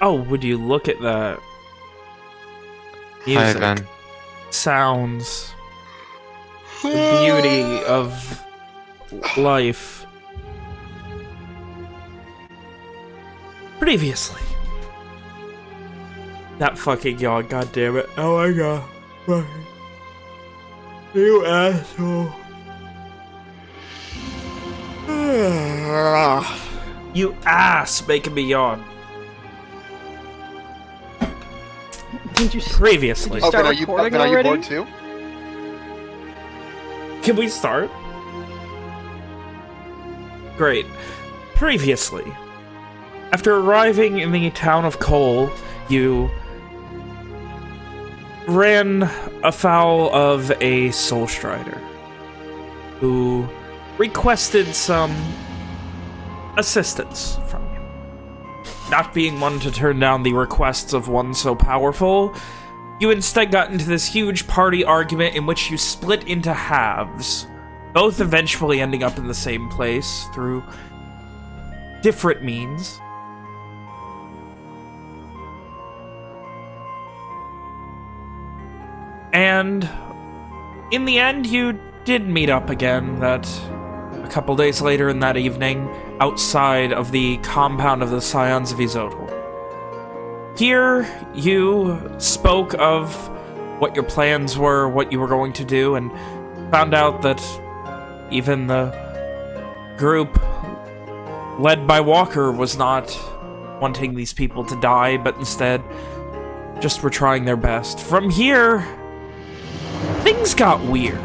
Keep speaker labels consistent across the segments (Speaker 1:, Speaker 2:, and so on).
Speaker 1: Oh, would you look at that?
Speaker 2: Hi,
Speaker 1: Music,
Speaker 2: Ben.
Speaker 1: sounds, the beauty of life. Previously. That fucking yawn, goddammit. Oh my god. Fucking. You asshole. You ass making me yawn.
Speaker 3: Did you
Speaker 1: Previously.
Speaker 3: Did
Speaker 4: Oh,
Speaker 3: Start
Speaker 4: but are you
Speaker 3: recording
Speaker 4: bored
Speaker 3: already?
Speaker 4: too?
Speaker 1: Can we start? Great. Previously. After arriving in the town of Cole, you ran afoul of a soul strider who requested some assistance from you. Not being one to turn down the requests of one so powerful, you instead got into this huge party argument in which you split into halves, both eventually ending up in the same place through different means. And in the end, you did meet up again that a couple days later in that evening outside of the compound of the Scions of Izotl. Here, you spoke of what your plans were, what you were going to do, and found out that even the group led by Walker was not wanting these people to die, but instead just were trying their best. From here, things got weird.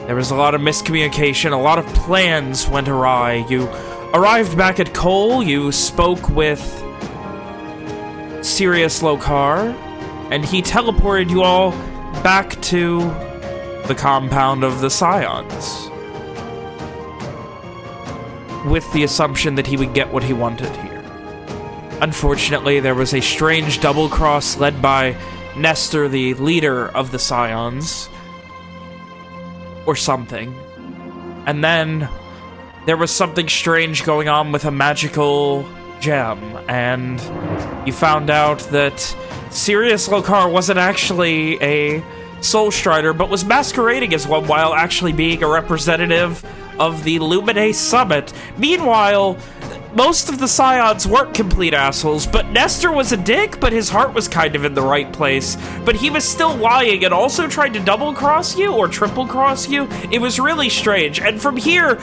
Speaker 1: There was a lot of miscommunication, a lot of plans went awry. You arrived back at Cole, you spoke with Sirius Lokar, and he teleported you all back to the compound of the Scions, with the assumption that he would get what he wanted here. Unfortunately, there was a strange double-cross led by Nestor, the leader of the Scions, or something. And then there was something strange going on with a magical gem, and you found out that Sirius Lokar wasn't actually a Soul Strider, but was masquerading as one while actually being a representative of the Lumine Summit. Meanwhile, most of the Scions weren't complete assholes, but Nestor was a dick, but his heart was kind of in the right place. But he was still lying and also tried to double-cross you or triple-cross you. It was really strange. And from here,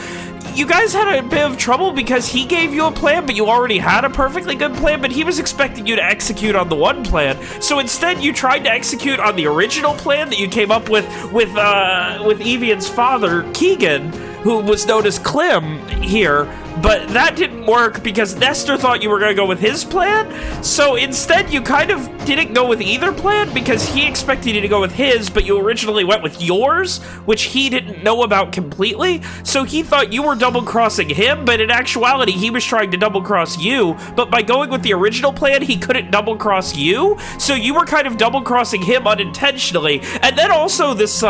Speaker 1: you guys had a bit of trouble because he gave you a plan, but you already had a perfectly good plan, but he was expecting you to execute on the one plan. So instead, you tried to execute on the original plan that you came up with Evian's father, Keegan, who was known as Clem here, but that didn't work because Nestor thought you were going to go with his plan. So instead, you kind of didn't go with either plan because he expected you to go with his, but you originally went with yours, which he didn't know about completely. So he thought you were double-crossing him, but in actuality, he was trying to double-cross you. But by going with the original plan, he couldn't double-cross you. So you were kind of double-crossing him unintentionally. And then also this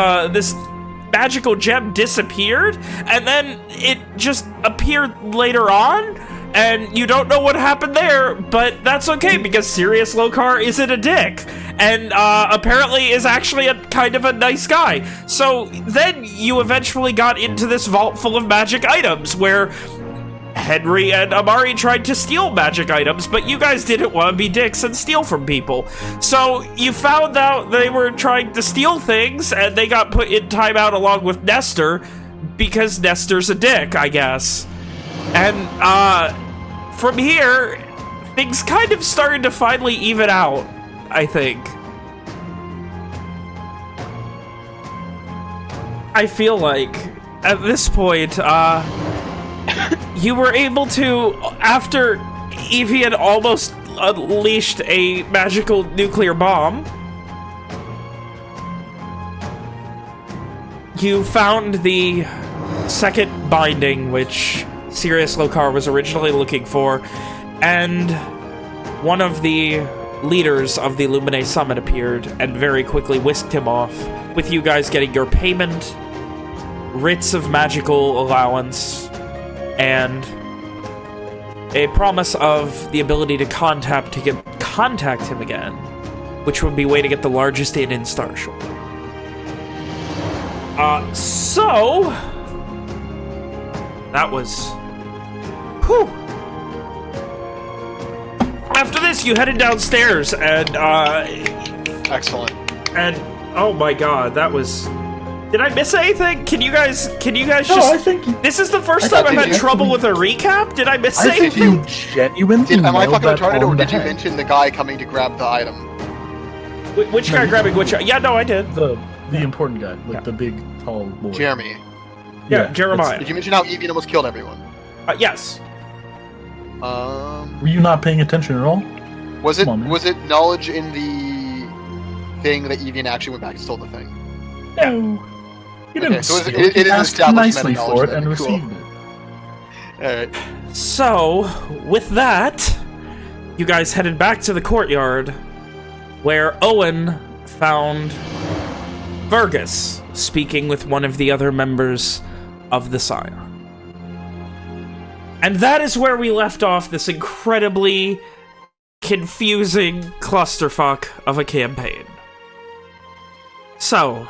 Speaker 1: magical gem disappeared, and then it just appeared later on, and you don't know what happened there, but that's okay, because Sirius Lokar isn't a dick, and apparently is actually a kind of a nice guy. So then you eventually got into this vault full of magic items, where Henry and Amari tried to steal magic items, but you guys didn't want to be dicks and steal from people. So you found out they were trying to steal things, and they got put in timeout along with Nestor, because Nestor's a dick, I guess. And from here, things kind of started to finally even out, I think. I feel like, at this point, you were able to, after Evian almost unleashed a magical nuclear bomb, you found the second binding, which Sirius Lokar was originally looking for, and one of the leaders of the Lumine Summit appeared and very quickly whisked him off, with you guys getting your payment, writs of magical allowance, and a promise of the ability to contact him again, which would be a way to get the largest inn in Starshore. So that was... Whew. After this, you headed downstairs, and,
Speaker 2: Excellent.
Speaker 1: And, oh my god, that was... Did I miss anything? Can you guys just...
Speaker 4: I think...
Speaker 1: This is the first time I've had trouble with a recap? Did I miss
Speaker 4: I think
Speaker 1: anything?
Speaker 4: you genuinely
Speaker 2: Am I
Speaker 4: nailed
Speaker 2: fucking
Speaker 4: that
Speaker 2: retarded, or
Speaker 4: on the
Speaker 2: did you
Speaker 4: head.
Speaker 2: mention the guy coming to grab the item?
Speaker 1: Which guy grabbing which... Yeah, no, I did.
Speaker 4: The important guy, like the big, tall boy.
Speaker 2: Jeremy.
Speaker 1: Yeah, Jeremiah.
Speaker 2: Did you mention how Evian almost killed everyone?
Speaker 1: Yes.
Speaker 4: Were you not paying attention at all?
Speaker 2: Was it
Speaker 4: Come on, man.
Speaker 2: was it knowledge in the thing that Evian actually went back and stole the thing?
Speaker 4: No. You didn't
Speaker 2: Okay, so
Speaker 4: steal
Speaker 2: it is
Speaker 4: You asked
Speaker 2: established
Speaker 4: nicely
Speaker 2: meta-knowledge
Speaker 4: for it
Speaker 2: then,
Speaker 4: and
Speaker 2: cool.
Speaker 4: received it.
Speaker 2: Alright.
Speaker 1: So, with that, you guys headed back to the courtyard, where Owen found Fergus speaking with one of the other members of the Scion. And that is where we left off this incredibly confusing clusterfuck of a campaign. So,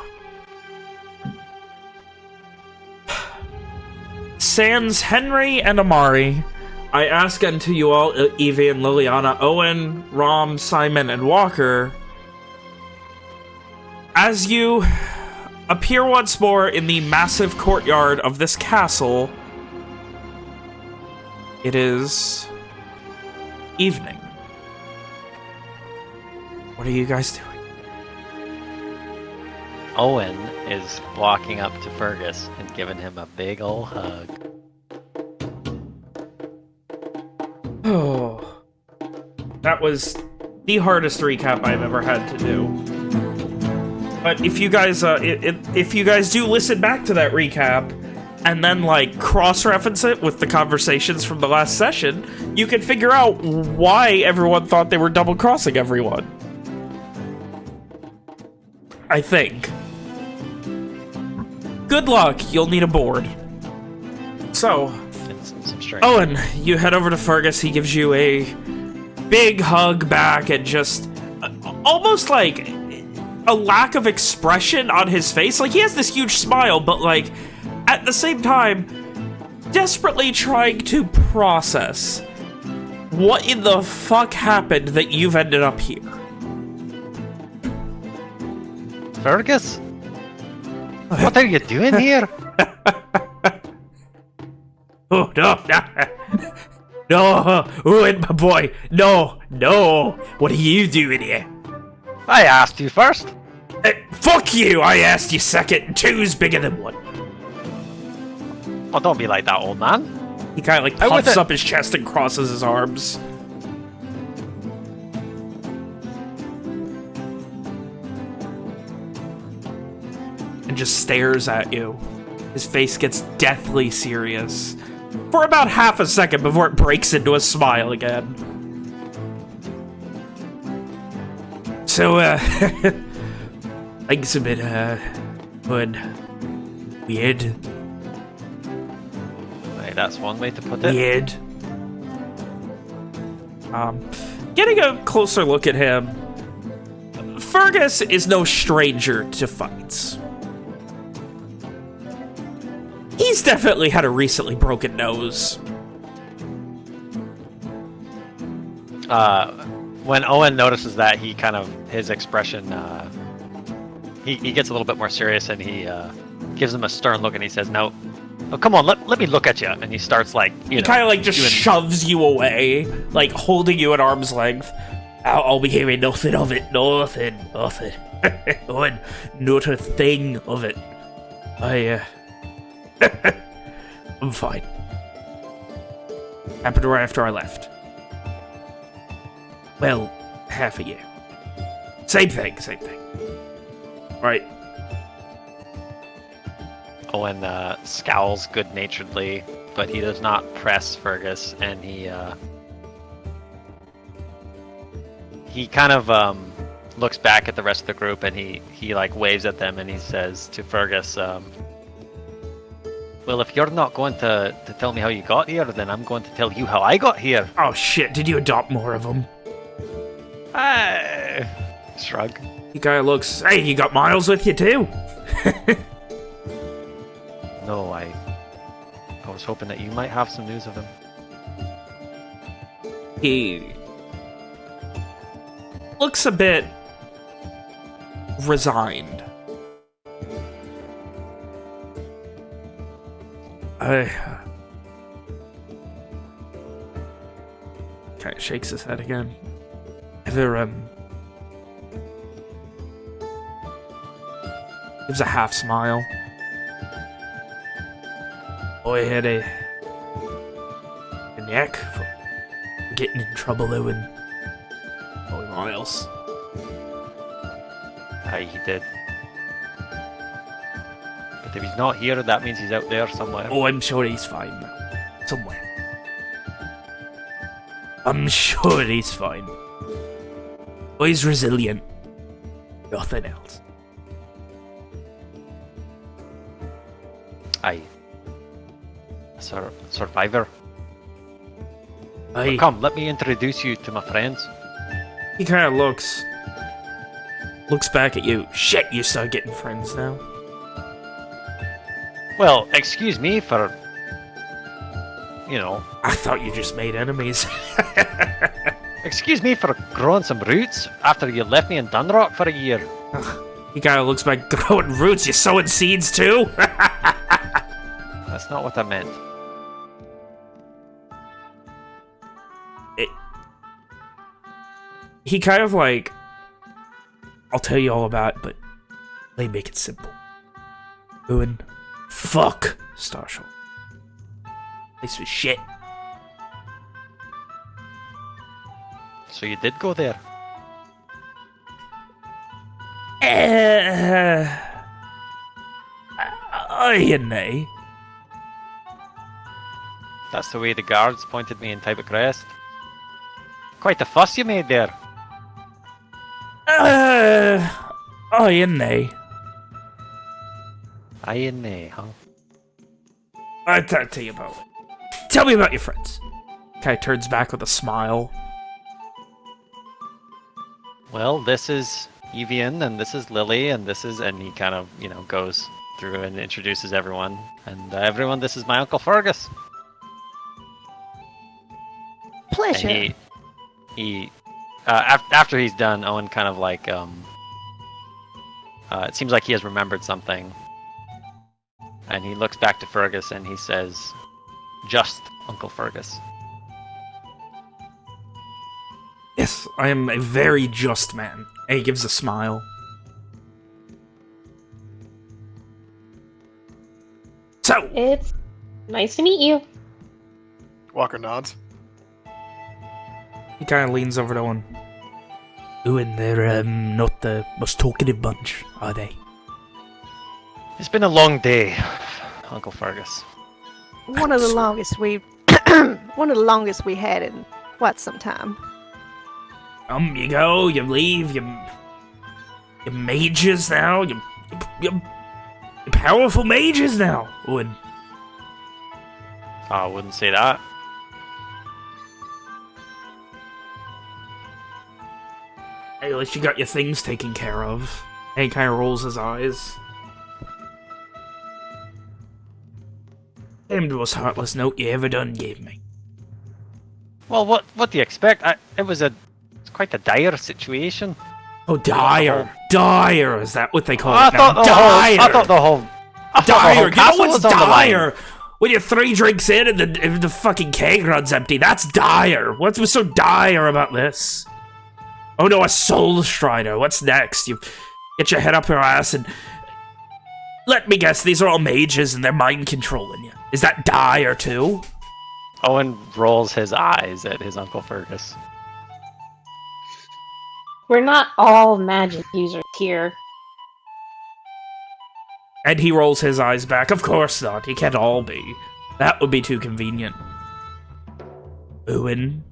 Speaker 1: sans Henry and Amari, I ask unto you all, Evie and Liliana, Owen, Rom, Simon, and Walker, as you appear once more in the massive courtyard of this castle, it is evening. What are you guys doing?
Speaker 5: Owen is walking up to Fergus and giving him a big ol' hug.
Speaker 1: Oh, that was the hardest recap I've ever had to do. But if you guys, if you guys do listen back to that recap, and then, like, cross-reference it with the conversations from the last session, you can figure out why everyone thought they were double-crossing everyone. I think. Good luck, you'll need a board. So,
Speaker 5: Some strength.
Speaker 1: Owen, you head over to Fergus, he gives you a big hug back and just almost like a lack of expression on his face. Like, he has this huge smile, but, like, at the same time, desperately trying to process what in the fuck happened that you've ended up here.
Speaker 5: Fergus? What are you doing here?
Speaker 1: Oh, no, no, Owen, my boy, no, what are you doing here?
Speaker 5: I asked you first.
Speaker 1: Fuck you, I asked you second, two's bigger than one.
Speaker 5: Oh, don't be like that, old man.
Speaker 1: He kind of like
Speaker 5: I
Speaker 1: puffs
Speaker 5: wouldn't-
Speaker 1: up his chest and crosses his arms. And just stares at you. His face gets deathly serious. For about half a second before it breaks into a smile again. So, things a bit, weird.
Speaker 5: Hey, that's one way to put it.
Speaker 1: Weird. Getting a closer look at him, Fergus is no stranger to fights. He's definitely had a recently broken nose.
Speaker 5: When Owen notices that, he kind of, his expression, he gets a little bit more serious, and he gives him a stern look, and he says, "No, oh, come on, let me look at you." And he starts, like,
Speaker 1: He kind of like just shoves you away, like holding you at arm's length. I'll be hearing nothing of it, nothing. Owen, not a thing of it. I'm fine. Happened right after I left. Well, half a year. Same thing. Right.
Speaker 5: Owen scowls good-naturedly, but he does not press Fergus, and he kind of looks back at the rest of the group, and he like waves at them, and he says to Fergus, Well, if you're not going to tell me how you got here, then I'm going to tell you how I got here.
Speaker 1: Oh shit, did you adopt more of them?
Speaker 5: Shrug.
Speaker 1: He kind of looks, hey, you got Miles with you too?
Speaker 5: No, I was hoping that you might have some news of him.
Speaker 1: He looks a bit resigned. Kind of shakes his head again. Ever, gives a half smile. Boy had a neck for getting in trouble, Owen. Boy, Miles.
Speaker 5: Aye, he did. But if he's not here, that means he's out there somewhere.
Speaker 1: Oh, I'm sure he's fine now. Somewhere. I'm sure he's fine. Oh, he's resilient. Nothing else.
Speaker 5: Aye. Survivor.
Speaker 1: Aye.
Speaker 5: But come, let me introduce you to my friends.
Speaker 1: He kind of looks back at you. Shit, you start getting friends now.
Speaker 5: Well, excuse me for, you know,
Speaker 1: I thought you just made enemies.
Speaker 5: excuse me for growing some roots after you left me in Dunrock for a year.
Speaker 1: He kind of looks back, growing roots. You sowing seeds too?
Speaker 5: That's not what I meant.
Speaker 1: He kind of like, I'll tell you all about it, but they make it simple. Owen, fuck Starshore. This was shit.
Speaker 5: So you did go there?
Speaker 1: And they.
Speaker 5: That's the way the guards pointed me in Tybert Crest. Quite a fuss you made there.
Speaker 1: And they.
Speaker 5: Aye and nay, huh?
Speaker 1: I'll tell you about it. Tell me about your friends. Kai turns back with a smile.
Speaker 5: Well, this is Evian, and this is Lily, and this is... And he kind of, you know, goes through and introduces everyone. And everyone, this is my Uncle Fergus.
Speaker 3: Pleasure.
Speaker 5: And after he's done, Owen kind of like, it seems like he has remembered something. And he looks back to Fergus and he says, just Uncle Fergus.
Speaker 1: Yes, I am a very just man. And he gives a smile. So,
Speaker 6: It's nice to meet you.
Speaker 2: Walker nods.
Speaker 1: he kind of leans over to Owen. Owen, they're not the most talkative bunch, are they?
Speaker 5: It's been a long day, Uncle Fergus.
Speaker 3: One of the longest we had in quite some time.
Speaker 1: You go, you leave, you mages now, you powerful mages now, Owen.
Speaker 5: I wouldn't say that.
Speaker 1: Hey, at least you got your things taken care of. And he kind of rolls his eyes. Damn the most heartless note you ever done gave me.
Speaker 5: Well, what do you expect? It's quite a dire situation.
Speaker 1: Oh, dire. Dire, is that what they call
Speaker 5: I
Speaker 1: it now? Dire!
Speaker 5: I thought the whole
Speaker 1: Dire! You know
Speaker 5: castle
Speaker 1: what's
Speaker 5: was on the line.
Speaker 1: dire? When you're 3 drinks in and the fucking keg runs empty. That's dire. What was so dire about this? Oh no, a soul strider. What's next? You get your head up your ass and... Let me guess, these are all mages and they're mind controlling you. Is that dire too?
Speaker 5: Owen rolls his eyes at his Uncle Fergus.
Speaker 6: We're not all magic users here.
Speaker 1: And he rolls his eyes back. Of course not. He can't all be. That would be too convenient. Owen.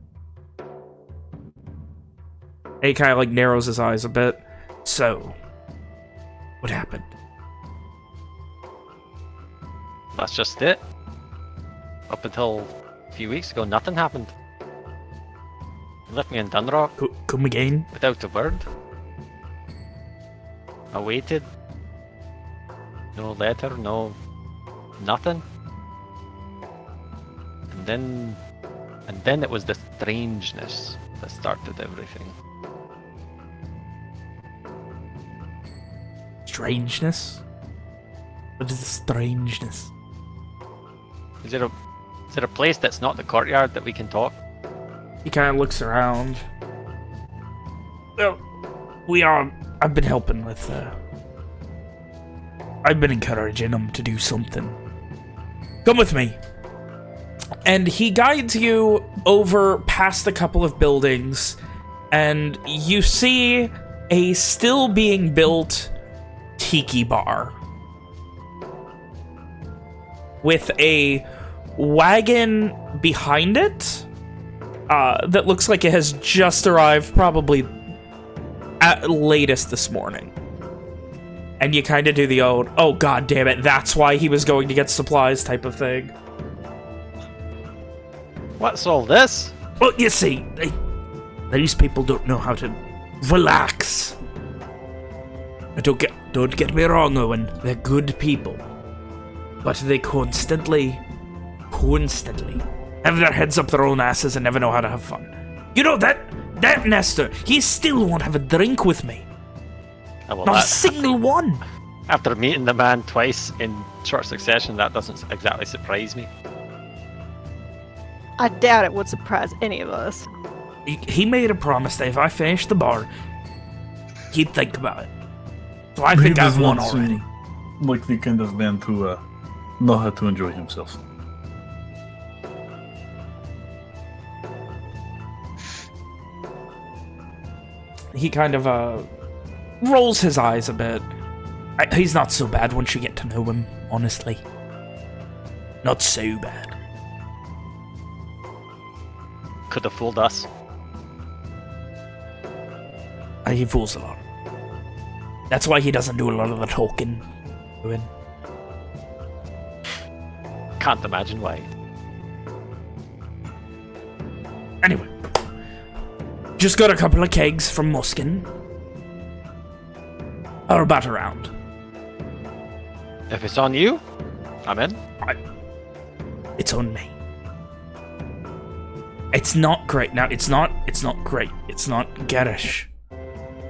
Speaker 1: He kind of like narrows his eyes a bit. So, what happened?
Speaker 5: That's just it. Up until a few weeks ago, nothing happened. You left me in Dunrock
Speaker 1: Come again?
Speaker 5: without a word. I waited. No letter, no nothing. And then it was the strangeness that started everything.
Speaker 1: Strangeness? What is the strangeness?
Speaker 5: Is it a place that's not the courtyard that we can talk?
Speaker 1: He kind of looks around. Well, I've been helping with, I've been encouraging him to do something. Come with me. And he guides you over past a couple of buildings, and you see a still being built tiki bar with a wagon behind it that looks like it has just arrived, probably at latest this morning. And you kind of do the old, oh god damn it, that's why he was going to get supplies type of thing.
Speaker 5: What's all this?
Speaker 1: Well, you see, these people don't know how to relax. Don't get me wrong, Owen. They're good people. But they constantly have their heads up their own asses and never know how to have fun. You know, that Nestor, he still won't have a drink with me.
Speaker 5: Well,
Speaker 1: Not a single one.
Speaker 5: After meeting the man twice in short succession, that doesn't exactly surprise me.
Speaker 3: I doubt it would surprise any of us.
Speaker 1: He made a promise that if I finished the bar, he'd think about it. So I
Speaker 4: He
Speaker 1: think I've
Speaker 4: does
Speaker 1: won
Speaker 4: not
Speaker 1: already.
Speaker 4: seem like the kind of man to know how to enjoy himself.
Speaker 1: He kind of rolls his eyes a bit. He's not so bad once you get to know him, honestly. Not so bad.
Speaker 5: Could have fooled us.
Speaker 1: He fools a lot. That's why he doesn't do a lot of the talking. Owen.
Speaker 5: Can't imagine why.
Speaker 1: Anyway. Just got a couple of kegs from Muskin. I'll bat around.
Speaker 5: If it's on you, I'm in.
Speaker 1: It's on me. It's not great. Now, it's not great. It's not garish.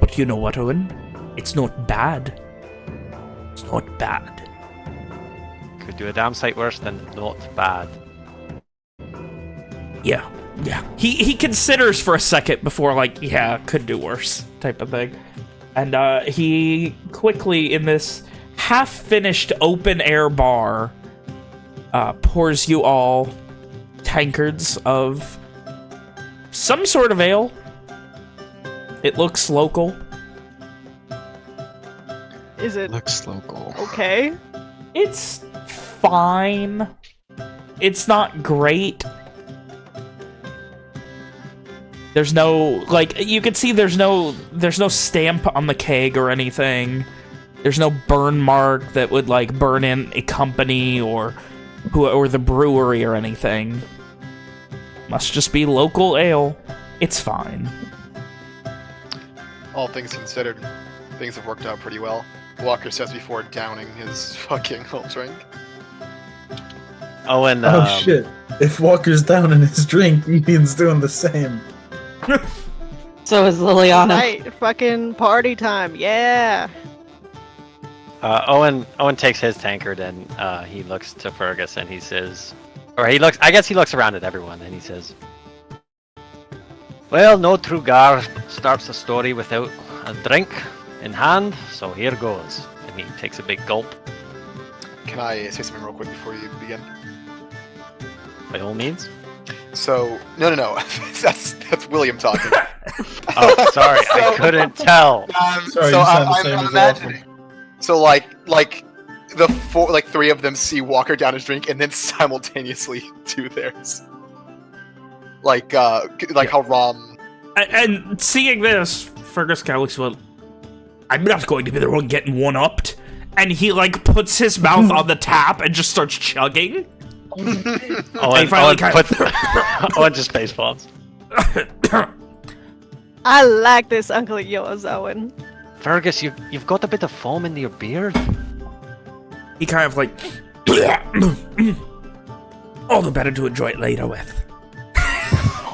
Speaker 1: But you know what, Owen? It's not bad. It's not bad.
Speaker 5: Could do a damn sight worse than not bad.
Speaker 1: Yeah. He considers for a second before, like, yeah, could do worse type of thing. And he quickly, in this half-finished open-air bar, pours you all tankards of some sort of ale. It looks local.
Speaker 3: Is it
Speaker 2: Looks local.
Speaker 3: okay?
Speaker 1: It's fine. It's not great. There's no, like, you can see there's no stamp on the keg or anything. There's no burn mark that would, like, burn in a company or the brewery or anything. Must just be local ale. It's fine.
Speaker 2: All things considered, things have worked out pretty well. Walker says before downing his fucking whole drink.
Speaker 5: Owen,
Speaker 4: Oh shit. If Walker's down in his drink, Ian's doing the same.
Speaker 6: So is Liliana.
Speaker 3: Right, fucking party time, yeah.
Speaker 5: Owen takes his tankard and he looks to Fergus and he says, I guess he looks around at everyone and he says, well, no true Gar starts a story without a drink in hand, so here goes. And he takes a big gulp.
Speaker 2: Can I say something real quick before you begin?
Speaker 5: By all means.
Speaker 2: So, no. that's William talking.
Speaker 5: Oh, sorry, I couldn't tell.
Speaker 4: Sorry,
Speaker 2: so
Speaker 4: you sound the
Speaker 2: I'm
Speaker 4: same as
Speaker 2: imagining. So like the three of them see Walker down his drink and then simultaneously do theirs. Like how Rom.
Speaker 1: And seeing this, Fergus kind of looks, well, I'm not going to be the one getting one-upped. and he, like, puts his mouth on the tap and just starts chugging.
Speaker 5: Owen just face palms.
Speaker 3: I like this uncle of yours, Owen.
Speaker 5: Fergus, you've got a bit of foam in your beard.
Speaker 1: He kind of, like... all the better to enjoy it later with.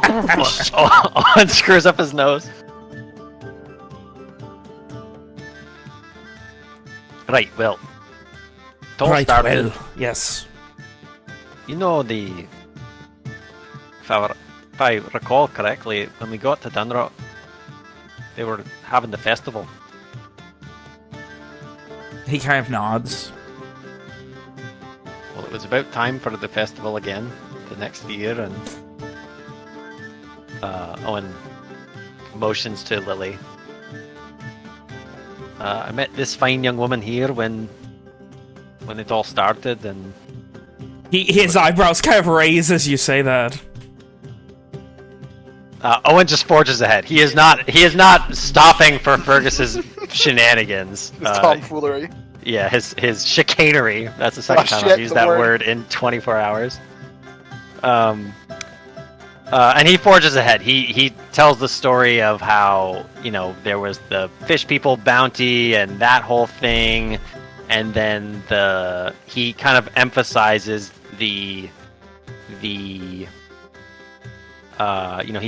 Speaker 5: Owen screws up his nose. Right, well.
Speaker 1: Yes.
Speaker 5: You know, if I recall correctly, when we got to Dunrock, they were having the festival.
Speaker 1: He kind of nods.
Speaker 5: Well, it was about time for the festival again, the next year, and Owen motions to Lily. I met this fine young woman here when it all started, and
Speaker 1: his eyebrows kind of raise as you say that.
Speaker 5: Owen just forges ahead. He is not stopping for Fergus's shenanigans.
Speaker 2: His tomfoolery.
Speaker 5: Yeah, his chicanery. That's the second time I've used that word in 24 hours. And he forges ahead. He tells the story of how, there was the fish people bounty and that whole thing, and then he kind of emphasizes he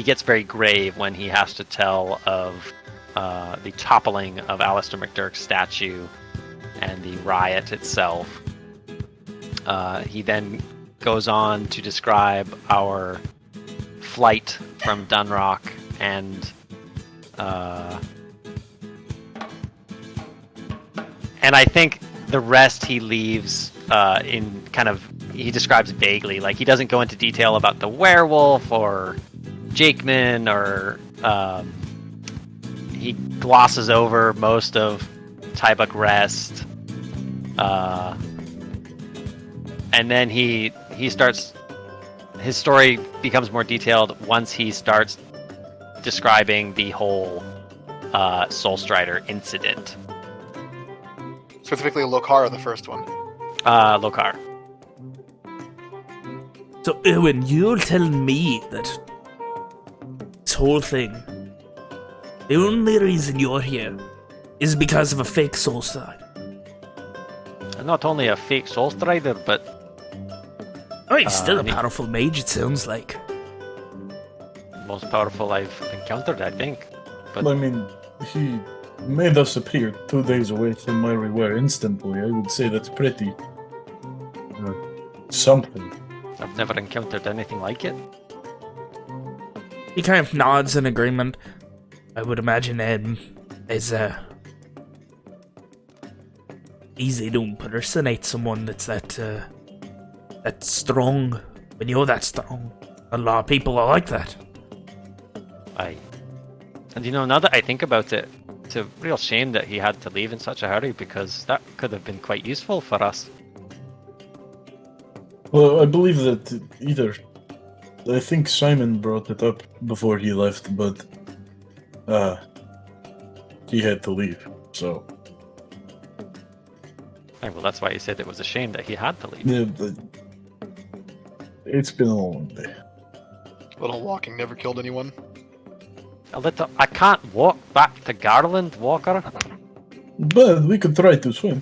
Speaker 5: gets very grave when he has to tell of the toppling of Alistair McDurk's statue and the riot itself. He then goes on to describe our flight from Dunrock and I think the rest he leaves in kind of, he describes vaguely, like he doesn't go into detail about the werewolf or Jakeman, or he glosses over most of Tybuck Rest, and then he starts, his story becomes more detailed once he starts describing the whole Soulstrider incident.
Speaker 2: Specifically Lokar, the first one.
Speaker 5: Lokar.
Speaker 1: So, Owen, you're telling me that this whole thing, the only reason you're here is because of a fake Soulstrider?
Speaker 5: Not only a fake Soulstrider, but...
Speaker 1: Oh, he's still a powerful mage, it sounds like.
Speaker 5: Most powerful I've encountered, I think. But
Speaker 4: I mean, he made us appear 2 days away from where we were instantly. I would say that's pretty... something.
Speaker 5: I've never encountered anything like it.
Speaker 1: He kind of nods in agreement. I would imagine is easy to impersonate someone that's that strong. When you're that strong, a lot of people are like that.
Speaker 5: Aye. And now that I think about it, it's a real shame that he had to leave in such a hurry, because that could have been quite useful for us.
Speaker 4: Well, I believe that I think Simon brought it up before he left, but he had to leave, so...
Speaker 5: Well, that's why he said it was a shame that he had to leave.
Speaker 4: Yeah, but it's been a long day.
Speaker 2: Little walking never killed anyone.
Speaker 5: I can't walk back to Garland, Walker.
Speaker 4: But we could try to swim.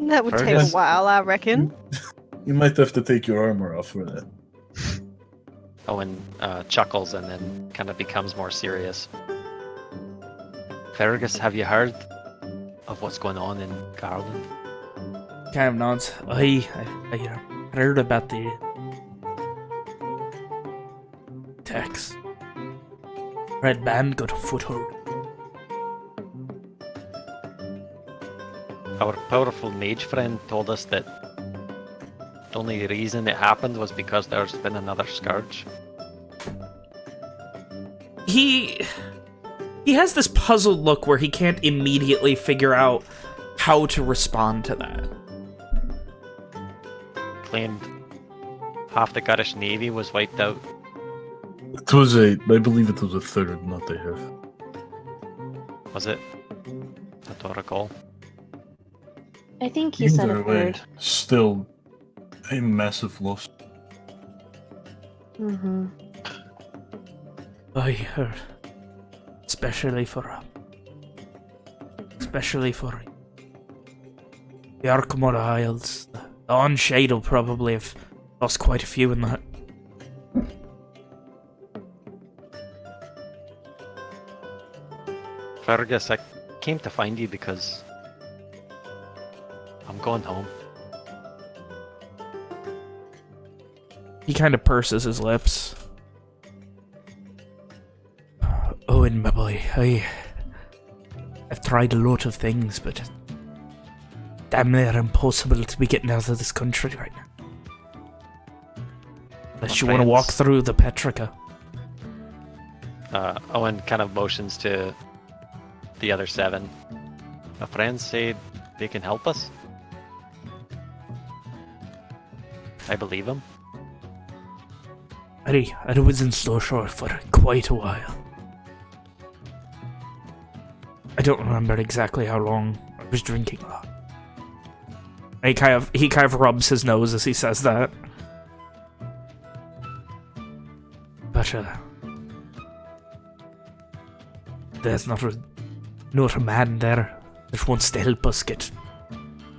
Speaker 3: That would take a
Speaker 5: Fergus?
Speaker 3: while, I reckon.
Speaker 4: You might have to take your armor off for that.
Speaker 5: Owen chuckles and then kind of becomes more serious. Fergus, have you heard of what's going on in Garland?
Speaker 1: Kind of nods. I heard about the attacks. Red Band got a foothold.
Speaker 5: Our powerful mage friend told us that the only reason it happened was because there's been another scourge.
Speaker 1: He has this puzzled look where he can't immediately figure out how to respond to that.
Speaker 5: Claimed half the Garish Navy was wiped out.
Speaker 4: I believe it was a third, not a half.
Speaker 5: Was it? don't recall.
Speaker 6: I think he said
Speaker 4: Either
Speaker 6: a
Speaker 4: way,
Speaker 6: third.
Speaker 4: still a massive loss.
Speaker 6: Mm-hmm.
Speaker 1: I heard. Especially for the Arkmore Isles. The Onshade will probably have lost quite a few in that.
Speaker 5: Fergus, I came to find you because I'm going home.
Speaker 1: He kind of purses his lips. Owen, my boy, I've tried a lot of things, but damn near impossible to be getting out of this country right now. Unless you want to walk through the Petrica.
Speaker 5: Owen kind of motions to the other 7. My friends say they can help us. I believe him.
Speaker 1: I was in Storeshore for quite a while. I don't remember exactly how long. I was drinking a lot. He kind of rubs his nose as he says that. But there's not a man there that wants to help us get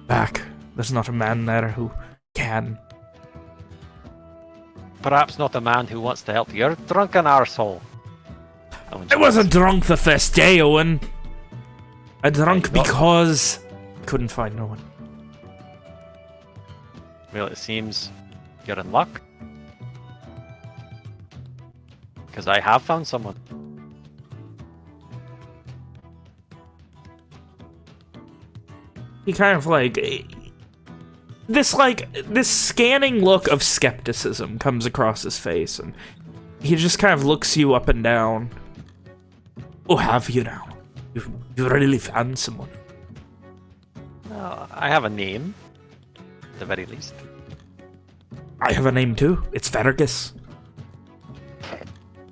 Speaker 1: back. There's not a man there who can.
Speaker 5: Perhaps not a man who wants to help you. You're a drunken arsehole.
Speaker 1: I wasn't drunk the first day, Owen. I drunk because I couldn't find no one.
Speaker 5: Well, it seems you're in luck. Because I have found someone.
Speaker 1: He kind of this scanning look of skepticism comes across his face, and he just kind of looks you up and down. Oh, have you now? You really found someone.
Speaker 5: Well, I have a name, at the very least.
Speaker 1: I have a name too. It's Fergus.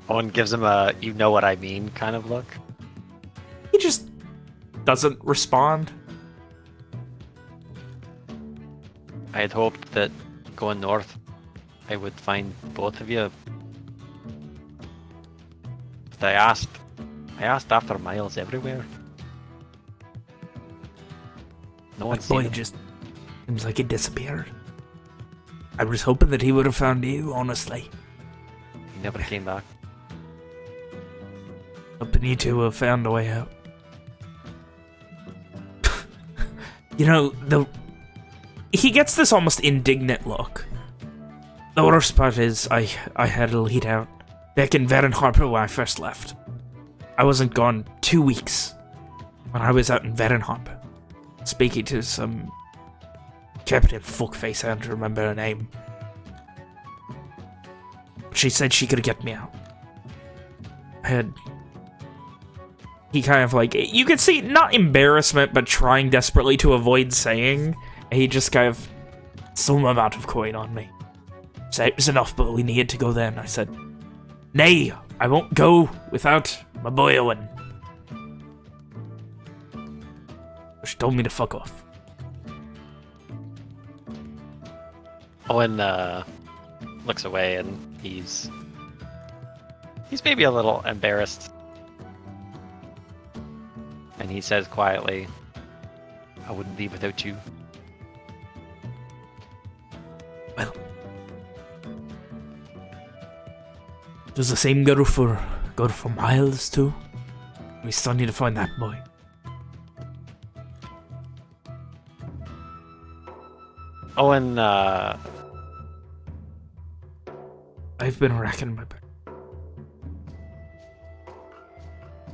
Speaker 5: Owen gives him a "you know what I mean" kind of look.
Speaker 1: He just doesn't respond.
Speaker 5: I had hoped that going north, I would find both of you. But I asked after Miles everywhere. No one's seen
Speaker 1: Boy,
Speaker 5: him.
Speaker 1: just seems like he disappeared. I was hoping that he would have found you, honestly.
Speaker 5: He never came back.
Speaker 1: Hoping you two have found a way out. You know, he gets this almost indignant look. The worst part is, I had a lead out back in Veron Harbour when I first left. I wasn't gone 2 weeks when I was out in Veron Harbour, speaking to some Captain Fuckface, I don't remember her name. She said she could get me out. He kind of you could see, not embarrassment, but trying desperately to avoid saying. He just kind of, some amount of coin on me. Said it was enough, but we needed to go then. I said, nay, I won't go without my boy Owen. She told me to fuck off.
Speaker 5: Owen looks away and he's maybe a little embarrassed. And he says quietly, I wouldn't leave without you.
Speaker 1: Well, does the same go for Miles too? We still need to find that boy.
Speaker 5: Owen,
Speaker 1: I've been racking my back.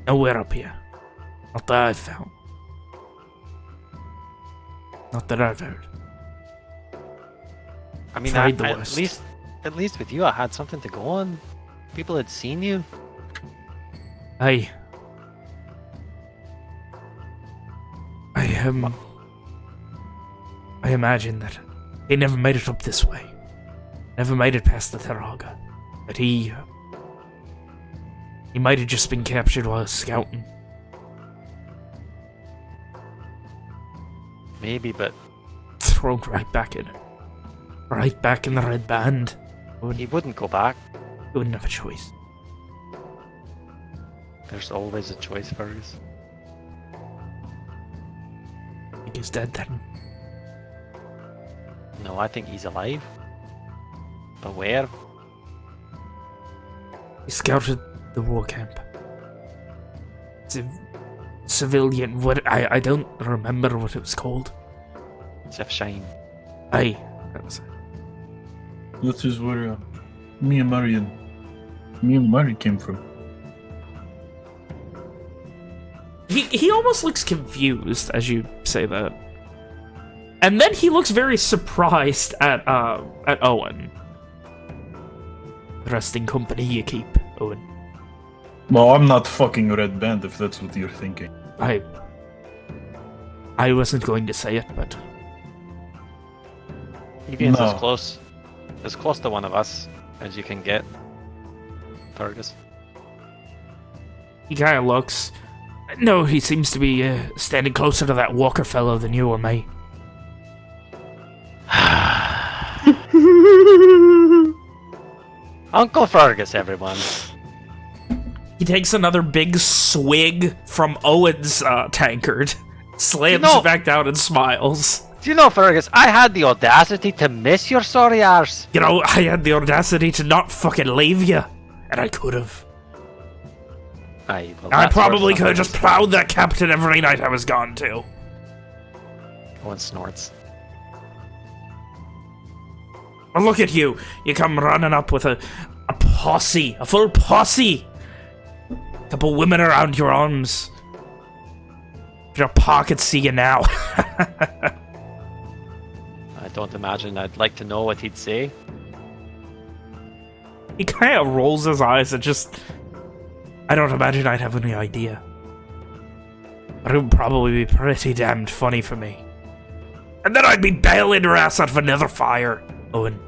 Speaker 1: Nowhere up here. Not that I've found. Not that I've heard.
Speaker 5: I mean,
Speaker 1: Tried the
Speaker 5: at
Speaker 1: worst.
Speaker 5: least with you, I had something to go on. People had seen you.
Speaker 1: I imagine that he never made it up this way. Never made it past the Taraga. That he might have just been captured while scouting.
Speaker 5: Maybe, but
Speaker 1: Thrown right back in it. Right back in the red band.
Speaker 5: he wouldn't go back.
Speaker 1: He wouldn't have a choice.
Speaker 5: There's always a choice, Fergus.
Speaker 1: I think he's dead then.
Speaker 5: No, I think he's alive. But where?
Speaker 1: He scouted the war camp. Civilian, what? I don't remember what it was called.
Speaker 5: Jeff Shine.
Speaker 1: Aye, that was it.
Speaker 4: That is where me and Mary came from.
Speaker 1: He almost looks confused as you say that. And then he looks very surprised at Owen. Resting company you keep, Owen.
Speaker 4: Well, I'm not fucking Red Band if that's what you're thinking.
Speaker 1: I wasn't going to say it, but
Speaker 5: Evian's
Speaker 4: No.
Speaker 5: as close to one of us as you can get, Fergus.
Speaker 1: he kind of looks. No, he seems to be standing closer to that Walker fellow than you or me.
Speaker 5: Uncle Fergus, everyone.
Speaker 1: He takes another big swig from Owen's tankard, slams it back down, and smiles.
Speaker 5: Do you know, Fergus, I had the audacity to miss your sorry arse.
Speaker 1: You know, I had the audacity to not fucking leave you, and I could have.
Speaker 5: Aye, well,
Speaker 1: I
Speaker 5: that's
Speaker 1: probably
Speaker 5: worse
Speaker 1: could have
Speaker 5: than
Speaker 1: just plowed that captain every night I was gone too.
Speaker 5: Owen snorts.
Speaker 1: Well, look at you. You come running up with a posse, a full posse. Couple women around your arms. Your pockets see you now.
Speaker 5: I don't imagine I'd like to know what he'd say.
Speaker 1: He kind of rolls his eyes and just... I don't imagine I'd have any idea. But it would probably be pretty damned funny for me. And then I'd be bailing your ass out of another fire, Owen.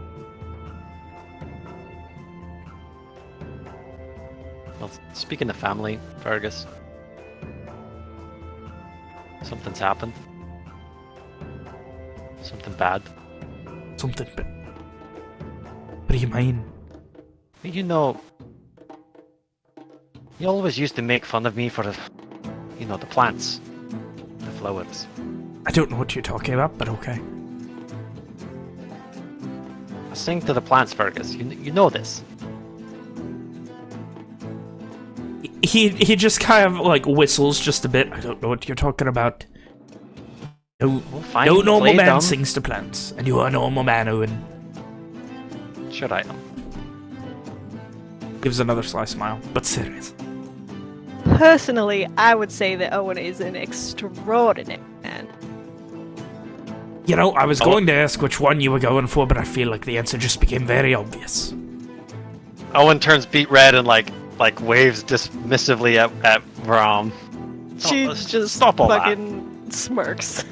Speaker 5: Well, speaking of family, Fergus, something's happened. Something bad.
Speaker 1: Something, but... What do you mean?
Speaker 5: You know, you always used to make fun of me for, you know, the plants, the flowers.
Speaker 1: I don't know what you're talking about, but okay.
Speaker 5: I sing to the plants, Fergus. You know this.
Speaker 1: He just kind of, like, whistles just a bit. I don't know what you're talking about. No,
Speaker 5: Well, fine,
Speaker 1: no normal
Speaker 5: play
Speaker 1: man
Speaker 5: dumb.
Speaker 1: sings to plants. And you are a normal man, Owen.
Speaker 5: Sure I am.
Speaker 1: Gives another sly smile, but serious.
Speaker 3: Personally, I would say that Owen is an extraordinary man.
Speaker 1: You know, I was going to ask which one you were going for, but I feel like the answer just became very obvious.
Speaker 5: Owen turns beet red and like waves dismissively at Rom.
Speaker 3: She
Speaker 5: let's
Speaker 3: just
Speaker 5: stop all that.
Speaker 3: fucking smirks.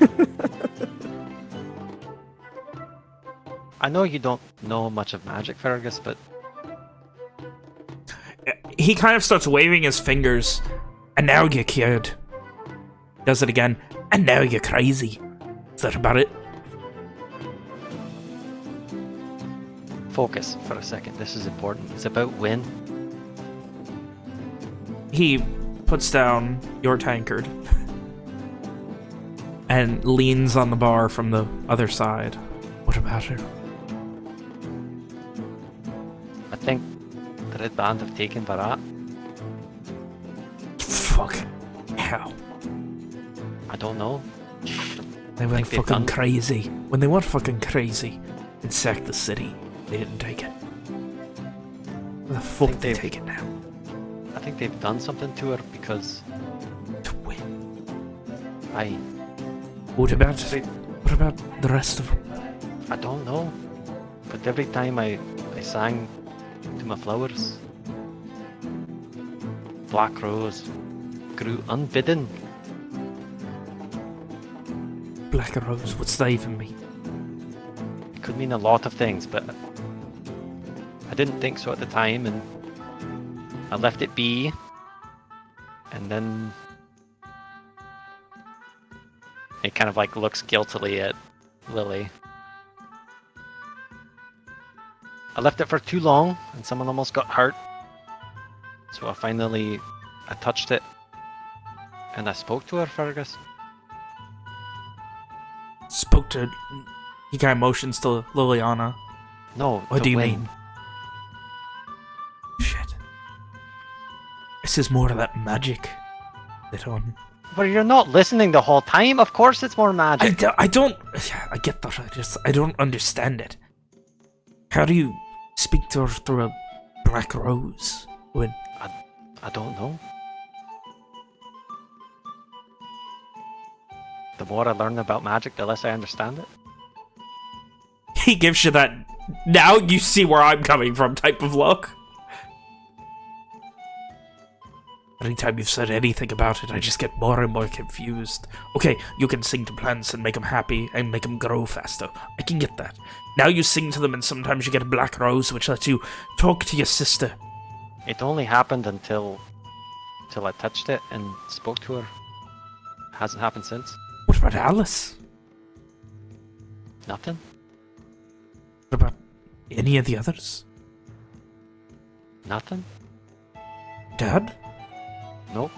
Speaker 5: I know you don't know much of magic, Fergus, but
Speaker 1: He kind of starts waving his fingers, and now you're cured. Does it again, and now you're crazy. Is that about it?
Speaker 5: focus for a second. This is important. It's about when.
Speaker 1: He puts down your tankard and leans on the bar from the other side. What about her?
Speaker 5: I think the Red Band have taken Barat.
Speaker 1: Fuck. How?
Speaker 5: I don't know.
Speaker 1: They went
Speaker 5: think they've
Speaker 1: fucking
Speaker 5: done-
Speaker 1: crazy. When they went fucking crazy and sacked the city, they didn't take it. Where the fuck
Speaker 5: think
Speaker 1: they
Speaker 5: they've-
Speaker 1: take it now?
Speaker 5: I think they've done something to her because
Speaker 1: To win. What about the rest of them?
Speaker 5: I don't know. But every time I sang to my flowers, Black Rose grew unbidden.
Speaker 1: Black Rose, what's that even mean?
Speaker 5: It could mean a lot of things, but I didn't think so at the time, and I left it be. And then He kind of like looks guiltily at Lily. I left it for too long, and someone almost got hurt. So I touched it, and I spoke to her, Fergus.
Speaker 1: Spoke to... He kind of motions to Liliana.
Speaker 5: No,
Speaker 1: What
Speaker 5: to
Speaker 1: do you
Speaker 5: Wynn.
Speaker 1: mean? Shit. This is more of that magic that on...
Speaker 5: But you're not listening the whole time. Of course it's more magic.
Speaker 1: I don't... I get that. I don't understand it. How do you speak to her through a black rose? When...
Speaker 5: I don't know. The more I learn about magic, the less I understand it.
Speaker 1: He gives you that... Now you see where I'm coming from type of look. Anytime you've said anything about it, I just get more and more confused. Okay, you can sing to plants and make them happy and make them grow faster. I can get that. Now you sing to them and sometimes you get a black rose which lets you talk to your sister.
Speaker 5: It only happened until I touched it and spoke to her. Hasn't happened since.
Speaker 1: What about Alice?
Speaker 5: Nothing.
Speaker 1: What about any of the others?
Speaker 5: Nothing.
Speaker 1: Dad?
Speaker 5: Nope.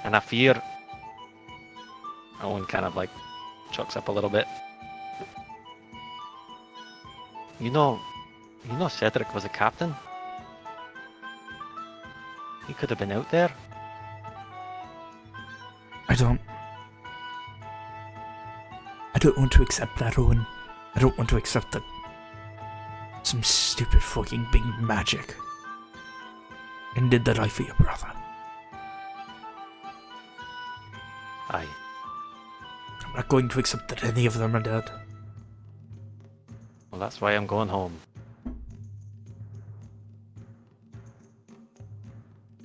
Speaker 5: And I fear... Owen kind of like chucks up a little bit. You know Cedric was a captain? He could have been out there.
Speaker 1: I don't want to accept that, Owen. I don't want to accept that some stupid fucking big magic ended the life of your brother.
Speaker 5: Aye.
Speaker 1: I'm not going to accept that any of them are dead.
Speaker 5: Well, that's why I'm going home.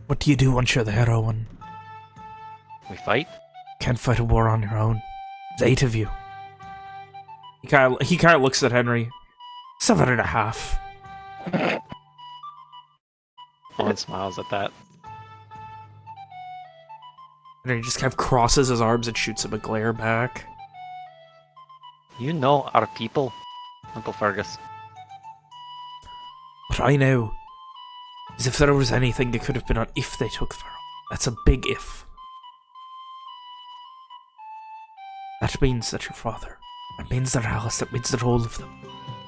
Speaker 1: What do you do once you're there, Owen?
Speaker 5: We fight?
Speaker 1: Can't fight a war on your own. There's 8 of you. He kind of looks at Henry. 7.5.
Speaker 5: Owen smiles at that.
Speaker 1: And he just kind of crosses his arms and shoots him a glare back.
Speaker 5: You know our people, Uncle Fergus.
Speaker 1: What I know is if there was anything that could have been on if they took Pharaoh. That's a big if. That means that your father, that means that Alice, that means that all of them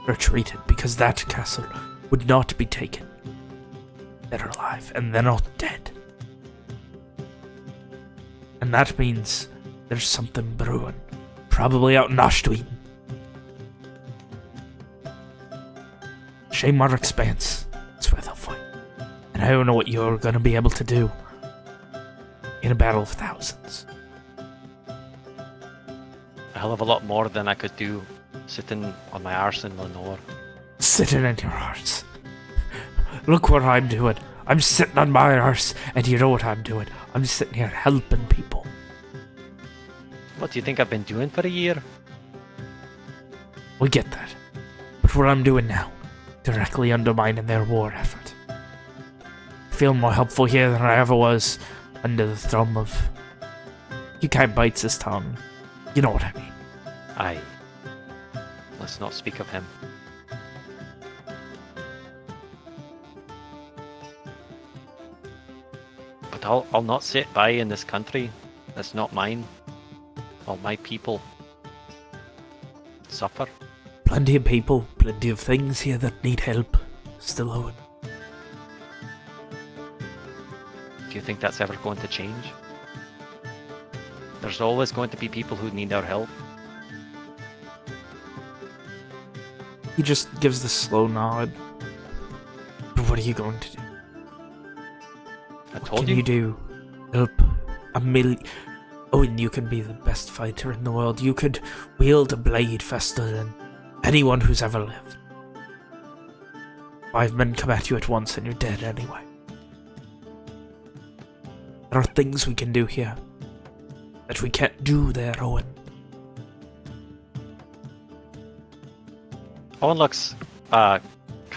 Speaker 1: retreated because that castle would not be taken. They're alive and they're not dead. And that means there's something brewing. Probably out in Oshtween. Shaymar Expanse. That's where they'll fight. And I don't know what you're going to be able to do in a battle of thousands.
Speaker 5: A hell of a lot more than I could do sitting on my arse in Lenore.
Speaker 1: Sitting in your arse. Look what I'm doing. I'm sitting on my arse, and you know what I'm doing. I'm sitting here helping people.
Speaker 5: What do you think I've been doing for a year?
Speaker 1: We get that. But what I'm doing now, directly undermining their war effort. I feel more helpful here than I ever was under the thumb of... He kind of bites his tongue. You know what I mean.
Speaker 5: Aye. Let's not speak of him. But I'll not sit by in this country that's not mine. While my people suffer.
Speaker 1: Plenty of people, plenty of things here that need help. Still Owen.
Speaker 5: Do you think that's ever going to change? There's always going to be people who need our help.
Speaker 1: He just gives the slow nod. But what are you going to do?
Speaker 5: I
Speaker 1: What
Speaker 5: told
Speaker 1: can
Speaker 5: you.
Speaker 1: you do? Help a million... Owen, you can be the best fighter in the world. You could wield a blade faster than anyone who's ever lived. 5 men come at you at once and you're dead anyway. There are things we can do here that we can't do there, Owen.
Speaker 5: Owen looks kind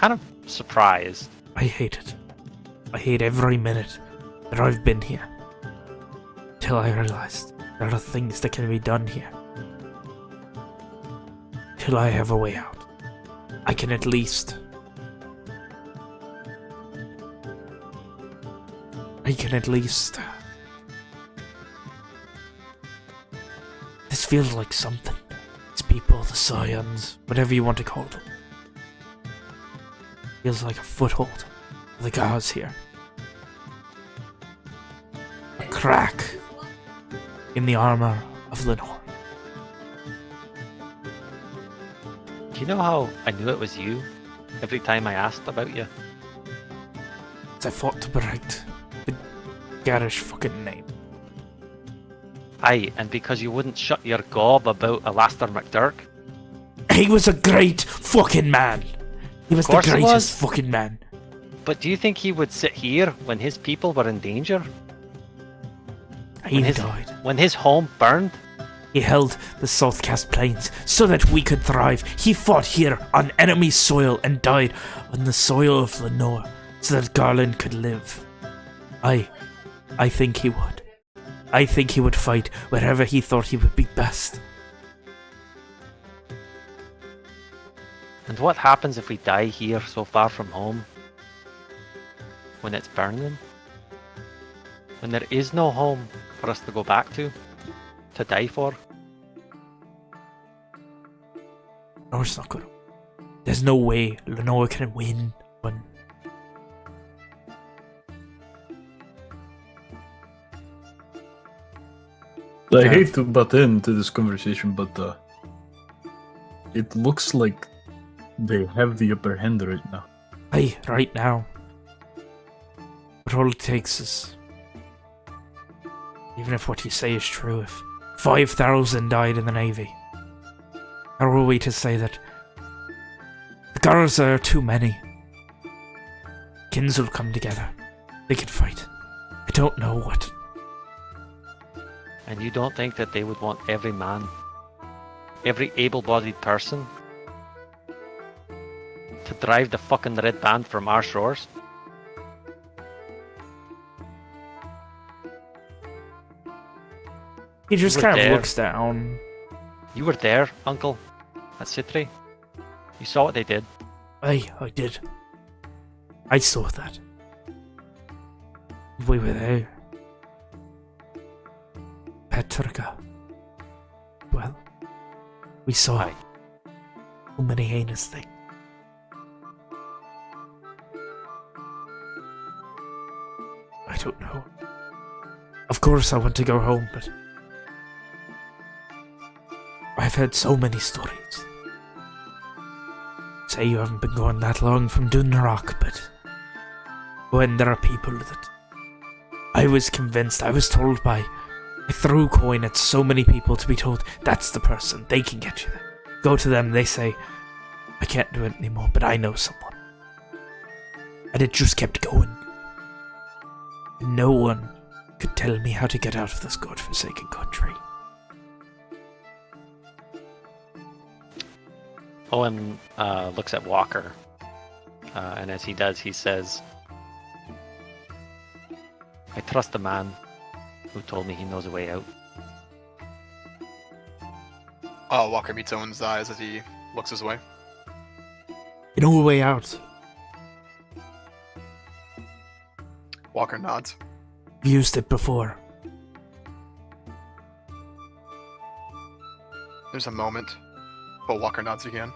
Speaker 5: of surprised.
Speaker 1: I hate it. I hate every minute that I've been here. Till I realized There are things that can be done here. Till I have a way out, I can at least... This feels like something. These people, the Scions, whatever you want to call them. Feels like a foothold for the gods here. A crack in the armor of Lenore.
Speaker 5: Do you know how I knew it was you every time I asked about you?
Speaker 1: I fought to protect the garish fucking name.
Speaker 5: Aye, and because you wouldn't shut your gob about Alastair McDurk?
Speaker 1: He was a great fucking man. He was the
Speaker 5: course he
Speaker 1: greatest
Speaker 5: was.
Speaker 1: fucking man.
Speaker 5: But do you think he would sit here when his people were in danger?
Speaker 1: He died.
Speaker 5: When his home burned?
Speaker 1: He held the Southcast Plains so that we could thrive. He fought here on enemy soil and died on the soil of Lenore so that Garland could live. I think he would. I think he would fight wherever he thought he would be best.
Speaker 5: And what happens if we die here so far from home? When it's burning? When there is no home for us to go back to die for?
Speaker 1: Lenore's not good. There's no way Lenore can win when...
Speaker 4: I hate to butt into this conversation, but it looks like they have the upper hand right now.
Speaker 1: Aye, right now. But all it takes is... Even if what you say is true, if 5,000 died in the Navy, how are we to say that the girls are too many? Kins will come together. They can fight. I don't know what.
Speaker 5: And you don't think that they would want every man, every able-bodied person, to drive the fucking red band from our shores?
Speaker 1: He just
Speaker 5: You were
Speaker 1: kind of
Speaker 5: there.
Speaker 1: looks down.
Speaker 5: You were there, Uncle, at Citri. You saw what they did.
Speaker 1: Aye, I did. I saw that. We were there. Petrica. Well, we saw
Speaker 5: Aye.
Speaker 1: so many heinous things. I don't know. Of course I want to go home, but I've heard so many stories. Say you haven't been gone that long from Dunrock, but when there are people that I was convinced, I was told by, I threw coin at so many people to be told, that's the person, they can get you there. Go to them, they say, I can't do it anymore, but I know someone. And it just kept going. No one could tell me how to get out of this godforsaken country.
Speaker 5: Owen looks at Walker, and as he does, he says, I trust the man who told me he knows a way out.
Speaker 2: Walker meets Owen's eyes as he looks his way.
Speaker 1: You know a way out.
Speaker 2: Walker nods.
Speaker 1: I've used it before.
Speaker 2: There's a moment, but Walker nods again.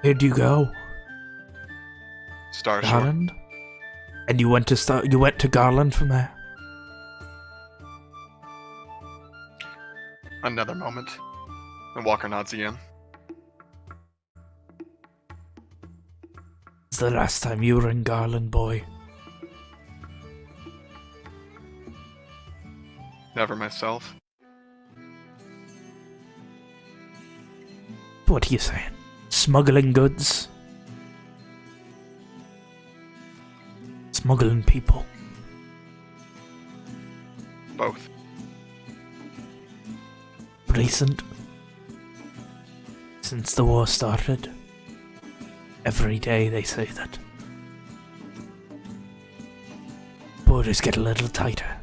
Speaker 1: Where'd you go?
Speaker 2: Starshore.
Speaker 1: Garland? And you went to Garland from there?
Speaker 2: Another moment, and Walker nods again.
Speaker 1: It's the last time you were in Garland, boy.
Speaker 2: Never myself.
Speaker 1: What are you saying? Smuggling goods? Smuggling people?
Speaker 2: Both.
Speaker 1: Recent? Since the war started? Every day they say that borders get a little tighter.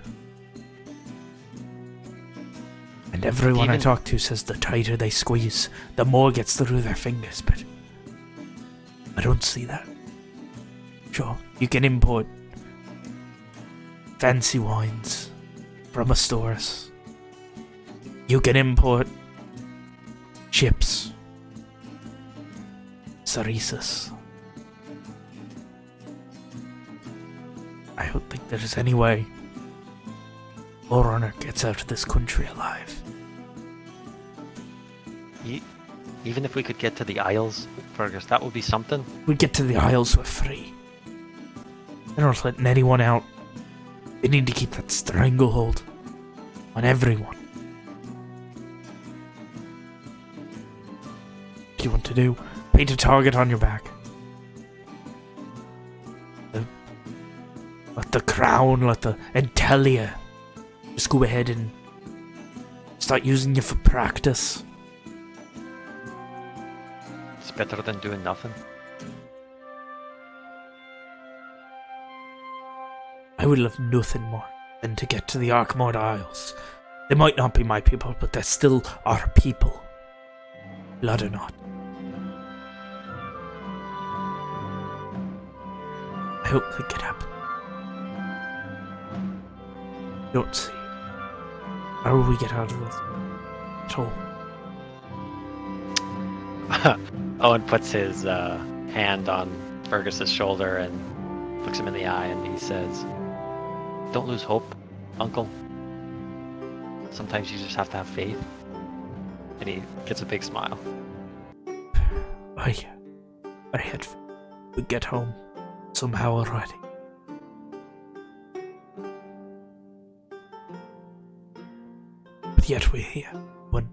Speaker 1: And everyone I
Speaker 5: Even-
Speaker 1: talk to says the tighter they squeeze, the more gets through their fingers, but I don't see that. Sure, you can import fancy wines from a stores. You can import chips, cereces. I don't think there's any way Forerunner gets out of this country alive.
Speaker 5: Even if we could get to the Isles, Fergus, that would be something.
Speaker 1: We get to the Isles, we're free. They're not letting anyone out. They need to keep that stranglehold on everyone. What do you want to do? Paint a target on your back. Let the crown, let the Intelia just go ahead and start using you for practice.
Speaker 5: It's better than doing nothing.
Speaker 1: I would love nothing more than to get to the Arkmord Isles. They might not be my people, but they're still our people. Blood or not. I hope they get happen. Don't see. How will we get out of this? At all.
Speaker 5: Owen puts his hand on Fergus's shoulder and looks him in the eye, and he says, "Don't lose hope, Uncle. Sometimes you just have to have faith." And he gets a big smile.
Speaker 1: I had we'd get home somehow already. But yet we're here. One.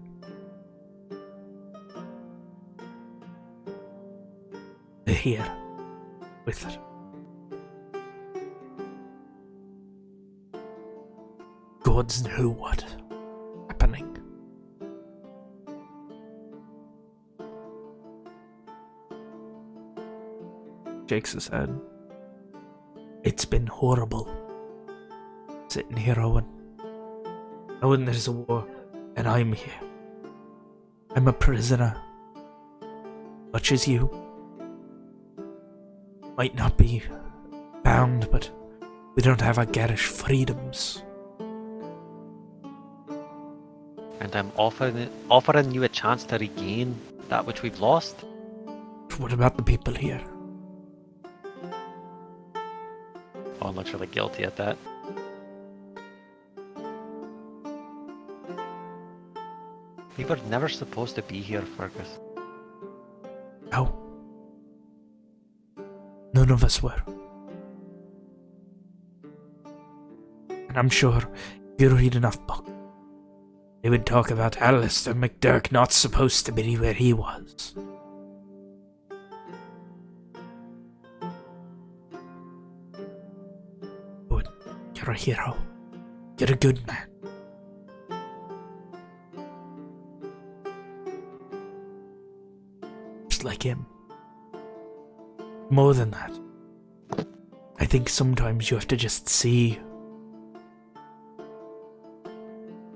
Speaker 1: We're here with it. Gods know what happening. Shakes his head. It's been horrible. Sitting here, Owen. Knowing there's a war, and I'm here. I'm a prisoner. Much as you. Might not be bound, but we don't have our garish freedoms.
Speaker 5: And I'm offering you a chance to regain that which we've lost.
Speaker 1: What about the people here?
Speaker 5: Owen looks really guilty at that. We were never supposed to be here, Fergus.
Speaker 1: No. None of us were. And I'm sure if you read enough books, they would talk about Alistair McDurk not supposed to be where he was. But you're a hero. You're a good man. Just like him. More than that. I think sometimes you have to just see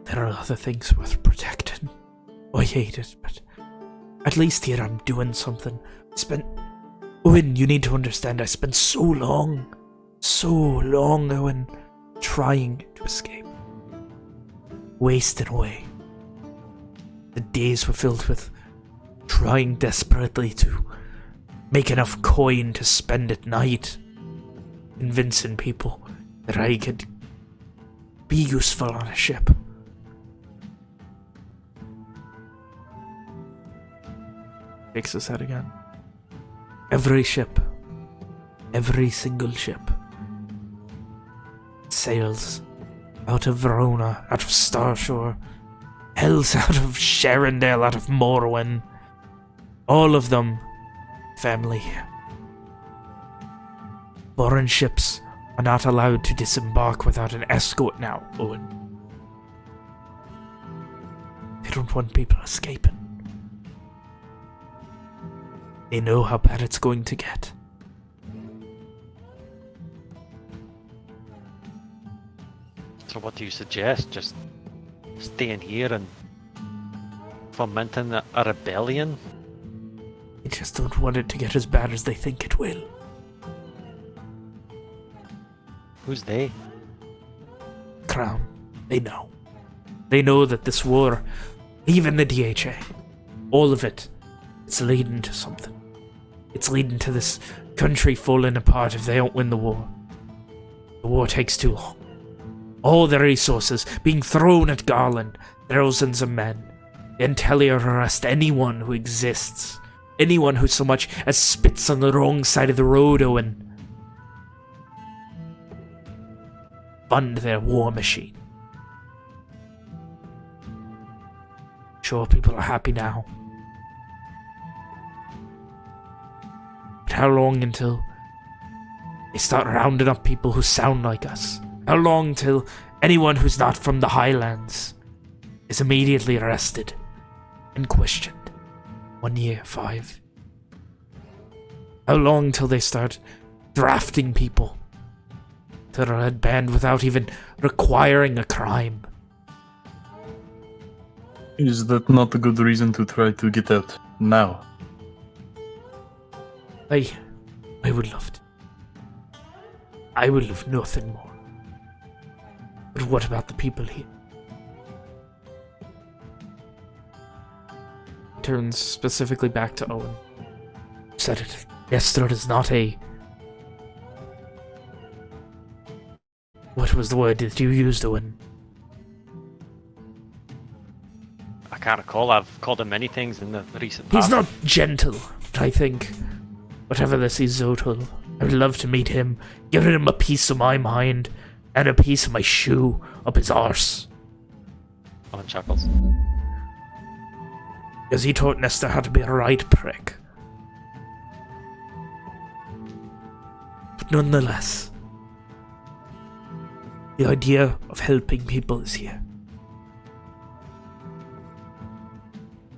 Speaker 1: there are other things worth protecting. I hate it, but at least here I'm doing something. Owen, you need to understand, I spent so long, Owen, trying to escape. Wasting away. The days were filled with trying desperately to make enough coin to spend at night, convincing people that I could be useful on a ship. Shakes his head again. Every ship, every single ship, sails out of Verona, out of Starshore, Hells out of Sharondale, out of Morwen. All of them family. Foreign ships are not allowed to disembark without an escort now, Owen. They don't want people escaping. They know how bad it's going to get.
Speaker 5: So what do you suggest? Just staying here and Fomenting a rebellion?
Speaker 1: They just don't want it to get as bad as they think it will.
Speaker 5: Who's they?
Speaker 1: Crown. They know. They know that this war, even the DHA, all of it, it's leading to something. It's leading to this country falling apart if they don't win the war. The war takes too long. All the resources being thrown at Garland, thousands of men. The Intellia arrest anyone who exists. Anyone who so much as spits on the wrong side of the road, Owen. Fund their war machine. Sure, people are happy now. But how long until they start rounding up people who sound like us? How long till anyone who's not from the Highlands is immediately arrested and questioned? 1 year, 5. How long till they start drafting people to the Red Band without even requiring a crime?
Speaker 4: Is that not a good reason to try to get out now?
Speaker 1: I would love to. I would love nothing more. But what about the people here? Turns specifically back to Owen. Said it. Nestor is not a... What was the word that you used, Owen?
Speaker 5: I can't recall. I've called him many things in the recent past.
Speaker 1: He's not gentle, but I think whatever this is, Zotul, I would love to meet him, giving him a piece of my mind and a piece of my shoe up his arse.
Speaker 5: Owen chuckles.
Speaker 1: Because he taught Nestor how to be a right prick. But nonetheless, the idea of helping people is here.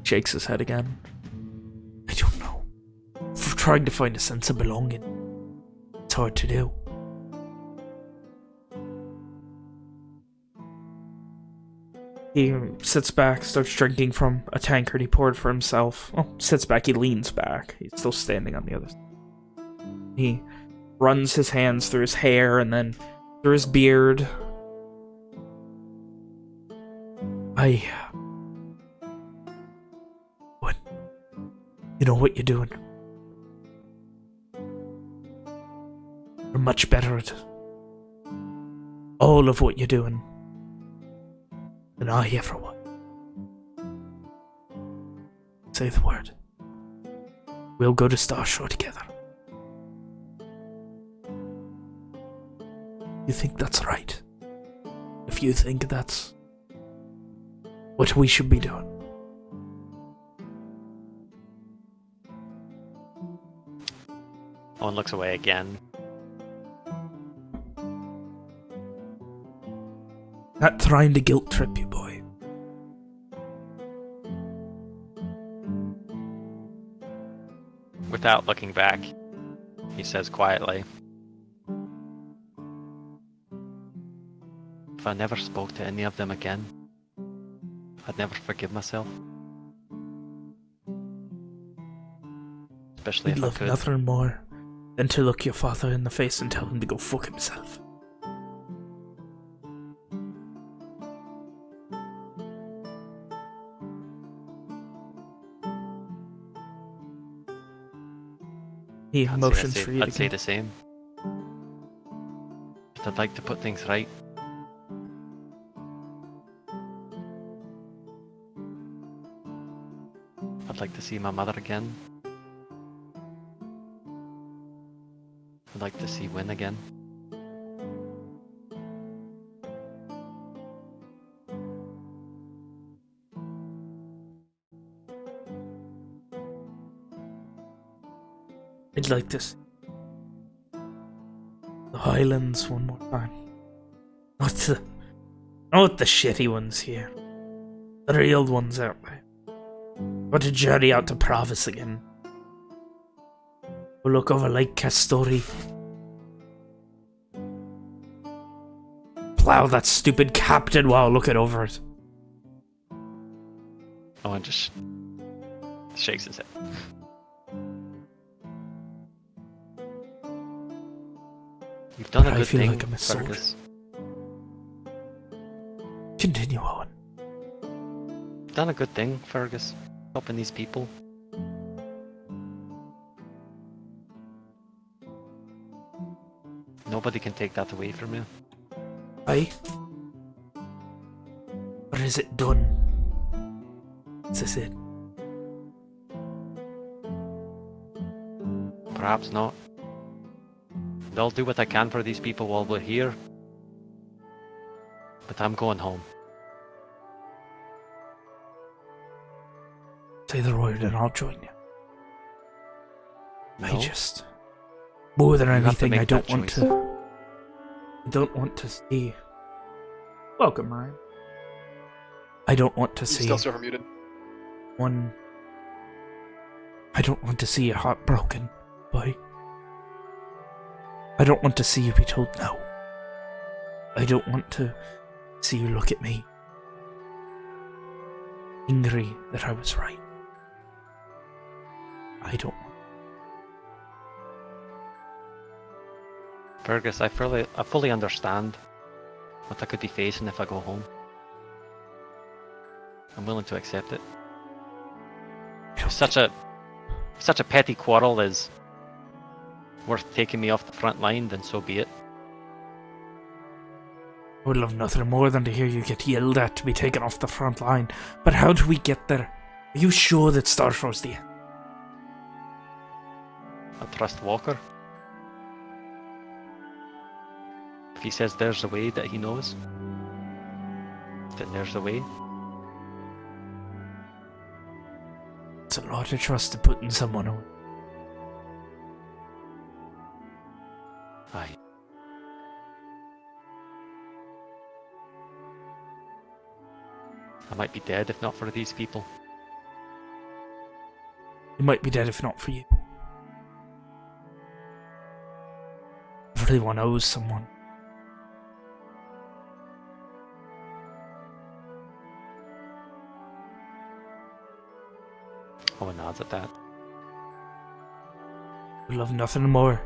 Speaker 1: Shakes his head again. I don't know. For trying to find a sense of belonging, it's hard to do. He sits back, starts drinking from a tankard he poured for himself. Well, sits back, he leans back. He's still standing on the other side. He runs his hands through his hair and then through his beard. What? You know what you're doing? You're much better at all of what you're doing than I ever was. Say the word. We'll go to Starshore together. You think that's right? If you think that's what we should be doing.
Speaker 5: Owen looks away again.
Speaker 1: Not trying to guilt trip you, boy.
Speaker 5: Without looking back, he says quietly, if I never spoke to any of them again, I'd never forgive myself. Especially
Speaker 1: I'd
Speaker 5: if I
Speaker 1: love
Speaker 5: could.
Speaker 1: nothing more than to look your father in the face and tell him to go fuck himself. He motions for you
Speaker 5: I'd
Speaker 1: to
Speaker 5: say
Speaker 1: go.
Speaker 5: the same. But I'd like to put things right. I'd like to see my mother again. I'd like to see Win again.
Speaker 1: I'd like to see the Highlands one more time. Not the shitty ones here. The real ones out there. Want to journey out to Pravis again. We'll look over Lake Castori. Plow that stupid captain while looking over it.
Speaker 5: Owen just shakes his head. You've done a
Speaker 1: I
Speaker 5: good
Speaker 1: feel
Speaker 5: thing,
Speaker 1: like I'm a soldier.
Speaker 5: Fergus.
Speaker 1: Continue, Owen.
Speaker 5: You've done a good thing, Fergus. Helping these people. Nobody can take that away from you.
Speaker 1: Aye? Or is it done? Is this it?
Speaker 5: Perhaps not. I'll do what I can for these people while we're here. But I'm going home.
Speaker 1: Say the word and I'll join you.
Speaker 5: No?
Speaker 1: I just... More than
Speaker 5: You have to
Speaker 1: anything,
Speaker 5: make
Speaker 1: I don't
Speaker 5: that
Speaker 1: want
Speaker 5: choice.
Speaker 1: to... I don't want to see... Welcome, Ryan. I don't want to
Speaker 2: He's
Speaker 1: see
Speaker 2: still server muted.
Speaker 1: one... I don't want to see your heart broken, boy. I don't want to see you be told no. I don't want to see you look at me angry that I was right. I don't.
Speaker 5: Fergus, I fully understand what I could be facing if I go home. I'm willing to accept it. If such a petty quarrel is worth taking me off the front line, then so be it.
Speaker 1: I would love nothing more than to hear you get yelled at to be taken off the front line. But how do we get there? Are you sure that Starshore's the end?
Speaker 5: I trust Walker. If he says there's a way that he knows, then there's a way.
Speaker 1: It's a lot of trust to put in someone who...
Speaker 5: Aye. I might be dead if not for these people.
Speaker 1: You might be dead if not for you. Everyone owes someone.
Speaker 5: Owen nods at that.
Speaker 1: I would love nothing more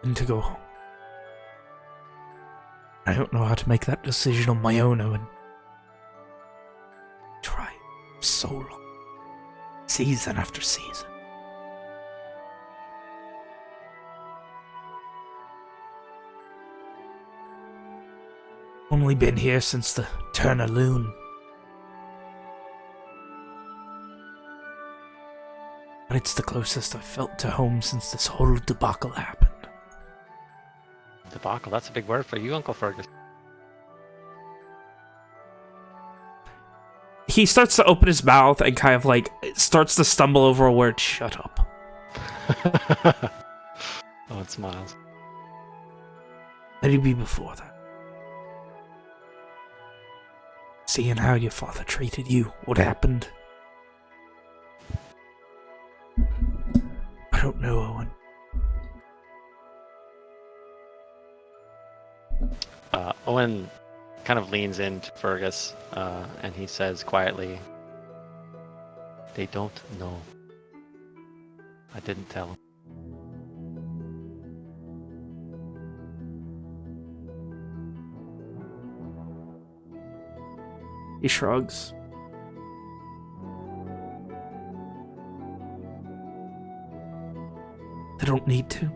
Speaker 1: than to go home. I don't know how to make that decision on my own, Owen. Try so long. Season after season. Only been here since the turn of Loon. But it's the closest I've felt to home since this whole debacle happened.
Speaker 5: Debacle, that's a big word for you, Uncle Fergus.
Speaker 1: He starts to open his mouth and kind of like starts to stumble over a word. Shut up.
Speaker 5: Owen smiles.
Speaker 1: Let it be before that. Seeing how your father treated you, what happened? I don't know, Owen.
Speaker 5: Owen kind of leans into Fergus and he says quietly, "They don't know. I didn't tell them."
Speaker 1: He shrugs. They don't need to,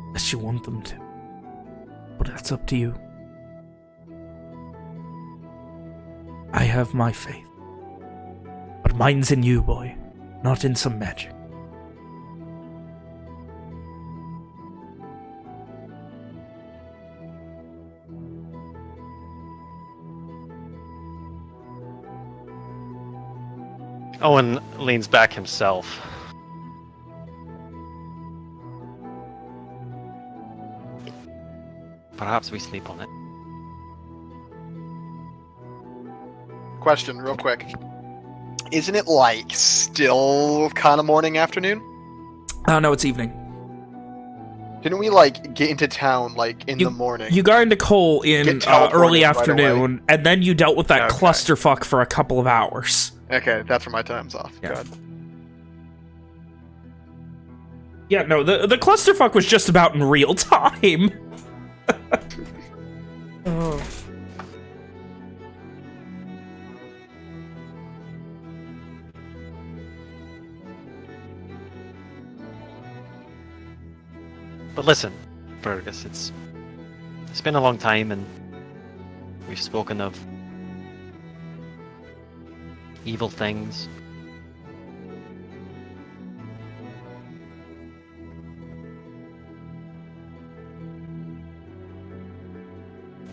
Speaker 1: unless you want them to. But that's up to you. I have my faith. But mine's in you, boy, not in some magic.
Speaker 5: Owen leans back himself. Perhaps we sleep on it.
Speaker 2: Question, real quick. Isn't it like still kind of morning, afternoon?
Speaker 1: No, it's evening.
Speaker 2: Didn't we like get into town like in the morning?
Speaker 1: You got into Cole in
Speaker 2: Get teleported
Speaker 1: early
Speaker 2: right
Speaker 1: afternoon,
Speaker 2: away.
Speaker 1: and then you dealt with that
Speaker 2: Okay.
Speaker 1: clusterfuck for a couple of hours.
Speaker 2: Okay, that's where my time's off.
Speaker 1: Yeah.
Speaker 2: God.
Speaker 1: Yeah, no, the clusterfuck was just about in real time. Oh.
Speaker 5: But listen, Fergus, it's been a long time, and we've spoken of evil things.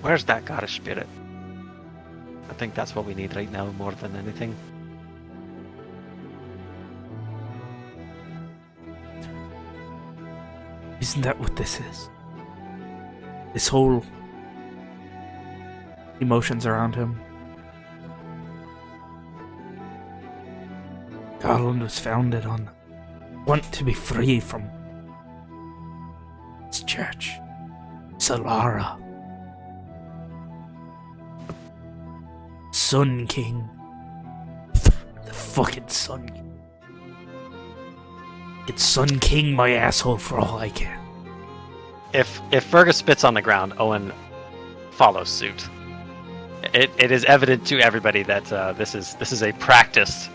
Speaker 5: Where's that goddess spirit? I think that's what we need right now more than anything.
Speaker 1: Isn't that what this is? This whole emotions around him. Garland was founded on want to be free from its church. Solara. Sun King. The fucking Sun King. Get Sun King my asshole for all I care.
Speaker 5: If Fergus spits on the ground, Owen follows suit. It is evident to everybody that this is a practiced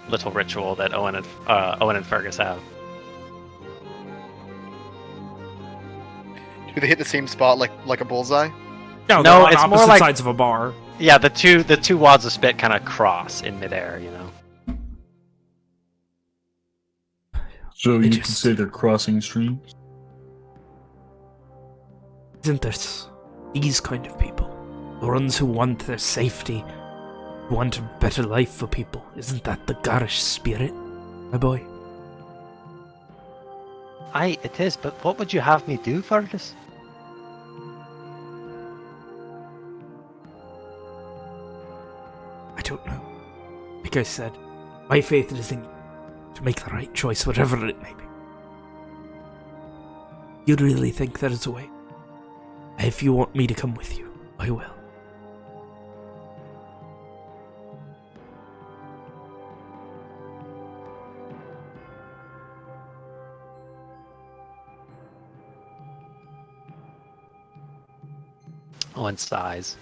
Speaker 5: little ritual that Owen and Fergus have.
Speaker 2: Do they hit the same spot like a bullseye?
Speaker 1: No,
Speaker 5: No,
Speaker 1: they're on
Speaker 5: it's more
Speaker 1: opposite
Speaker 5: like-
Speaker 1: sides of a bar.
Speaker 5: Yeah, the two wads of spit kind of cross in midair, you know.
Speaker 4: So
Speaker 1: They
Speaker 4: you could
Speaker 1: just-
Speaker 4: say they're crossing streams?
Speaker 1: Isn't there these kind of people? The ones who want their safety, who want a better life for people. Isn't that the garish spirit, my boy?
Speaker 5: Aye, it is, but what would you have me do, Fergus?
Speaker 1: I don't know. Like I said, my faith is in you to make the right choice, whatever it may be. You really think there is a way? If you want me to come with you, I will.
Speaker 5: Owen sighs.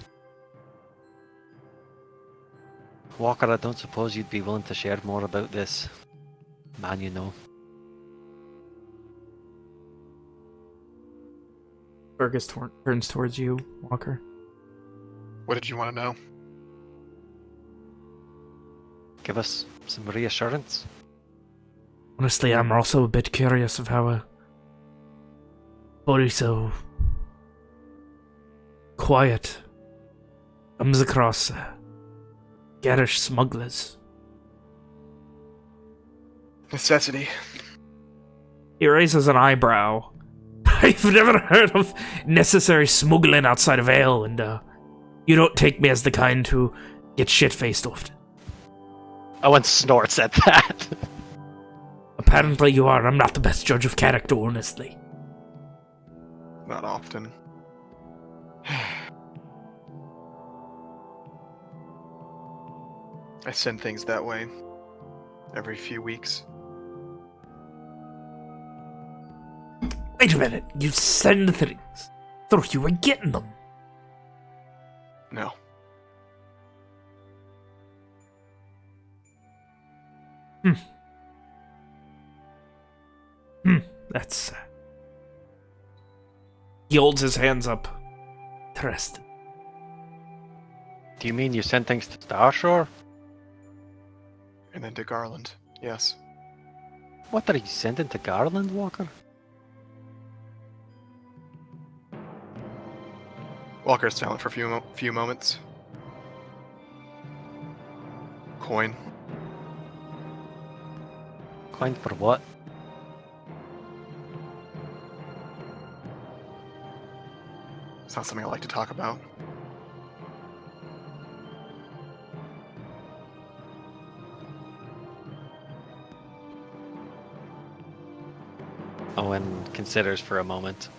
Speaker 5: Walker, I don't suppose you'd be willing to share more about this man you know.
Speaker 1: Fergus turns towards you, Walker.
Speaker 2: What did you want to know?
Speaker 5: Give us some reassurance.
Speaker 1: Honestly, I'm also a bit curious of how a body so quiet comes across garish smugglers.
Speaker 2: Necessity.
Speaker 1: He raises an eyebrow. I've never heard of necessary smuggling outside of ale, and you don't take me as the kind who gets shit-faced often.
Speaker 5: Owen snorts at that.
Speaker 1: Apparently you are. I'm not the best judge of character, honestly.
Speaker 2: Not often. I send things that way. Every few weeks.
Speaker 1: Wait a minute. You send things. Thought you were getting them.
Speaker 2: No.
Speaker 1: That's... He holds his hands up. Interesting.
Speaker 5: Do you mean you send things to Starshore?
Speaker 2: And then to Garland. Yes.
Speaker 5: What are you sending to Garland, Walker?
Speaker 2: Walker's silent for a few moments. Coin.
Speaker 5: Coin for what?
Speaker 2: It's not something I like to talk about.
Speaker 5: Owen considers for a moment.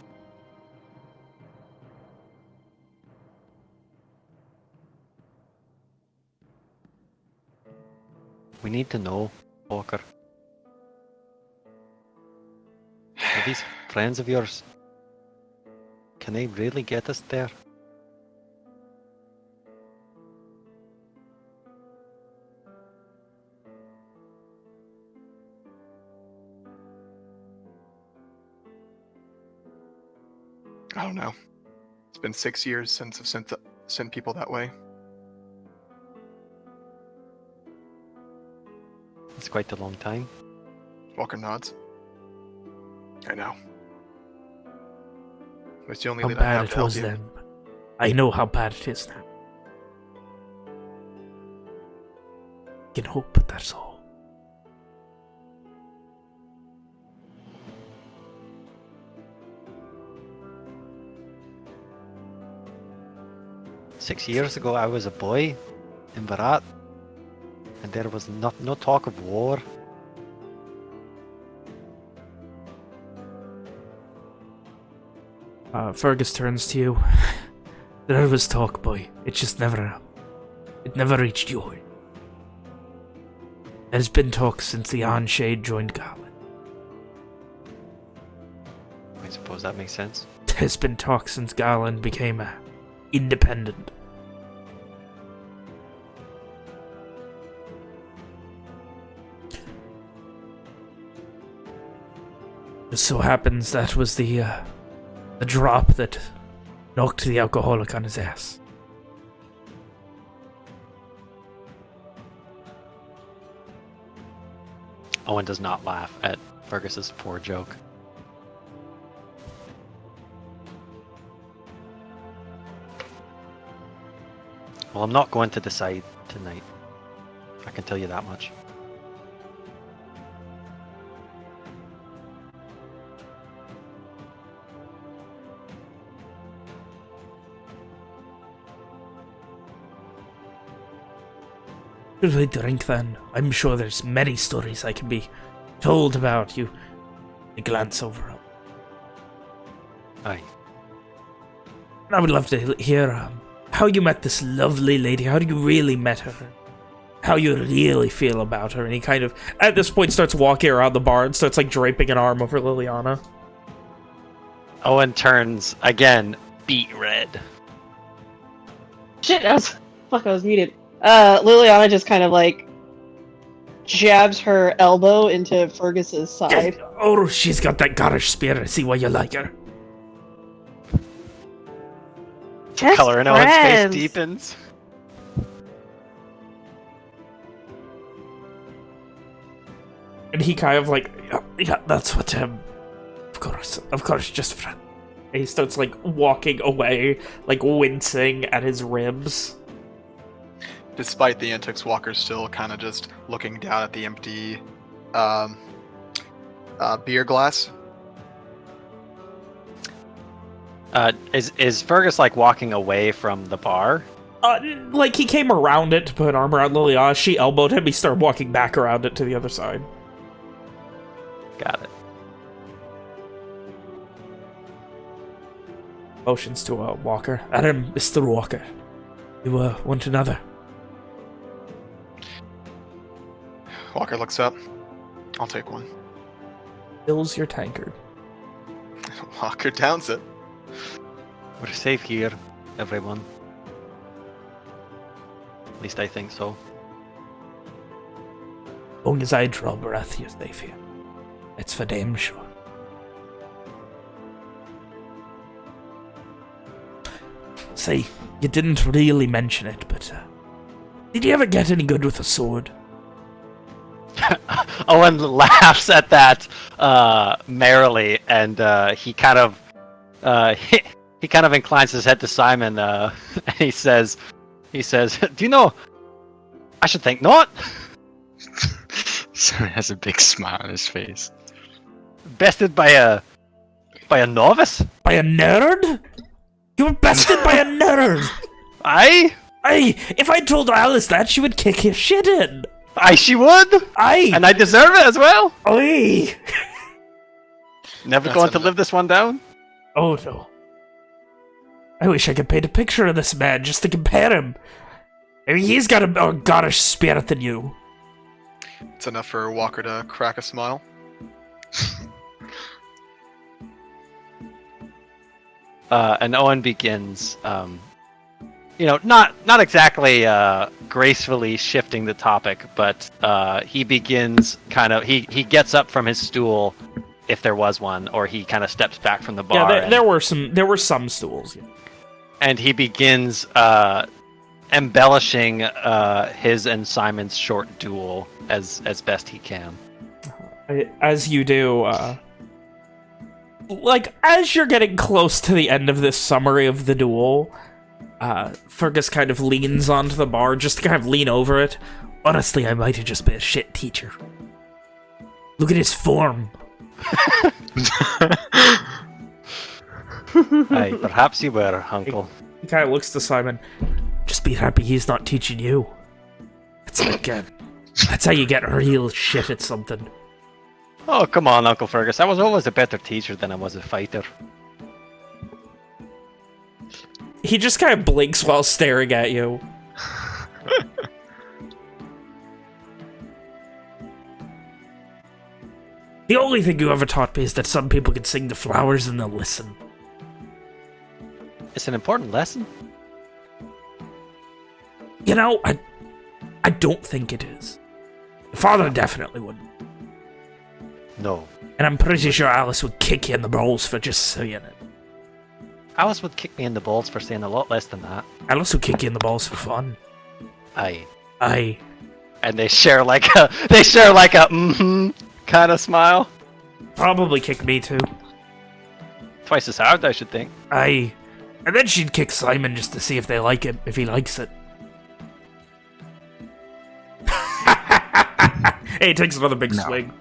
Speaker 5: We need to know, Walker. Are these friends of yours? Can they really get us there?
Speaker 2: I don't know. It's been 6 years since I've sent people that way.
Speaker 5: It's quite a long time.
Speaker 2: Walker nods. I know. It's the only
Speaker 1: How
Speaker 2: lead I
Speaker 1: bad
Speaker 2: have
Speaker 1: it
Speaker 2: to help
Speaker 1: was
Speaker 2: you.
Speaker 1: then. I know how bad it is now. I can hope, but that's all.
Speaker 5: Six years ago, I was a boy in Barat, and there was no talk of war.
Speaker 1: Fergus turns to you. There was talk, boy. It just never... It never reached you. There's been talk since the Anshade joined Garland.
Speaker 5: I suppose that makes sense.
Speaker 1: There's been talk since Garland became independent. Just so happens that was the drop that knocked the alcoholic on his ass.
Speaker 5: Owen does not laugh at Fergus's poor joke. Well, I'm not going to decide tonight. I can tell you that much.
Speaker 1: Should we drink then? I'm sure there's many stories I can be told about you. I glance over them.
Speaker 5: Aye.
Speaker 1: I would love to hear how you met this lovely lady, how you really met her, how you really feel about her. And he kind of, at this point, starts walking around the bar and starts like draping an arm over Liliana.
Speaker 5: Owen turns, again, beet red.
Speaker 7: Shit, I was muted. Liliana just kind of like jabs her elbow into Fergus's side.
Speaker 1: Oh, she's got that Garish spirit. I see why you like her.
Speaker 7: Just
Speaker 5: Color in Owen's face
Speaker 7: friends.
Speaker 5: deepens.
Speaker 1: And he kind of like, yeah, that's what, of course, just friend. And he starts like walking away, like wincing at his ribs.
Speaker 2: Despite the antics, Walker's still kind of just looking down at the empty beer glass.
Speaker 5: Is Fergus like walking away from the bar?
Speaker 1: Like he came around it to put an arm around Liliana. She elbowed him. He started walking back around it to the other side.
Speaker 5: Got it.
Speaker 1: Motions to Walker. Adam, Mr. Walker. You want another?
Speaker 2: Walker looks up. I'll take one.
Speaker 1: Fills your tankard.
Speaker 2: Walker downs it.
Speaker 5: We're safe here, everyone. At least I think so.
Speaker 1: Long as I draw breath, you're safe here. It's for damn sure. Say, you didn't really mention it, but did you ever get any good with a sword?
Speaker 5: Owen laughs at that merrily, and he kind of he kind of inclines his head to Simon, and he says, "Do you know? I should think not."
Speaker 8: Simon has a big smile on his face.
Speaker 5: Bested by a novice?
Speaker 1: By a nerd? You were bested by a nerd!
Speaker 5: Aye,
Speaker 1: If I told Alice that, she would kick your shit in!
Speaker 5: she would.
Speaker 1: Aye!
Speaker 5: And I deserve it as well.
Speaker 1: Aye!
Speaker 5: Never
Speaker 2: That's
Speaker 5: going to
Speaker 2: enough.
Speaker 5: live this one down.
Speaker 1: Oh no. I wish I could paint a picture of this man just to compare him. I mean, he's got a more Garish spirit than you.
Speaker 2: It's enough for Walker to crack a smile.
Speaker 5: And Owen begins, not exactly gracefully shifting the topic, but he begins he gets up from his stool, if there was one, or he kind of steps back from the bar.
Speaker 1: Yeah, there were some stools. Yeah.
Speaker 5: And he begins embellishing his and Simon's short duel as best he can.
Speaker 1: As you do, as you're getting close to the end of this summary of the duel, Fergus kind of leans onto the bar just to kind of lean over it. Honestly, I might have just been a shit teacher. Look at his form.
Speaker 5: Aye, perhaps you were, Uncle.
Speaker 1: He kind of looks to Simon. Just be happy he's not teaching you. It's like, that's how you get real shit at something.
Speaker 5: Oh, come on, Uncle Fergus. I was always a better teacher than I was a fighter.
Speaker 1: He just kind of blinks while staring at you. The only thing you ever taught me is that some people can sing the flowers and they'll listen.
Speaker 5: It's an important lesson.
Speaker 1: You know, I don't think it is. Your father definitely wouldn't.
Speaker 5: No.
Speaker 1: And I'm pretty sure Alice would kick you in the balls for just saying it.
Speaker 5: Alice would kick me in the balls for saying a lot less than that.
Speaker 1: Alice would kick you in the balls for fun.
Speaker 5: Aye.
Speaker 1: Aye.
Speaker 5: And they share like a kind of smile.
Speaker 1: Probably kick me too.
Speaker 5: Twice as hard, I should think.
Speaker 1: Aye. And then she'd kick Simon just to see if they like it, if he likes it. Hey, he takes another big swing.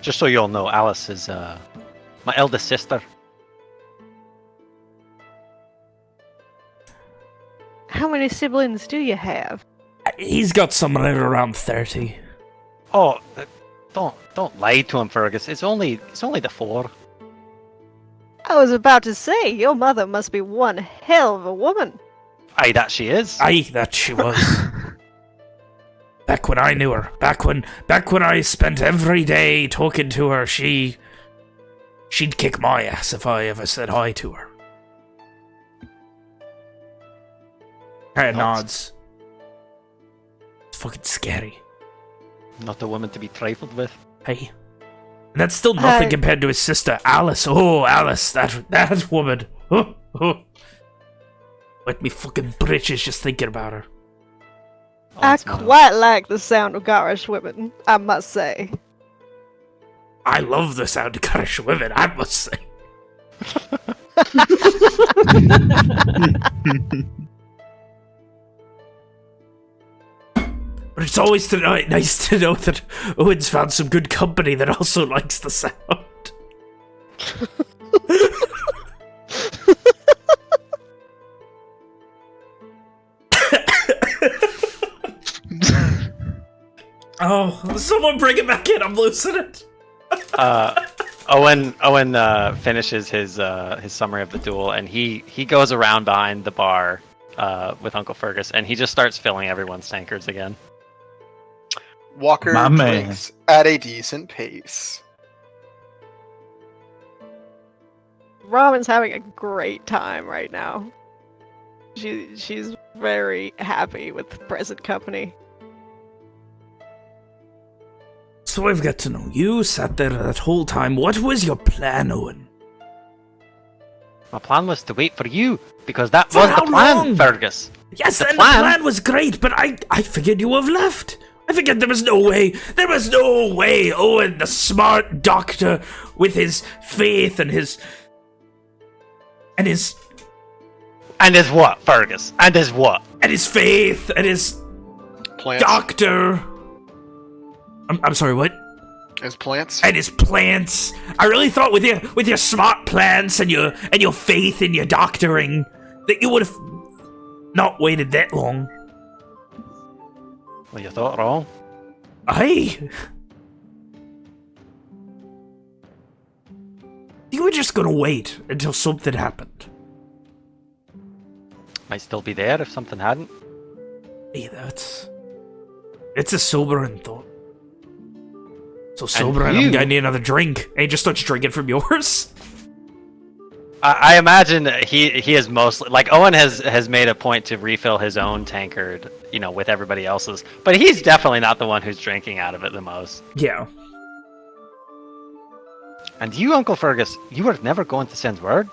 Speaker 5: Just so you all know, Alice is my eldest sister.
Speaker 3: How many siblings do you have?
Speaker 1: He's got some right around 30.
Speaker 5: Oh, don't lie to him, Fergus. It's only the 4.
Speaker 3: I was about to say, your mother must be one hell of a woman.
Speaker 5: Aye, that she is.
Speaker 1: Aye, that she was. Back when I knew her, back when I spent every day talking to her, she'd kick my ass if I ever said hi to her. Kinda nods. It's fucking scary.
Speaker 5: Not a woman to be trifled with.
Speaker 1: Hey. And that's still nothing compared to his sister, Alice. Oh, Alice, that woman. Oh. Wet me fucking britches just thinking about her.
Speaker 3: I quite like the sound of Garish women, I must say.
Speaker 1: I love the sound of Garish women, I must say. But it's always nice to know that Owen's found some good company that also likes the sound. Oh, someone bring it back in, I'm losing it.
Speaker 5: Owen finishes his summary of the duel, and he goes around behind the bar with Uncle Fergus, and he just starts filling everyone's tankards again.
Speaker 2: Walker drinks at a decent pace.
Speaker 3: Robin's having a great time right now. She's very happy with the present company.
Speaker 1: So I've got to know, you sat there that whole time. What was your plan, Owen?
Speaker 5: My plan was to wait for you, because that was the plan,
Speaker 1: long?
Speaker 5: Fergus.
Speaker 1: Yes, the plan was great, but I figured you have left. I figured there was no way Owen, the smart doctor, with his faith and his
Speaker 5: what, Fergus? And his what?
Speaker 1: And his faith and his
Speaker 2: Plants.
Speaker 1: doctor. I'm sorry, what?
Speaker 2: His plants?
Speaker 1: And his plants. I really thought with your smart plants and your faith in your doctoring that you would have not waited that long.
Speaker 5: Well, you thought wrong.
Speaker 1: Aye. You were just gonna wait until something happened.
Speaker 5: Might still be there if something hadn't.
Speaker 1: Hey, that's It's a sobering thought. So sobering, I'm getting another drink. And he just starts drinking from yours.
Speaker 5: I imagine that he is mostly like Owen has made a point to refill his own tankard, with everybody else's, but he's definitely not the one who's drinking out of it the most.
Speaker 1: Yeah.
Speaker 5: And you, Uncle Fergus, you were never going to send word?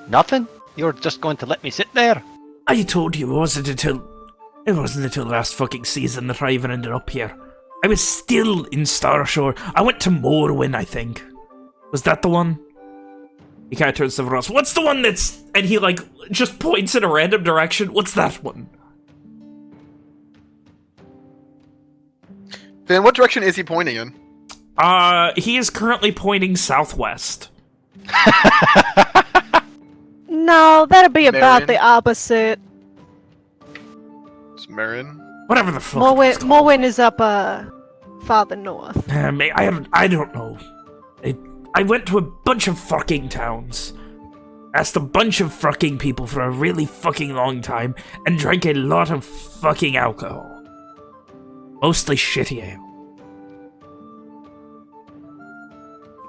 Speaker 5: Nothing? You were just going to let me sit there?
Speaker 1: I told you it wasn't until last fucking season that I even ended up here. I was still in Starshore. I went to Morrowind, I think. Was that the one? He kind of turns to Ross. What's the one that's... And he, just points in a random direction. What's that one?
Speaker 2: Then what direction is he pointing in?
Speaker 1: He is currently pointing southwest.
Speaker 3: No, that'd be about the opposite.
Speaker 2: It's Marin.
Speaker 1: Whatever the fuck.
Speaker 3: Morrowind is up, farther north.
Speaker 1: I don't know. I went to a bunch of fucking towns, asked a bunch of fucking people for a really fucking long time, and drank a lot of fucking alcohol. Mostly shitty ale.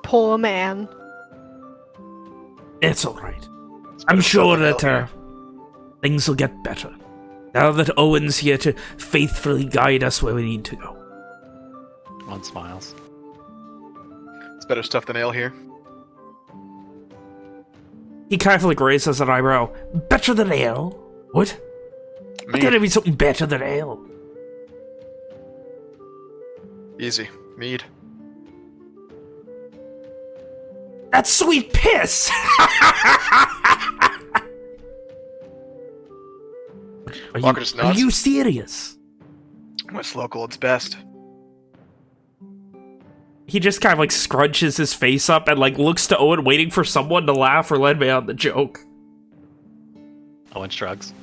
Speaker 3: Poor man.
Speaker 1: It's alright. I'm sure that things will get better. Now that Owen's here to faithfully guide us where we need to go.
Speaker 5: One smiles.
Speaker 2: It's better stuff than ale here.
Speaker 1: He kind of raises an eyebrow. Better than ale? What? Why gotta be something better than ale?
Speaker 2: Easy. Mead.
Speaker 1: That's sweet piss! Are you serious?
Speaker 2: What's local? It's best.
Speaker 1: He just kind of scrunches his face up and looks to Owen, waiting for someone to laugh or let me on the joke.
Speaker 5: Owen shrugs.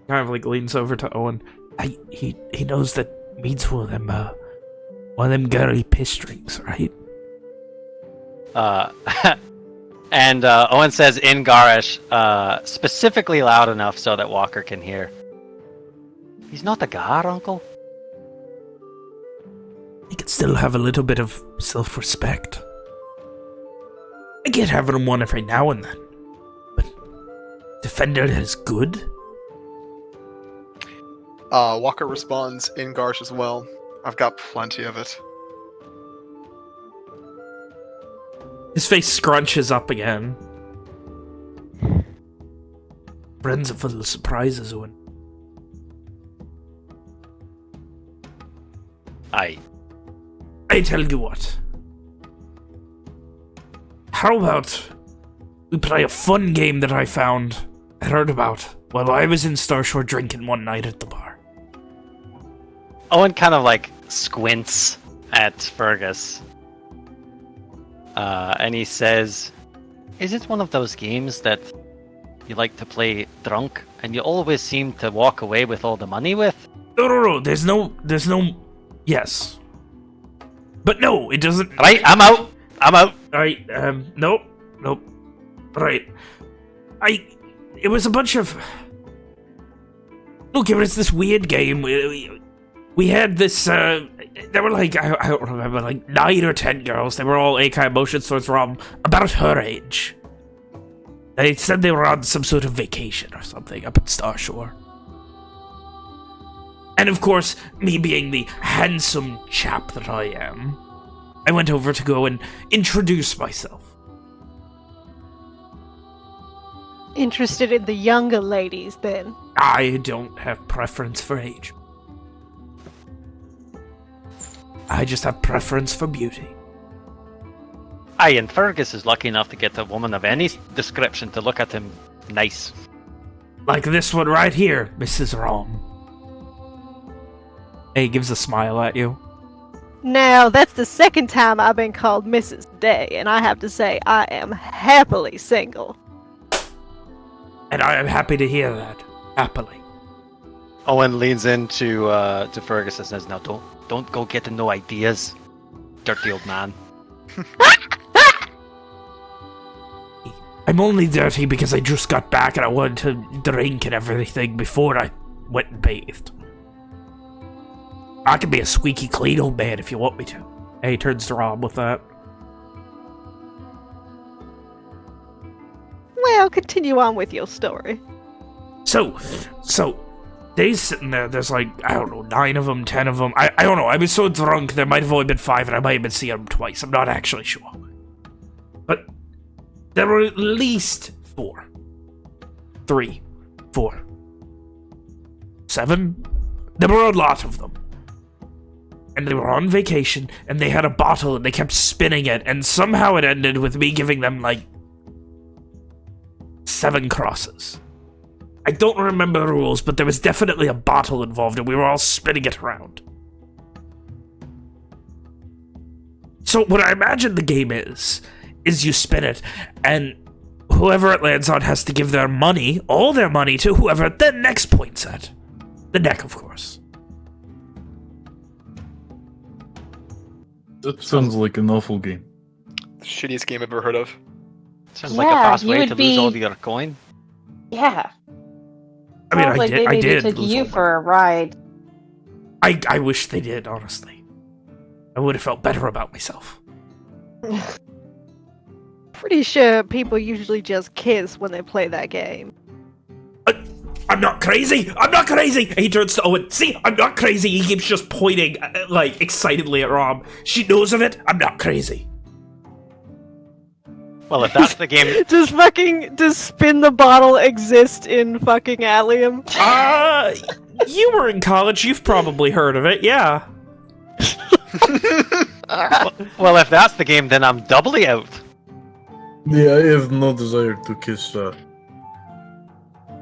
Speaker 1: Kind of leans over to Owen. He knows that mead's one of them girly piss drinks, right?
Speaker 5: And Owen says in Garish, specifically loud enough so that Walker can hear. He's not a Gar, Uncle.
Speaker 1: He can still have a little bit of self-respect. I get having one every now and then, but Defender is good.
Speaker 2: Walker responds in Garsh as well. I've got plenty of it.
Speaker 1: His face scrunches up again. Friends are full of surprises, Owen. I tell you what. How about we play a fun game that I heard about while I was in Starshore drinking one night at the bar.
Speaker 5: Owen kind of squints at Fergus. And he says, is it one of those games that you like to play drunk and you always seem to walk away with all the money with?
Speaker 1: No. There's no... Yes. But no, it doesn't...
Speaker 5: Right, I'm out.
Speaker 1: Alright, nope. Right. It was a bunch of... Look, it was this weird game. We had this, there were I don't remember, 9 or 10 girls. They were all Eikai motion swords from about her age. They said they were on some sort of vacation or something up at Starshore. And of course, me being the handsome chap that I am, I went over to go and introduce myself.
Speaker 3: Interested in the younger ladies, then?
Speaker 1: I don't have preference for age. I just have preference for beauty.
Speaker 5: Aye, and Fergus is lucky enough to get a woman of any description to look at him nice.
Speaker 1: Like this one right here, Mrs. Rom. He gives a smile at you.
Speaker 3: Now, that's the second time I've been called Mrs. Day, and I have to say I am happily single.
Speaker 1: And I am happy to hear that. Happily.
Speaker 5: Owen leans into to Fergus and says, "Now don't go getting no ideas, dirty old man."
Speaker 1: I'm only dirty because I just got back and I wanted to drink and everything before I went and bathed. I can be a squeaky clean old man if you want me to. And he turns to Rob with that.
Speaker 3: Well, continue on with your story.
Speaker 1: So, Dave's sitting there, there's like, I don't know, 9 of them, 10 of them. I don't know, I was so drunk, there might have only been 5 and I might have been seeing them twice. I'm not actually sure. But there were at least 4. 3, 4, 7. There were a lot of them. And they were on vacation, and they had a bottle, and they kept spinning it, and somehow it ended with me giving them, like, 7 crosses. I don't remember the rules, but there was definitely a bottle involved, and we were all spinning it around. So what I imagine the game is you spin it, and whoever it lands on has to give their money, all their money, to whoever the next point's at. The deck, of course.
Speaker 4: That sounds like an awful game.
Speaker 2: The shittiest game I've ever heard of.
Speaker 5: Sounds like a fast
Speaker 7: you
Speaker 5: way
Speaker 7: would
Speaker 5: to
Speaker 7: be-
Speaker 5: lose all your coin.
Speaker 7: Yeah.
Speaker 1: I mean,
Speaker 7: Sounds like they
Speaker 1: I
Speaker 7: maybe
Speaker 1: did.
Speaker 7: took
Speaker 1: lose
Speaker 7: you
Speaker 1: all my-
Speaker 7: for a ride.
Speaker 1: I wish they did, honestly. I would have felt better about myself.
Speaker 3: Pretty sure people usually just kiss when they play that game.
Speaker 1: I'm not crazy! I'm not crazy! And he turns to Owen. See, I'm not crazy! He keeps just pointing, like, excitedly at Rob. She knows of it. I'm not crazy.
Speaker 5: Well, if that's the game,
Speaker 3: Does spin the bottle exist in fucking Allium?
Speaker 1: You were in college. You've probably heard of it, yeah.
Speaker 5: well, if that's the game, then I'm doubly out.
Speaker 4: Yeah, I have no desire to kiss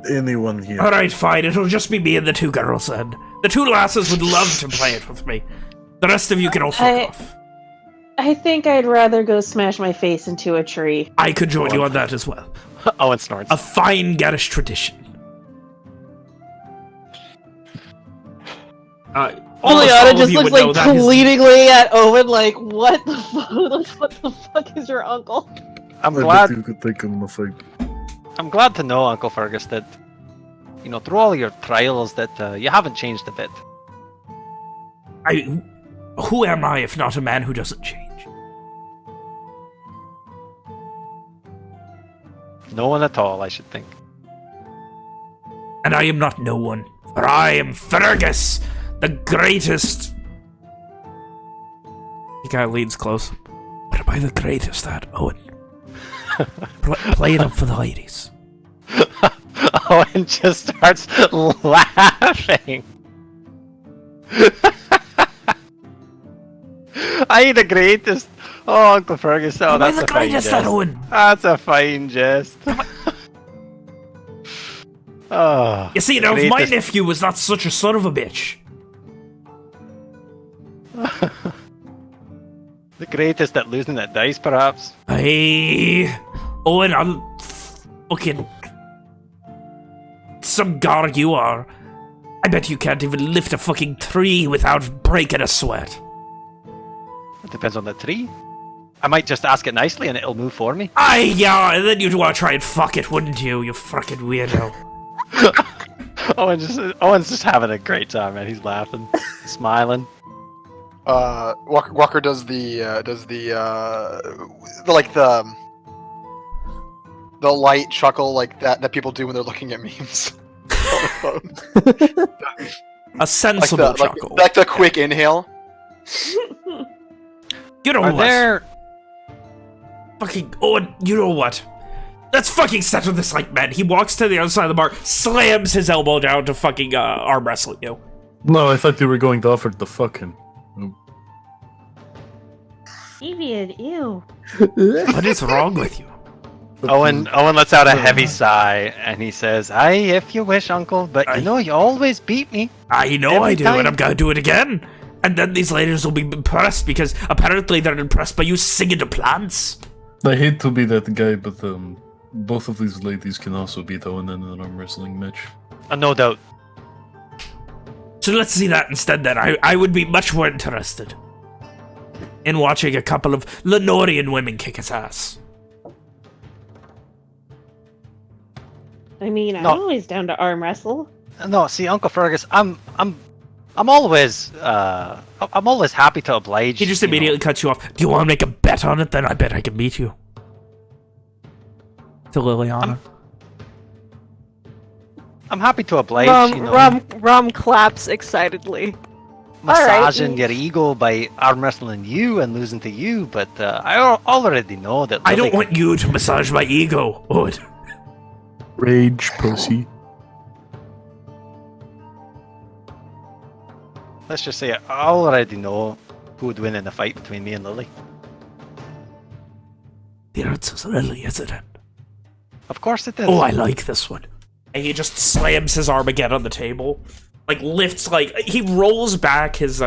Speaker 4: anyone here.
Speaker 1: Alright, fine. It'll just be me and the 2 girls then. The 2 lasses would love to play it with me. The rest of you can all fuck off.
Speaker 7: I think I'd rather go smash my face into a tree.
Speaker 1: I could join you on that as well.
Speaker 5: Owen snorts.
Speaker 1: A fine garish tradition.
Speaker 7: Juliana just looks like pleadingly at Owen, like, what the fuck? What the fuck is your uncle?
Speaker 5: I'm
Speaker 4: I
Speaker 5: glad.
Speaker 4: bet you could take him a fight.
Speaker 5: I'm glad to know, Uncle Fergus, that through all your trials, that you haven't changed a bit.
Speaker 1: Who am I if not a man who doesn't change?
Speaker 5: No one at all, I should think.
Speaker 1: And I am not no one, for I am Fergus, the greatest. The guy leans close. What am I the greatest at, Owen? Play it up for the ladies.
Speaker 5: Owen just starts laughing. I the greatest. Oh, Uncle Fergus. Oh, that's a fine jest.
Speaker 1: Owen.
Speaker 5: That's a fine jest. Oh,
Speaker 1: you see, now if my nephew was not such a son of a bitch.
Speaker 5: The greatest at losing at dice, perhaps.
Speaker 1: Hey, Owen, I'm fucking some guard you are. I bet you can't even lift a fucking tree without breaking a sweat.
Speaker 5: It depends on the tree. I might just ask it nicely and it'll move for me.
Speaker 1: Aye, yeah, and then you'd want to try and fuck it, wouldn't you? You fucking weirdo.
Speaker 5: Owen's just having a great time, man. He's laughing, smiling.
Speaker 2: Walker does the light chuckle like that people do when they're looking at memes.
Speaker 1: A sensible chuckle.
Speaker 2: Like the quick inhale.
Speaker 1: You know what? Fucking Owen, you know what? Let's fucking settle this like men. He walks to the other side of the bar, slams his elbow down to fucking arm wrestle you.
Speaker 4: No, I thought you were going to offer to fuck him.
Speaker 6: Deviant, ew.
Speaker 1: What is wrong with you?
Speaker 5: Owen lets out a heavy sigh and he says, "Aye, if you wish, Uncle, but you always beat me."
Speaker 1: I know I do, and I'm gonna do it again. And then these ladies will be impressed because apparently they're impressed by you singing to plants.
Speaker 4: I hate to be that guy, but both of these ladies can also beat Owen in an arm wrestling match.
Speaker 5: No doubt.
Speaker 1: So let's see that instead then. I would be much more interested in watching a couple of Lenorian women kick his ass.
Speaker 7: I mean,
Speaker 5: No.
Speaker 7: I'm always down to arm wrestle.
Speaker 5: No, see, Uncle Fergus, I'm always happy to oblige.
Speaker 1: He just
Speaker 5: you know.
Speaker 1: immediately cuts you off. Do you want to make a bet on it? Then I bet I can beat you. To Liliana.
Speaker 5: I'm happy to oblige. you know,
Speaker 3: Rom claps excitedly.
Speaker 5: massaging your ego by arm wrestling you and losing to you, but I already know that.
Speaker 1: I
Speaker 5: Lily
Speaker 1: don't want you to massage my ego, Owen.
Speaker 4: Rage, pussy.
Speaker 5: Let's just say I already know who would win in a fight between me and Lily.
Speaker 1: It's Lily, isn't it?
Speaker 5: Of course it is.
Speaker 1: Oh, I like this one. And he just slams his arm again on the table. Like, lifts, like, he rolls back his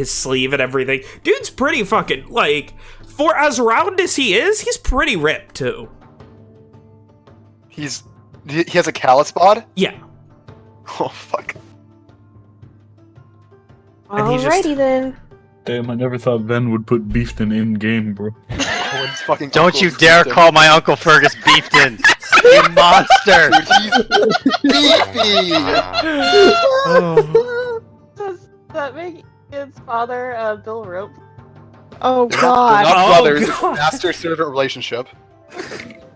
Speaker 1: sleeve and everything. Dude's pretty fucking, like, for as round as he is, he's pretty ripped, too.
Speaker 2: He has a callus bod?
Speaker 1: Yeah.
Speaker 2: Oh, fuck.
Speaker 1: And he just-
Speaker 7: Alrighty then.
Speaker 4: Damn, I never thought Ven would put Beefton in game, bro.
Speaker 2: Owen's fucking
Speaker 5: Don't
Speaker 2: Uncle
Speaker 5: you dare
Speaker 2: Beefton.
Speaker 5: call my Uncle Fergus Beefton! You monster!
Speaker 2: Dude, he's beefy!
Speaker 7: Does that make his father Bill Rope?
Speaker 3: Oh
Speaker 2: They're
Speaker 3: god.
Speaker 2: not
Speaker 1: Oh,
Speaker 2: brothers.
Speaker 1: God.
Speaker 2: Master-servant relationship.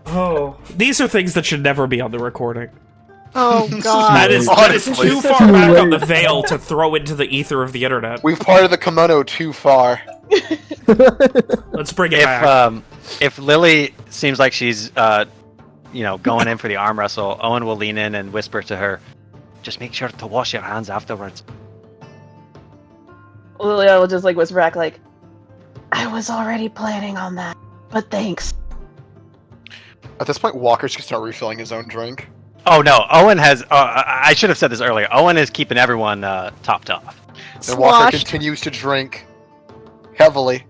Speaker 1: Oh. These are things that should never be on the recording.
Speaker 3: Oh
Speaker 1: That
Speaker 3: god.
Speaker 1: is
Speaker 2: Honestly.
Speaker 1: too far back on the veil to throw into the ether of the internet.
Speaker 2: We've parted the kimono too far.
Speaker 1: Let's bring it back.
Speaker 5: If Lily seems like she's going in for the arm wrestle, Owen will lean in and whisper to her, "Just make sure to wash your hands afterwards."
Speaker 7: Lilia will just like whisper back like, I was already planning on that, but thanks.
Speaker 2: At this point, Walker's gonna start refilling his own drink.
Speaker 5: Oh no, Owen has. I should have said this earlier. Owen is keeping everyone topped off.
Speaker 2: And Walker
Speaker 3: Sloshed.
Speaker 2: continues to drink heavily.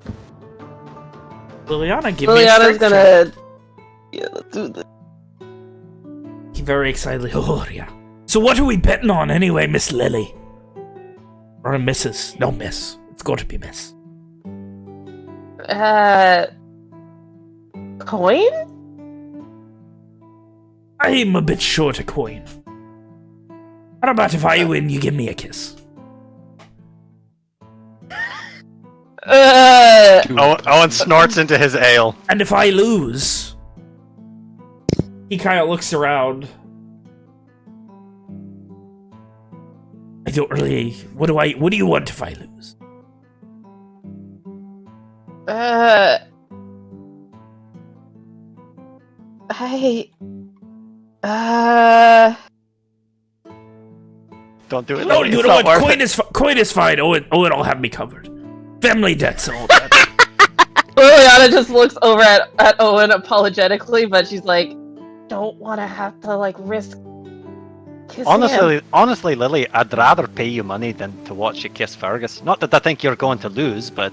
Speaker 1: Liliana, give me a
Speaker 7: Liliana's
Speaker 1: strength
Speaker 7: gonna. Yeah, let's do this.
Speaker 1: check. Very excitedly. Oh, yeah. So what are we betting on anyway, Miss Lily? Or a Mrs.? No, Miss. It's got to be Miss.
Speaker 7: Coin?
Speaker 1: I'm a bit short a coin. How about if I win, you give me a kiss?
Speaker 5: Owen snorts into his ale.
Speaker 1: And if I lose... He kind of looks around. I don't really... What do you want if I lose?
Speaker 5: Don't do it.
Speaker 1: No,
Speaker 5: Lily,
Speaker 1: you
Speaker 5: it's
Speaker 1: know
Speaker 5: not
Speaker 1: what?
Speaker 5: worth
Speaker 1: Coin is fine. Owen will have me covered. Family debt's all that.
Speaker 7: Liliana just looks over at Owen apologetically, but she's like, don't want to have to like risk kissing him.
Speaker 5: Honestly, Lily, I'd rather pay you money than to watch you kiss Fergus. Not that I think you're going to lose, but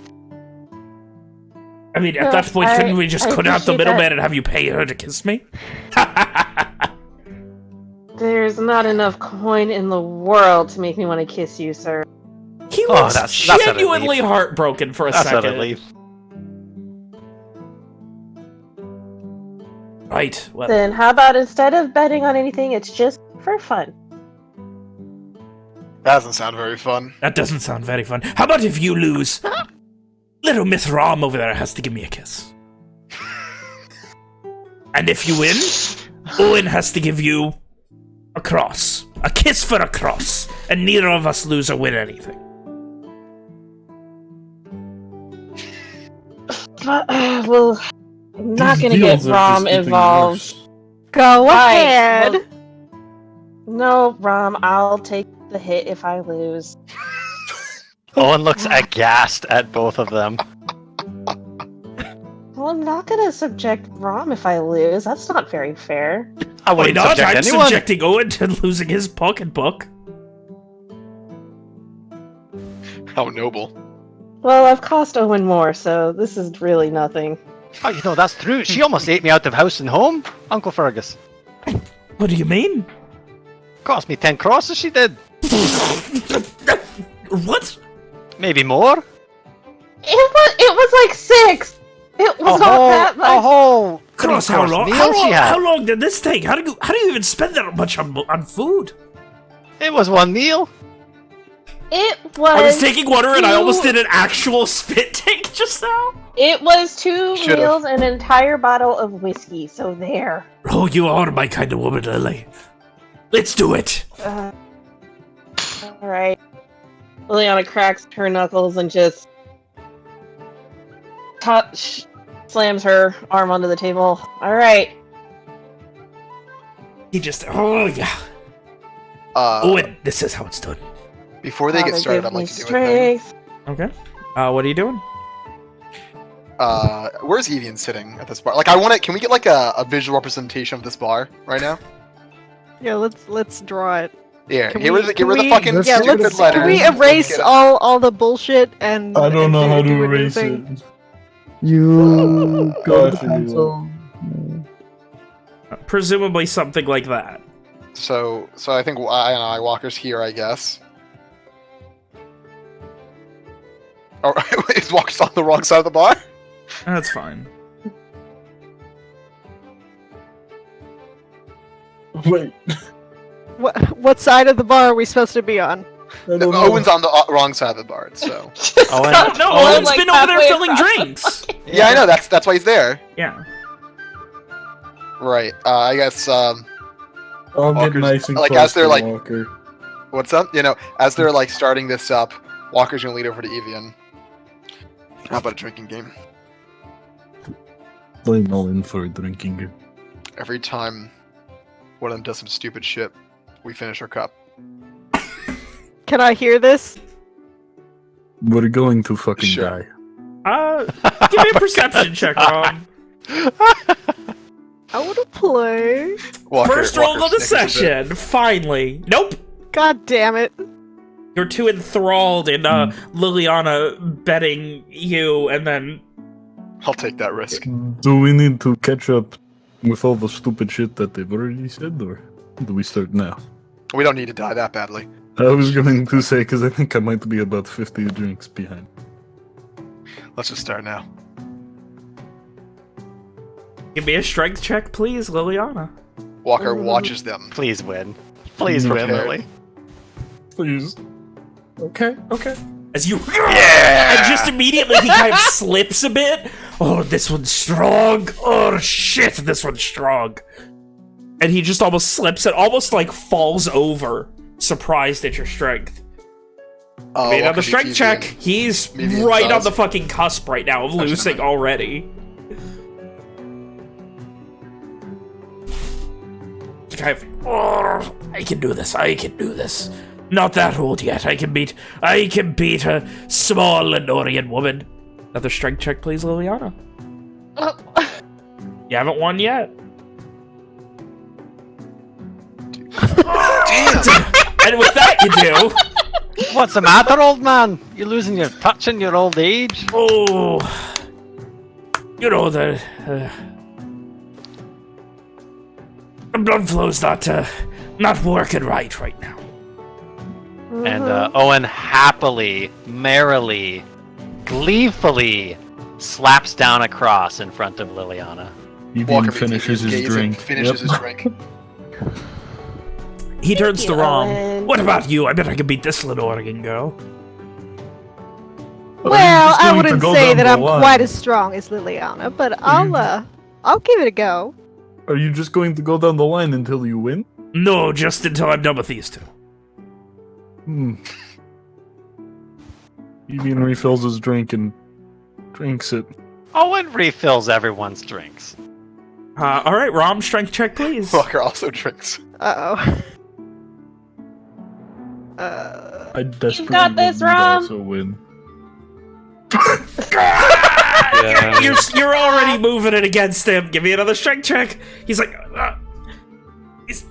Speaker 1: I mean, at
Speaker 7: No,
Speaker 1: that point, couldn't we just
Speaker 7: I
Speaker 1: cut out the
Speaker 7: appreciate
Speaker 1: middleman
Speaker 7: that.
Speaker 1: and have you pay her to kiss me?
Speaker 7: There's not enough coin in the world to make me want to kiss you, sir.
Speaker 1: He
Speaker 5: Oh,
Speaker 1: looks
Speaker 5: that's a
Speaker 1: genuinely
Speaker 5: relief.
Speaker 1: heartbroken for a
Speaker 5: that's a
Speaker 1: second.
Speaker 5: relief.
Speaker 1: Right. Well,
Speaker 7: Then how about instead of betting on anything, it's just for fun?
Speaker 2: That doesn't sound very fun.
Speaker 1: that doesn't sound very fun. How about if you lose? Little Miss Rom over there has to give me a kiss. And if you win, Owen has to give you a cross. A kiss for a cross. And neither of us lose or win anything.
Speaker 7: Well, I'm not
Speaker 4: These
Speaker 7: gonna get
Speaker 4: deals are
Speaker 7: Rom
Speaker 4: just getting
Speaker 7: involved.
Speaker 4: worse.
Speaker 3: Go
Speaker 7: Right,
Speaker 3: ahead.
Speaker 7: well- No, Rom, I'll take the hit if I lose.
Speaker 5: Owen looks aghast at both of them.
Speaker 7: Well, I'm not gonna subject Rom if I lose. That's not very fair.
Speaker 5: I
Speaker 1: Why
Speaker 5: wouldn't
Speaker 1: not?
Speaker 5: subject
Speaker 1: I'm
Speaker 5: anyone.
Speaker 1: subjecting Owen to losing his pocketbook.
Speaker 2: How noble.
Speaker 7: Well, I've cost Owen more, so this is really nothing.
Speaker 5: Oh, that's true. She almost ate me out of house and home, Uncle Fergus.
Speaker 1: What do you mean?
Speaker 5: Cost me 10 crosses, she did.
Speaker 1: What?
Speaker 5: Maybe more.
Speaker 7: It was like 6. It was not that much.
Speaker 1: Cross, how long?
Speaker 5: meal she had.
Speaker 1: How long did this take? How do you even spend that much on food?
Speaker 5: It was one meal.
Speaker 7: It was.
Speaker 1: I was taking water and I
Speaker 7: two-
Speaker 1: almost did an actual spit take just now.
Speaker 7: It was 2
Speaker 2: Should've.
Speaker 7: meals and an entire bottle of whiskey. So there.
Speaker 1: Oh, you are my kind of woman, Lily. Let's do it.
Speaker 7: All right. Liliana cracks her knuckles and just slams her arm onto the table. All right.
Speaker 1: He just, oh yeah. And this is how it's done.
Speaker 2: Before they get
Speaker 7: Father,
Speaker 2: started,
Speaker 7: give
Speaker 2: I'd like
Speaker 7: me
Speaker 2: to do a thing.
Speaker 7: strength.
Speaker 1: Okay. What are you doing?
Speaker 2: Where's Evian sitting at this bar? Like, I want to. Can we get like a visual representation of this bar right now?
Speaker 3: Yeah, let's draw it.
Speaker 2: Yeah,
Speaker 3: Can
Speaker 2: get
Speaker 3: we-
Speaker 2: rid of the
Speaker 3: can we-
Speaker 2: fucking
Speaker 4: Let's
Speaker 3: Yeah,
Speaker 2: stupid
Speaker 3: let's.
Speaker 2: letters.
Speaker 3: Can we
Speaker 2: and
Speaker 3: erase
Speaker 2: get it.
Speaker 3: all the bullshit and?
Speaker 4: I don't know
Speaker 3: and
Speaker 4: how to
Speaker 3: do a new
Speaker 4: erase
Speaker 3: thing?
Speaker 4: it. You go to the
Speaker 8: God.
Speaker 4: console.
Speaker 1: Presumably something like that.
Speaker 2: So I think I Walker's here, I guess. Oh, is Walker's on the wrong side of the bar?
Speaker 1: That's fine.
Speaker 4: Wait,
Speaker 3: What side of the bar are we supposed to be on?
Speaker 4: I don't know.
Speaker 2: Owen's on the wrong side of the bar, so.
Speaker 5: Owen,
Speaker 1: No,
Speaker 7: Owen's
Speaker 1: Owen's
Speaker 7: like
Speaker 1: been over there
Speaker 7: halfway
Speaker 1: filling
Speaker 7: across the
Speaker 1: drinks.
Speaker 2: Yeah, I know. That's why he's there.
Speaker 1: Yeah.
Speaker 2: Right. I guess.
Speaker 4: I'll get
Speaker 2: Walker's-
Speaker 4: nice and
Speaker 2: like,
Speaker 4: close
Speaker 2: as they're,
Speaker 4: to
Speaker 2: like-
Speaker 4: Walker.
Speaker 2: What's up? As they're like starting this up, Walker's gonna lead over to Evian. How about a drinking game?
Speaker 4: Playing all in for a drinking game.
Speaker 2: Every time one of them does some stupid shit, we finish our cup.
Speaker 3: Can I hear this?
Speaker 4: We're going to fucking
Speaker 2: Sure.
Speaker 4: die.
Speaker 1: Give me a perception check, Rob.
Speaker 3: I want to play.
Speaker 1: First roll
Speaker 2: Walker
Speaker 1: of the
Speaker 2: snickers a bit.
Speaker 1: session. Finally. Nope.
Speaker 3: God damn it!
Speaker 1: You're too enthralled in Liliana betting you, and then
Speaker 2: I'll take that risk.
Speaker 4: Do we need to catch up with all the stupid shit that they've already said, or do we start now?
Speaker 2: We don't need to die that badly.
Speaker 4: I was going to say, because I think I might be about 50 drinks behind.
Speaker 2: Let's just start now.
Speaker 1: give me a strength check, please, Liliana.
Speaker 2: Walker watches them.
Speaker 5: please win. Please win,
Speaker 2: Okay.
Speaker 5: Lily.
Speaker 4: Please. Okay.
Speaker 1: As you, and just immediately he kind of slips a bit. Oh, this one's strong. Oh shit, this one's strong. And he just almost slips and almost like falls over, surprised at your strength. Made on
Speaker 2: Walker
Speaker 1: the strength
Speaker 2: beats
Speaker 1: check.
Speaker 2: Evian.
Speaker 1: He's
Speaker 2: Medium
Speaker 1: right on
Speaker 2: size.
Speaker 1: the fucking cusp right now of losing
Speaker 2: not.
Speaker 1: already. Kind of, oh, I can do this. I can do this. Not that old yet. I can beat a small Lenorian woman. Another strength check, please, Liliana.
Speaker 7: Oh.
Speaker 1: You haven't won yet.
Speaker 2: Damn!
Speaker 1: And with that, you do.
Speaker 5: What's the matter, old man? You're losing your touch in your old age?
Speaker 1: Oh, you know the blood flow's not working right now.
Speaker 5: And Owen happily, merrily, gleefully slaps down a cross in front of Liliana.
Speaker 2: Walker
Speaker 4: Evian
Speaker 2: meets
Speaker 4: finishes
Speaker 2: Evian,
Speaker 4: his
Speaker 2: gazes,
Speaker 4: drink.
Speaker 2: Finishes
Speaker 4: Yep.
Speaker 2: his drink.
Speaker 1: He turns to
Speaker 7: you,
Speaker 1: Rom.
Speaker 7: Owen.
Speaker 1: What about you? I bet I can beat this Lenorian girl.
Speaker 4: But are you
Speaker 3: Well,
Speaker 4: just
Speaker 3: I
Speaker 4: going to
Speaker 3: wouldn't
Speaker 4: go
Speaker 3: say
Speaker 4: down
Speaker 3: that
Speaker 4: the
Speaker 3: I'm
Speaker 4: line?
Speaker 3: quite as strong as Liliana, but I'll give it a go.
Speaker 4: Are you just going to go down the line until you win?
Speaker 1: No, just until I'm done with these two.
Speaker 4: Evian refills his drink and drinks it.
Speaker 5: Owen refills everyone's drinks.
Speaker 1: All right, Rom, strength check, please.
Speaker 2: Walker also drinks.
Speaker 3: Uh-oh.
Speaker 4: I desperately
Speaker 7: got this,
Speaker 4: would
Speaker 7: Rom.
Speaker 4: also win.
Speaker 1: You're already moving it against him. Give me another strength check. He's like, he's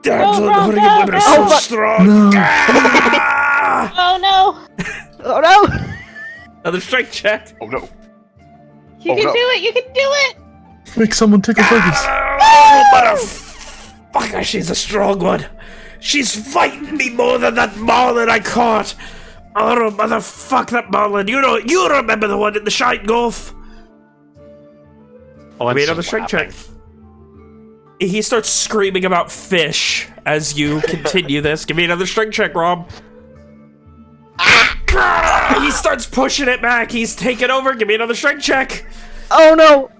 Speaker 7: Rom,
Speaker 1: women
Speaker 7: no,
Speaker 1: are so
Speaker 7: no.
Speaker 1: strong.
Speaker 4: No.
Speaker 1: Ah!
Speaker 7: Oh no!
Speaker 3: Oh no!
Speaker 1: Another strength check.
Speaker 2: Oh no.
Speaker 7: You
Speaker 2: Oh,
Speaker 7: can
Speaker 2: no.
Speaker 7: do it! You can do it!
Speaker 4: Make someone take a focus.
Speaker 1: Oh, motherfucker, she's a strong one. She's fighting me more than that marlin I caught. Oh, motherfuck that marlin. You remember the one in the Shite Gulf?
Speaker 5: Owen's
Speaker 1: Give me another
Speaker 5: just
Speaker 1: strength
Speaker 5: laughing.
Speaker 1: check. He starts screaming about fish as you continue this. Give me another strength check, Rob. He starts pushing it back. He's taking over. Give me another strength check.
Speaker 3: Oh no!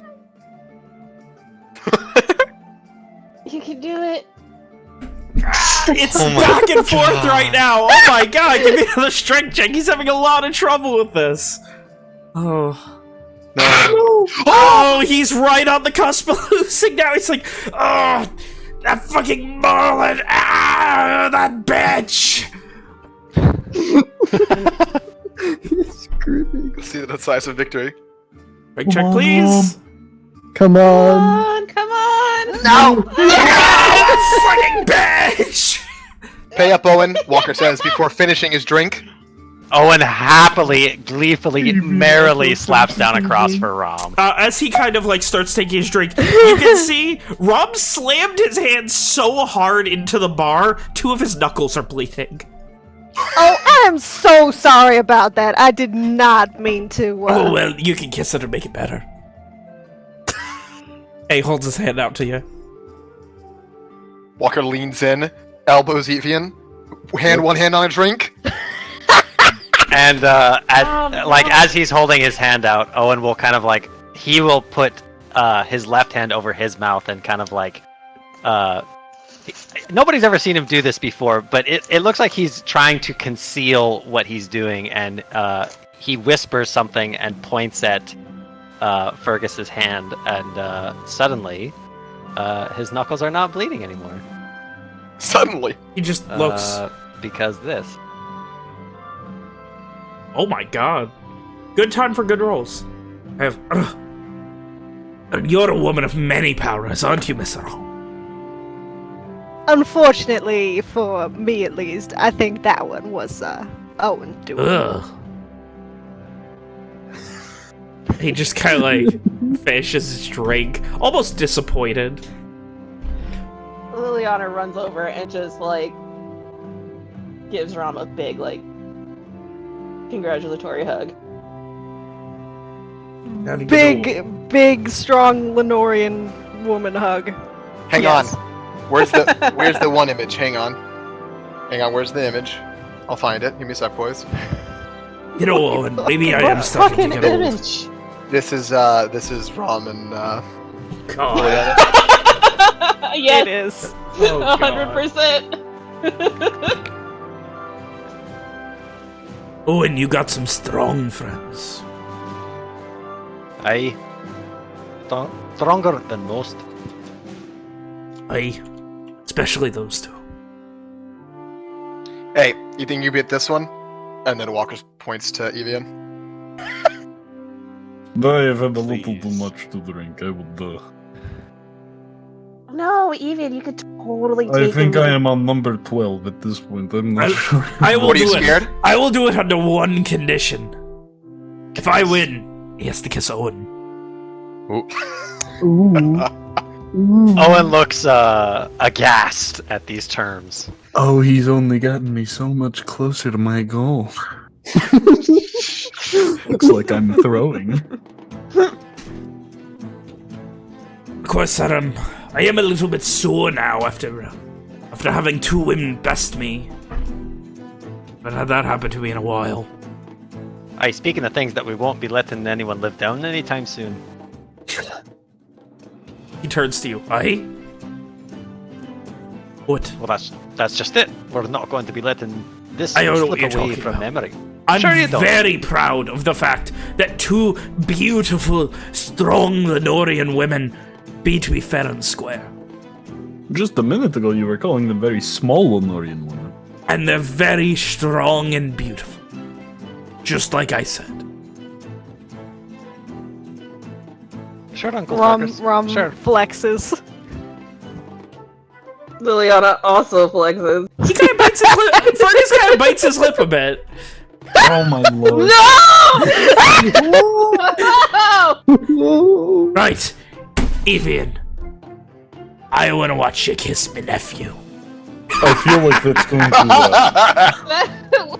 Speaker 7: You can do it.
Speaker 1: It's
Speaker 8: Oh my
Speaker 1: back and forth
Speaker 8: God.
Speaker 1: right now. Oh my god, give me another strength check. He's having a lot of trouble with this. Oh.
Speaker 2: No.
Speaker 1: Oh, he's right on the cusp of losing now. He's like, oh, that fucking Marlin. Ah, that bitch.
Speaker 4: He's screaming.
Speaker 2: See the size of victory.
Speaker 1: Strength check, please.
Speaker 4: Come on.
Speaker 7: Come on!
Speaker 2: No!
Speaker 1: Fucking bitch.
Speaker 2: Pay up, Owen, Walker says before finishing his drink.
Speaker 5: Owen happily, gleefully, merrily slaps down across for Rom.
Speaker 1: As he kind of like starts taking his drink, you can see Rob slammed his hand so hard into the bar, 2 of his knuckles are bleeding.
Speaker 3: Oh, I'm so sorry about that. I did not mean to.
Speaker 1: Oh, well, you can kiss it to make it better. He holds his hand out to you.
Speaker 2: Walker leans in, elbows Evian, one hand on a drink.
Speaker 5: And as he's holding his hand out, Owen will kind of like he will put his left hand over his mouth and kind of like nobody's ever seen him do this before, but it looks like he's trying to conceal what he's doing, and he whispers something and points at Fergus's hand, and suddenly his knuckles are not bleeding anymore.
Speaker 2: Suddenly.
Speaker 1: He just looks.
Speaker 5: Because this.
Speaker 1: Oh my god. Good time for good rolls. I have. You're a woman of many powers, aren't you, Miss Earl?
Speaker 3: Unfortunately, for me at least, I think that one was Owen doing.
Speaker 1: Ugh. He just kind of like finishes his drink, almost disappointed.
Speaker 7: Liliana runs over and just like gives Rom a big like congratulatory hug.
Speaker 3: Big, strong Lenorian woman hug.
Speaker 2: Hang
Speaker 7: Yes.
Speaker 2: on. Where's the one image? Hang on, where's the image? I'll find it. Give me a sec, boys.
Speaker 1: You know, Owen, maybe I am starting to
Speaker 7: Fucking
Speaker 1: get old.
Speaker 7: image.
Speaker 2: This is Rom and
Speaker 1: God.
Speaker 7: Yes,
Speaker 3: It is.
Speaker 1: Oh, God.
Speaker 7: 100%.
Speaker 1: Owen, you got some strong friends.
Speaker 5: Aye. Stronger than most.
Speaker 1: Aye. Especially those two.
Speaker 2: Hey, you think you beat this one? And then Walker points to Evian.
Speaker 4: I have had a little too
Speaker 5: Please.
Speaker 4: much to drink. I would.
Speaker 6: No, Evian, you could totally take
Speaker 4: I think
Speaker 6: him.
Speaker 4: I am on number 12 at this point. I'm not
Speaker 1: I-
Speaker 4: sure.
Speaker 1: I will
Speaker 2: What, are you
Speaker 1: do it.
Speaker 2: scared?
Speaker 1: I will do it under one condition. If I win, he has to kiss Owen.
Speaker 5: Owen looks aghast at these terms.
Speaker 4: Oh, he's only gotten me so much closer to my goal. Looks like I'm throwing.
Speaker 1: Of course, I am a little bit sore now after having 2 women best me. But had that happened to me in a while.
Speaker 5: Aye, speaking of things that we won't be letting anyone live down anytime soon.
Speaker 1: He turns to you. Aye? What?
Speaker 5: Well, that's just it. We're not going to be letting this
Speaker 1: I don't know what
Speaker 5: slip
Speaker 1: you're
Speaker 5: away
Speaker 1: talking
Speaker 5: from
Speaker 1: about.
Speaker 5: memory.
Speaker 1: I'm
Speaker 5: Sure you don't.
Speaker 1: very proud of the fact that 2 beautiful, strong Lenorian women beat me fair and square.
Speaker 4: Just a minute ago, you were calling them very small Lenorian women.
Speaker 1: And they're very strong and beautiful. Just like I said.
Speaker 5: Sure, Uncle
Speaker 3: Rom
Speaker 5: Fergus. Sure.
Speaker 3: flexes.
Speaker 7: Liliana also flexes.
Speaker 1: He kind of bites his lip. Fergus kind of bites his lip a bit.
Speaker 4: Oh my lord.
Speaker 7: No!
Speaker 1: Right. Evian. I want to watch you kiss my nephew.
Speaker 4: I feel like that's going to...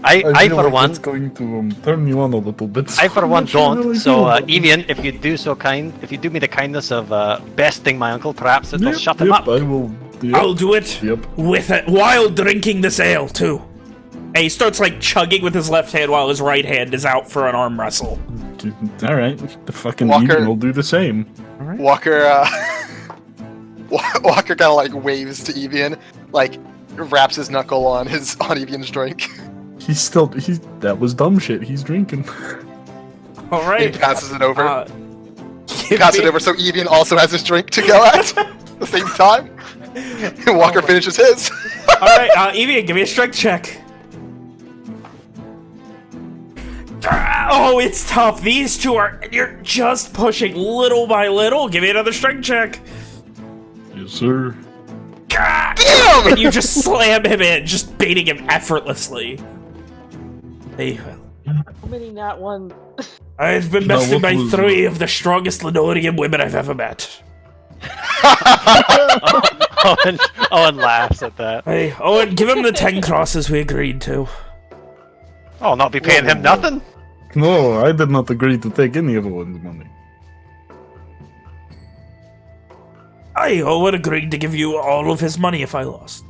Speaker 5: I
Speaker 4: feel
Speaker 5: for
Speaker 4: like
Speaker 5: one,
Speaker 4: it's going to turn me on a little bit.
Speaker 5: I for
Speaker 4: I'm
Speaker 5: one
Speaker 4: not sure how
Speaker 5: don't.
Speaker 4: I
Speaker 5: So,
Speaker 4: feel about
Speaker 5: Evian, if you do me the kindness of besting my uncle, perhaps
Speaker 4: it.
Speaker 5: it'll
Speaker 4: Yep,
Speaker 5: shut him
Speaker 4: yep,
Speaker 5: up.
Speaker 4: I will. Yep,
Speaker 1: I'll do it
Speaker 4: Yep.
Speaker 1: with it while drinking this ale too. And he starts like chugging with his left hand while his right hand is out for an arm wrestle.
Speaker 4: All right. The fucking
Speaker 2: Walker-
Speaker 4: Evian will do the same.
Speaker 2: Walker, Walker kind of like waves to Evian, like wraps his knuckle on Evian's drink.
Speaker 4: That was dumb shit. He's drinking.
Speaker 1: All
Speaker 2: He
Speaker 1: right.
Speaker 2: passes it over.
Speaker 1: Give
Speaker 2: Passes
Speaker 1: me-
Speaker 2: it over so Evian also has his drink to go at the same time. And Walker finishes his.
Speaker 1: All right, Evian, give me a strength check. Oh, it's tough. These two you're just pushing little by little. Give me another strength check.
Speaker 4: Yes, sir.
Speaker 2: Damn!
Speaker 1: And you just slam him in, just baiting him effortlessly. Hey,
Speaker 7: How many nat one?
Speaker 1: I've been
Speaker 4: No,
Speaker 1: bested
Speaker 4: what
Speaker 1: by
Speaker 4: was-
Speaker 1: 3 of the strongest Lenorian women I've ever met.
Speaker 5: Owen laughs at that.
Speaker 1: Hey, Owen, give him the 10 crosses we agreed to.
Speaker 5: I'll not be paying him nothing.
Speaker 4: No, I did not agree to take any of Owen's money.
Speaker 1: Owen agreed to give you all of his money if I lost.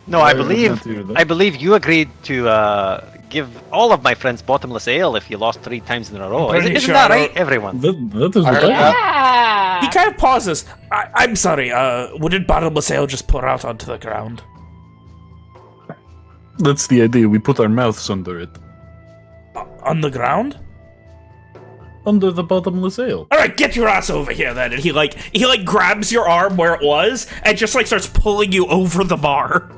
Speaker 5: No, I
Speaker 4: I did
Speaker 5: believe
Speaker 4: not hear that.
Speaker 5: I believe you agreed to give all of my friends bottomless ale if you lost 3 times in a row.
Speaker 1: I'm pretty
Speaker 5: Isn't
Speaker 1: sure
Speaker 5: that
Speaker 1: I
Speaker 5: right,
Speaker 1: don't-
Speaker 5: everyone?
Speaker 4: That is
Speaker 2: I
Speaker 4: what
Speaker 2: heard
Speaker 4: I
Speaker 2: that.
Speaker 1: He
Speaker 7: Yeah.
Speaker 1: kind of pauses. I'm sorry, wouldn't bottomless ale just pour out onto the ground?
Speaker 4: That's the idea. We put our mouths under it.
Speaker 1: On the ground?
Speaker 4: Under the bottomless ale.
Speaker 1: Alright, get your ass over here then. And he grabs your arm where it was and just like starts pulling you over the bar.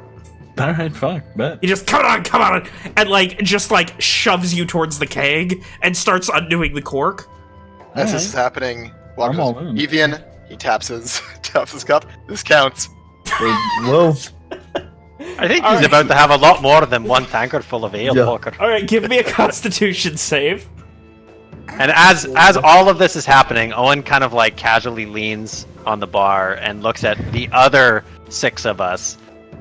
Speaker 4: Alright, fuck, bet.
Speaker 1: He just, come on, and like, just like shoves you towards the keg and starts undoing the cork.
Speaker 2: As this is happening, Walker
Speaker 4: I'm all
Speaker 2: goes,
Speaker 4: in.
Speaker 2: Evian, he taps his cup. This counts.
Speaker 4: Well,
Speaker 5: I think he's about to have a lot more than one tankard full of ale,
Speaker 4: Yeah.
Speaker 5: Walker.
Speaker 1: Alright, give me a constitution save.
Speaker 5: And as all of this is happening, Owen kind of like casually leans on the bar and looks at the other 6 of us,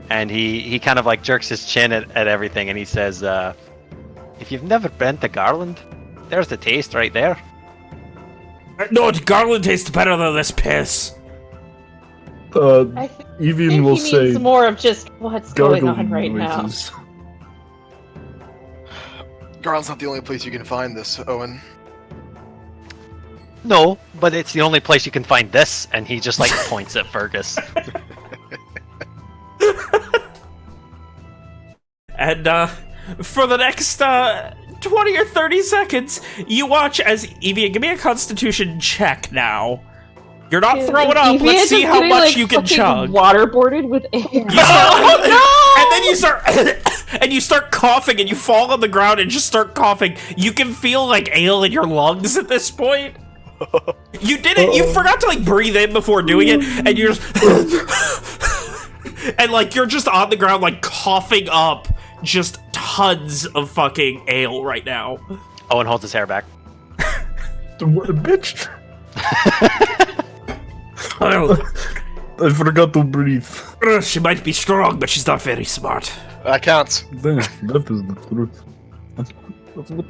Speaker 5: and he kind of like jerks his chin at everything, and he says, "If you've never been to Garland, there's the taste right there."
Speaker 1: No, Garland tastes better than this piss.
Speaker 7: I
Speaker 4: Evian
Speaker 7: think
Speaker 4: will
Speaker 7: he
Speaker 4: say
Speaker 7: means more of just what's going on
Speaker 4: gargling
Speaker 7: right
Speaker 4: noises.
Speaker 2: Garland's not the only place you can find this, Owen.
Speaker 5: No, but it's the only place you can find this, and he just like points at Fergus.
Speaker 1: And for the next 20 or 30 seconds, you watch as Evian, give me a constitution check now. You're not throwing up.
Speaker 7: Evian
Speaker 1: Let's see
Speaker 7: just
Speaker 1: how
Speaker 7: getting,
Speaker 1: much
Speaker 7: like,
Speaker 1: you can
Speaker 7: fucking
Speaker 1: chug.
Speaker 7: Waterboarded with air.
Speaker 1: And then you start and you start coughing and you fall on the ground and just start coughing. You can feel like ale in your lungs at this point. You didn't you forgot to like breathe in before doing it, and you're just and like you're just on the ground like coughing up just tons of fucking ale right now.
Speaker 5: Owen holds his hair back.
Speaker 4: What a bitch!
Speaker 1: Well,
Speaker 4: I forgot to breathe.
Speaker 1: she might be strong, but she's not very smart.
Speaker 2: That counts.
Speaker 4: Damn, that is the truth.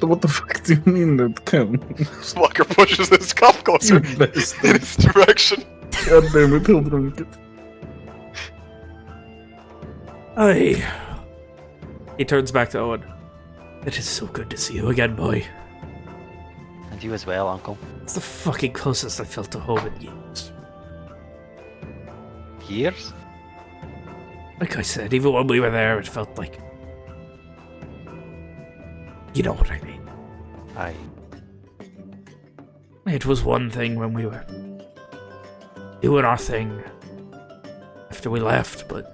Speaker 4: What the fuck do you mean that counts?
Speaker 2: Walker pushes his cup closer
Speaker 4: You bastard.
Speaker 2: in its direction.
Speaker 4: God damn it, he'll drink it.
Speaker 1: He turns back to Owen. It is so good to see you again, boy.
Speaker 5: And you as well, Uncle.
Speaker 1: It's the fucking closest I felt to home in years.
Speaker 5: Years?
Speaker 1: Like I said, even when we were there, it felt like... You know what I mean.
Speaker 5: Aye.
Speaker 1: It was one thing when we were doing our thing after we left, but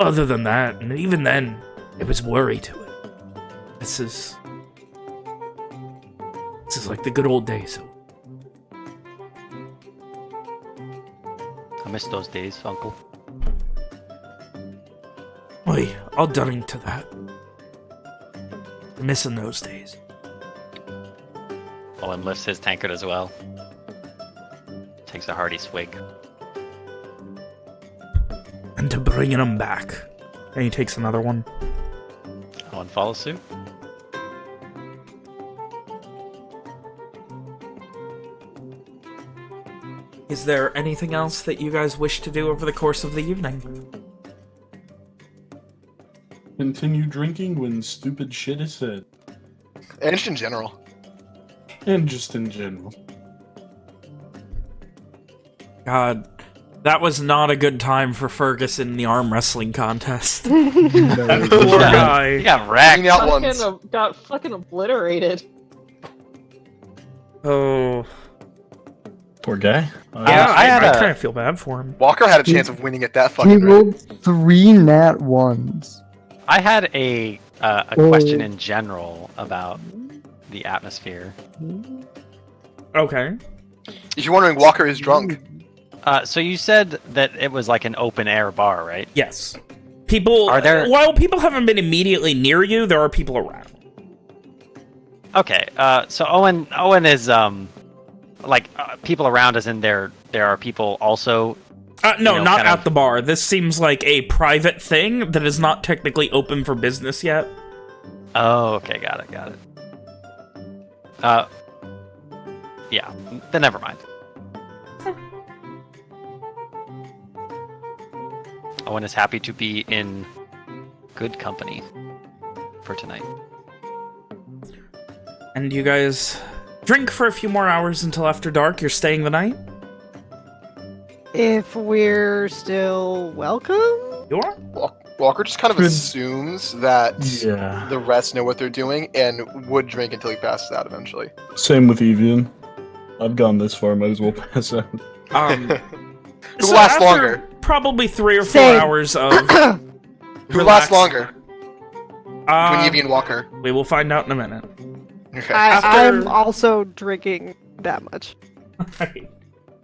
Speaker 1: other than that, and even then, it was worry to it. This is like the good old days.
Speaker 5: I miss those days, Uncle.
Speaker 1: Oi, I'll drink to that. Missing those days.
Speaker 5: Owen lifts his tankard as well. Takes a hearty swig.
Speaker 1: And to bringing them back. And he takes another one.
Speaker 5: Owen follows suit.
Speaker 1: Is there anything else that you guys wish to do over the course of the evening?
Speaker 4: Continue drinking when stupid shit is said.
Speaker 2: And just in general.
Speaker 4: And just in general.
Speaker 1: God, that was not a good time for Fergus in the arm wrestling contest.
Speaker 4: No,
Speaker 1: That poor guy.
Speaker 5: He got wrecked.
Speaker 2: Hanging out once.
Speaker 7: Got fucking obliterated.
Speaker 1: Oh.
Speaker 4: poor guy.
Speaker 1: Yeah,
Speaker 5: I had
Speaker 1: I
Speaker 5: a-
Speaker 1: kind of feel bad for him.
Speaker 2: Walker had a chance of winning at that
Speaker 9: He
Speaker 2: fucking rate.
Speaker 9: rolled 3 nat 1s.
Speaker 5: I had a question in general about the atmosphere.
Speaker 1: Okay.
Speaker 2: If you're wondering, Walker is drunk.
Speaker 5: So you said that it was like an open air bar, right?
Speaker 1: Yes. People,
Speaker 5: Are there-
Speaker 1: while people haven't been immediately near you, there are people around.
Speaker 5: Okay. So Owen is people around, as in there are people also.
Speaker 1: No,
Speaker 5: You know,
Speaker 1: not
Speaker 5: kind
Speaker 1: at
Speaker 5: of-
Speaker 1: the bar. This seems like a private thing that is not technically open for business yet.
Speaker 5: Oh, okay, got it. Yeah, then never mind. Owen is happy to be in good company for tonight.
Speaker 1: And you guys drink for a few more hours until after dark. You're staying the night?
Speaker 3: If we're still welcome?
Speaker 1: You are?
Speaker 2: Walker just kind of
Speaker 4: Good.
Speaker 2: assumes that
Speaker 4: Yeah.
Speaker 2: the rest know what they're doing and would drink until he passes out eventually.
Speaker 4: Same with Evian. I've gone this far, might as well pass out.
Speaker 2: Who
Speaker 1: So
Speaker 2: lasts
Speaker 1: after
Speaker 2: longer?
Speaker 1: Probably 3 or 4
Speaker 3: Same.
Speaker 1: hours of
Speaker 2: Who lasts longer? Between
Speaker 1: Uh,
Speaker 2: Evie and Walker.
Speaker 1: we will find out in a minute.
Speaker 2: Okay.
Speaker 1: After-
Speaker 3: I'm also drinking that much.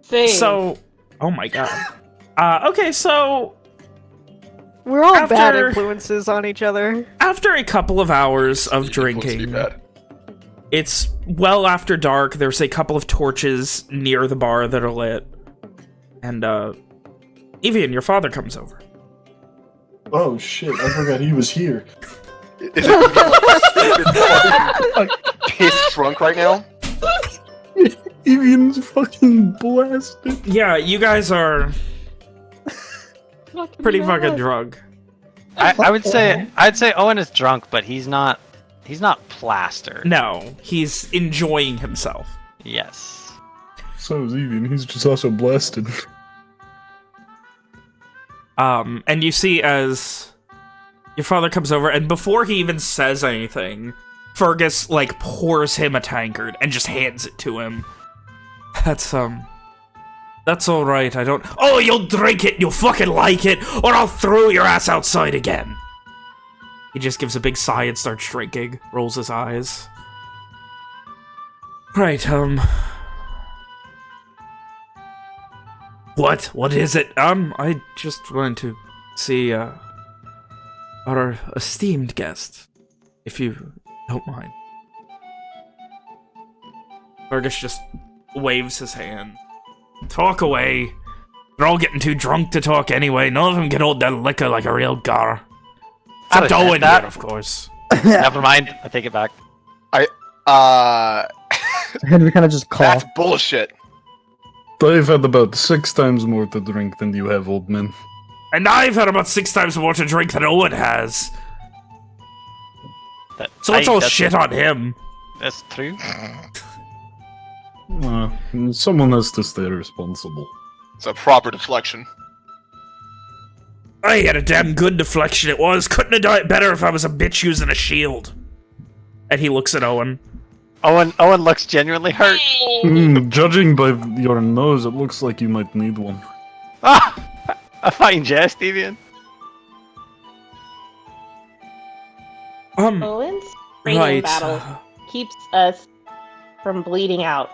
Speaker 7: Same.
Speaker 1: So, oh my god. Okay, so
Speaker 3: We're all bad
Speaker 1: After-
Speaker 3: influences on each other.
Speaker 1: after a couple of hours of
Speaker 2: Must be
Speaker 1: drinking,
Speaker 2: bad.
Speaker 1: it's well after dark. There's a couple of torches near the bar that are lit. And, Evian, your father comes over.
Speaker 4: Oh shit, I forgot he was here.
Speaker 2: Is it like pissed drunk right now?
Speaker 4: Evian's fucking blasted.
Speaker 1: Yeah, you guys are pretty fucking drunk.
Speaker 5: I would say I'd say Owen is drunk, but he's not plastered.
Speaker 1: No, he's enjoying himself.
Speaker 5: Yes.
Speaker 4: So is Evian, he's just also blasted.
Speaker 1: And you see as your father comes over, and before he even says anything, Fergus, like, pours him a tankard and just hands it to him. That's alright, I don't... Oh, you'll drink it, you'll fucking like it, or I'll throw your ass outside again. He just gives a big sigh and starts drinking, rolls his eyes. Right, What is it? I just wanted to see, our esteemed guest, if you don't mind. Fergus just waves his hand. Talk away. They're all getting too drunk to talk anyway. None of them can hold that liquor like a real gar.
Speaker 5: I'd
Speaker 1: Except
Speaker 5: admit
Speaker 1: Owen
Speaker 5: that.
Speaker 1: here, of course.
Speaker 5: Never mind. I take it back.
Speaker 9: Henry kind of just
Speaker 2: That's
Speaker 9: coughed.
Speaker 2: bullshit.
Speaker 4: I've had about 6 times more to drink than you have, old man.
Speaker 1: And I've had about 6 times more to drink than Owen has. So let's all shit on him.
Speaker 5: That's true.
Speaker 4: Someone has to stay responsible.
Speaker 2: It's a proper deflection.
Speaker 1: I had a damn good deflection it was. Couldn't have done it better if I was a bitch using a shield. And he looks at Owen.
Speaker 5: Owen looks genuinely hurt.
Speaker 4: Judging by your nose, it looks like you might need one.
Speaker 5: A fine jest, Evian.
Speaker 7: Owen's training
Speaker 1: Right.
Speaker 7: battle keeps us from bleeding out.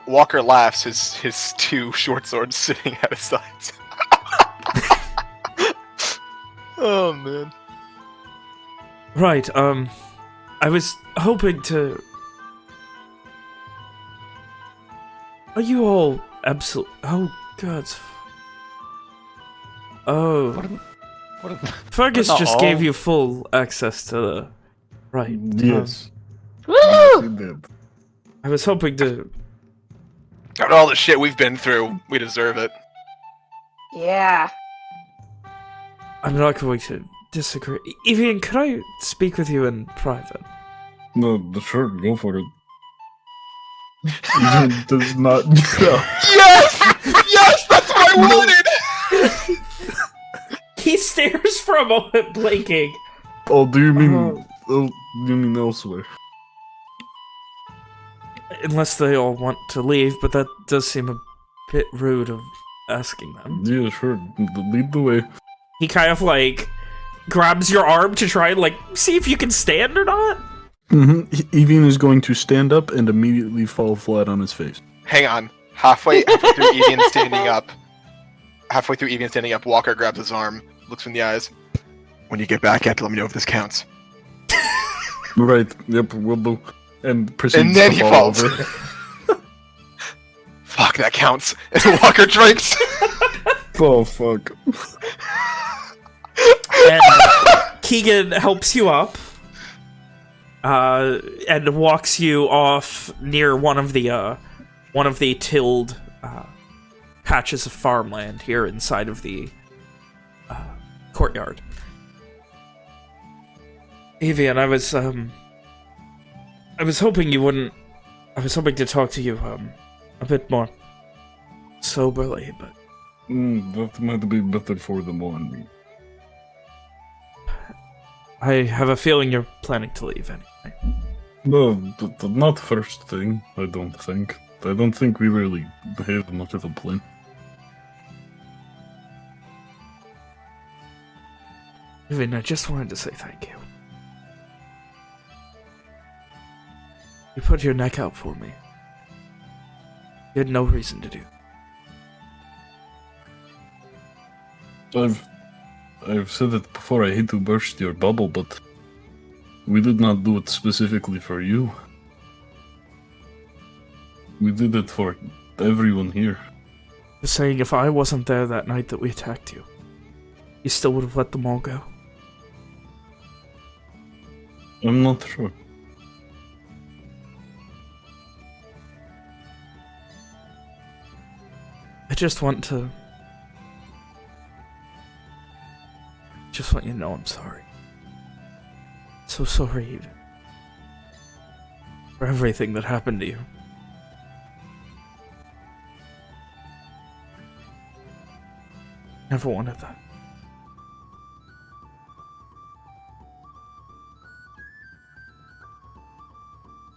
Speaker 2: Walker laughs, his 2 short swords sitting at his sides. Oh, man.
Speaker 1: Right, I was hoping to... Are you all absolute... Oh, God. Oh. Fergus
Speaker 5: Not
Speaker 1: just
Speaker 5: all.
Speaker 1: gave you full access to the... Right.
Speaker 4: Yes.
Speaker 7: Woo!
Speaker 4: Yes, he did.
Speaker 1: I was hoping to...
Speaker 2: After all the shit we've been through, we deserve it.
Speaker 6: Yeah.
Speaker 1: I'm not going to disagree. Evian, could I speak with you in private?
Speaker 4: No, sure, go for it. He does not.
Speaker 2: Yes! Yes! That's what I wanted!
Speaker 1: He stares for a moment, blinking.
Speaker 4: Oh, do you mean? Oh, do you mean elsewhere?
Speaker 1: Unless they all want to leave, but that does seem a bit rude of asking them.
Speaker 4: Yeah, sure. Lead the way.
Speaker 1: He kind of, like, grabs your arm to try and, like, see if you can stand or not.
Speaker 4: Evian is going to stand up and immediately fall flat on his face.
Speaker 2: Hang on. Halfway through Evian standing up, Walker grabs his arm, looks in the eyes. When you get back, you have to let me know if this counts.
Speaker 4: Right. Yep. We'll do. And proceeds
Speaker 2: And then
Speaker 4: to
Speaker 2: he
Speaker 4: fall
Speaker 2: falls.
Speaker 4: over.
Speaker 2: Fuck, that counts. And Walker drinks.
Speaker 4: Oh fuck.
Speaker 1: And Keegan helps you up. And walks you off near one of the tilled patches of farmland here inside of the courtyard. Evian, I was hoping you wouldn't. I was hoping to talk to you a bit more soberly, but
Speaker 4: That might be better for the morning.
Speaker 1: I have a feeling you're planning to leave anyway.
Speaker 4: No, not first thing. I don't think. I don't think we really have much of a plan.
Speaker 1: Evian, I just wanted to say thank you. You put your neck out for me. You had no reason to do.
Speaker 4: I've said it before, I hate to burst your bubble, but we did not do it specifically for you. We did it for everyone here.
Speaker 1: You're saying if I wasn't there that night that we attacked you, you still would have let them all go?
Speaker 4: I'm not sure.
Speaker 1: I just want to... just want you to know I'm sorry. So sorry, Eve. For everything that happened to you. Never wanted that.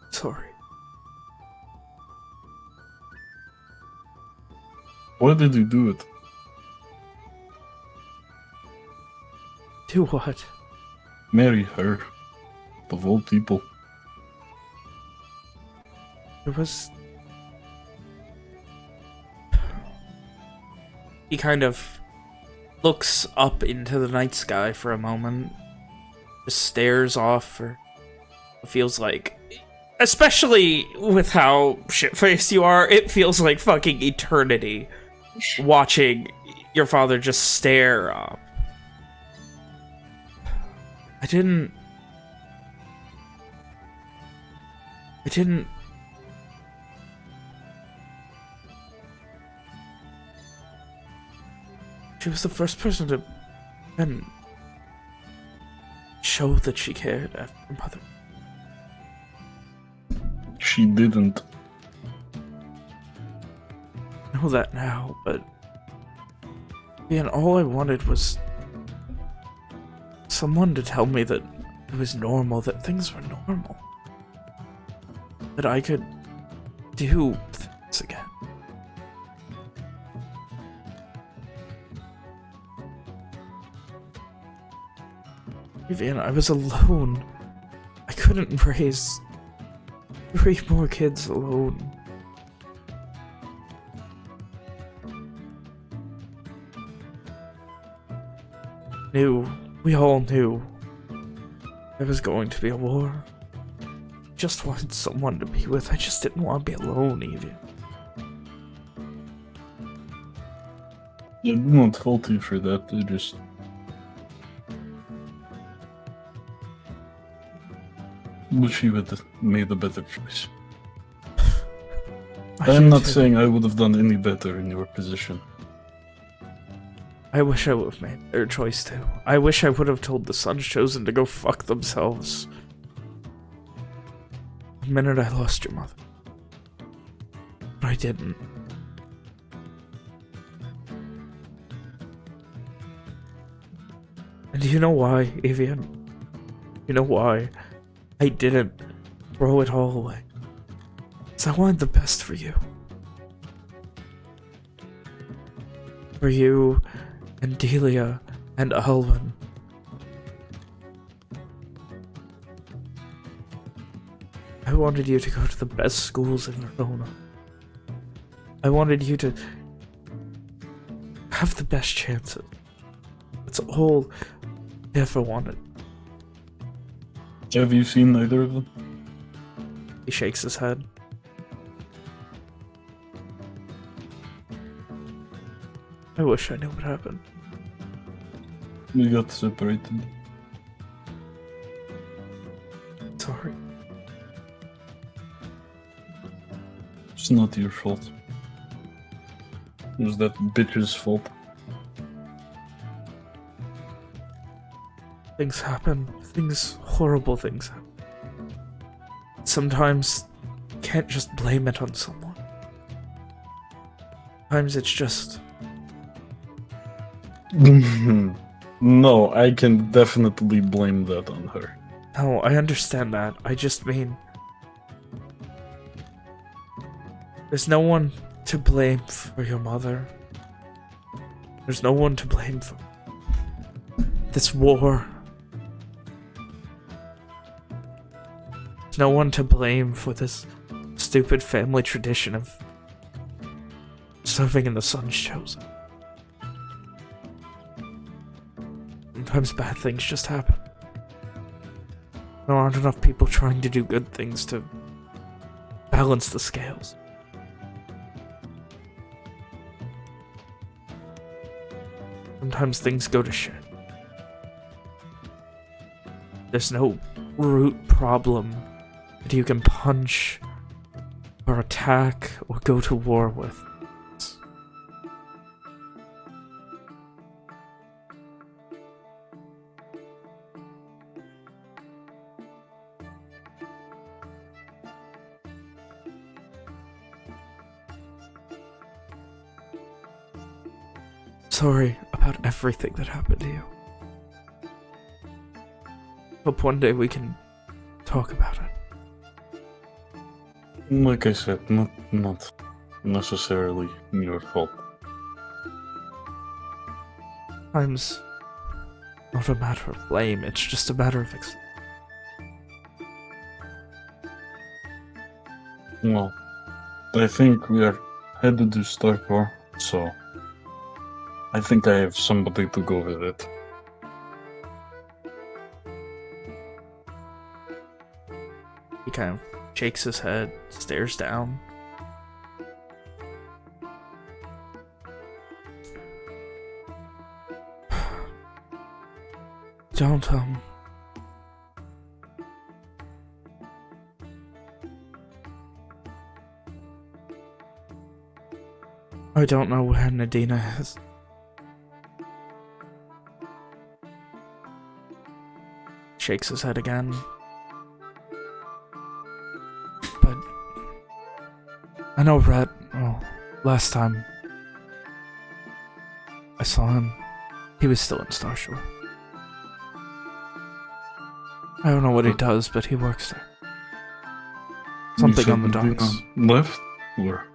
Speaker 1: Sorry.
Speaker 4: Why did you do it?
Speaker 1: Do what?
Speaker 4: Marry her. Of all people.
Speaker 1: It was... He kind of looks up into the night sky for a moment. Just stares off for... It feels like... Especially with how shit-faced you are, it feels like fucking eternity. Watching your father just stare up. I didn't... She was the first person to then show that she cared after her mother.
Speaker 4: She didn't.
Speaker 1: I know that now, but... Man, all I wanted was... someone to tell me that it was normal, that things were normal. That I could do things again. Vivian, I was alone. I couldn't raise 3 more kids alone. We all knew there was going to be a war. Just wanted someone to be with. I just didn't want to be alone, even.
Speaker 4: I do not fault you for that. I just... wish you had made a better choice.
Speaker 1: I
Speaker 4: I'm
Speaker 1: do
Speaker 4: not
Speaker 1: too.
Speaker 4: saying I would have done any better in your position.
Speaker 1: I wish I would have made their choice too. I wish I would have told the Sun's Chosen to go fuck themselves. The minute I lost your mother. But I didn't. And you know why, Avian? You know why I didn't throw it all away? Because I wanted the best for you. For you and Delia and Alwyn. I wanted you to go to the best schools in Verona. I wanted you to have the best chances. That's all I ever wanted.
Speaker 4: Have you seen either of them?
Speaker 1: He shakes his head. I wish I knew what happened.
Speaker 4: We got separated.
Speaker 1: Sorry.
Speaker 4: It's not your fault. It was that bitch's fault.
Speaker 1: Things happen. Horrible things happen. Sometimes you can't just blame it on someone. Sometimes it's just...
Speaker 4: No, I can definitely blame that on her.
Speaker 1: No, I understand that. I just mean... There's no one to blame for your mother. There's no one to blame for this war. There's no one to blame for this stupid family tradition of serving in the Sun's Chosen. Sometimes bad things just happen. There aren't enough people trying to do good things to balance the scales. Sometimes things go to shit. There's no root problem that you can punch or attack or go to war with. Sorry about everything that happened to you. Hope one day we can talk about it.
Speaker 4: Like I said, not necessarily your fault.
Speaker 1: Time's not a matter of blame, it's just a matter of
Speaker 4: Well, I think we are headed to Starcore, so I think I have somebody to go with it.
Speaker 1: He kind of shakes his head, stares down. Don't, I don't know where Nadina is. Shakes his head again. But I know Red, well, last time I saw him, he was still in Starshore. I don't know what he does, but he works there. Something on the docks.
Speaker 4: Left? Or?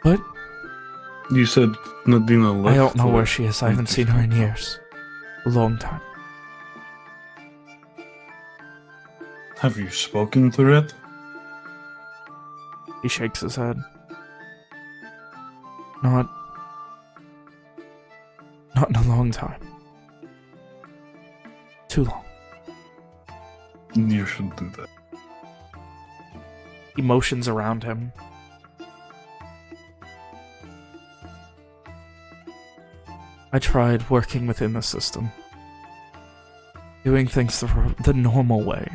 Speaker 1: What?
Speaker 4: You said Nadina left?
Speaker 1: I don't know
Speaker 4: or-
Speaker 1: where she is. I haven't seen her in years. A long time.
Speaker 4: Have you spoken to Red?
Speaker 1: He shakes his head. Not in a long time. Too long.
Speaker 4: You should do that.
Speaker 1: Emotions around him. I tried working within the system. Doing things the normal way.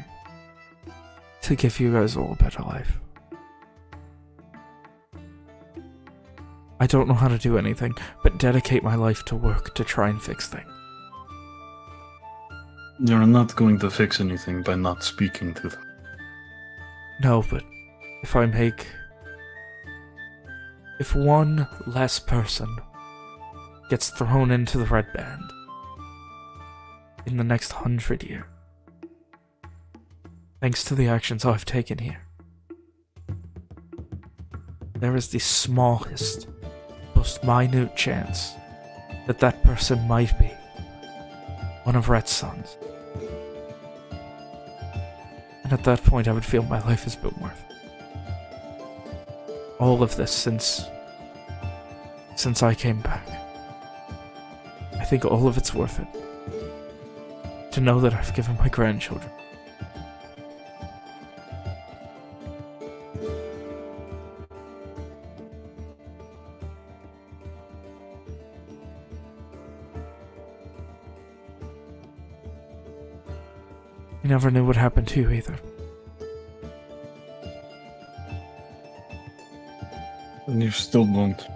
Speaker 1: to give you guys all a better life. I don't know how to do anything but dedicate my life to work to try and fix things.
Speaker 4: You're not going to fix anything by not speaking to them.
Speaker 1: No, but if one less person gets thrown into the Red Band in the next 100 years, thanks to the actions I've taken here, there is the smallest, most minute chance that that person might be one of Rhett's sons. And at that point, I would feel my life has been worth it. All of this since I came back. I think all of it's worth it. To know that I've given my grandchildren. You never knew what happened to you either.
Speaker 4: And you still don't.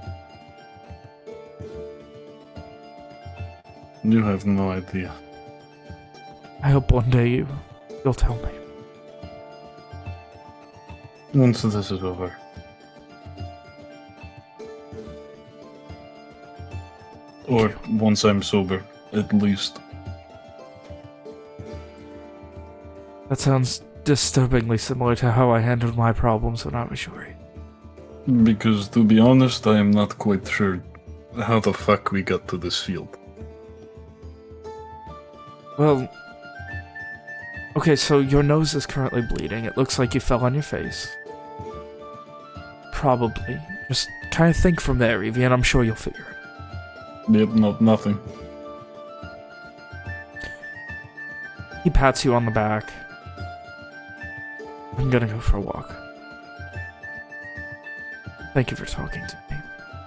Speaker 4: You have no idea.
Speaker 1: I hope one day you'll tell me.
Speaker 4: Once this is over. Or once I'm sober, at least.
Speaker 1: That sounds disturbingly similar to how I handled my problems when I was your age.
Speaker 4: Because, to be honest, I am not quite sure how the fuck we got to this field.
Speaker 1: Well, okay, so your nose is currently bleeding. It looks like you fell on your face. Probably. Just kind of think from there, Evie, and I'm sure you'll figure it out.
Speaker 4: Yep, nothing.
Speaker 1: He pats you on the back. I'm gonna go for a walk. Thank you for talking to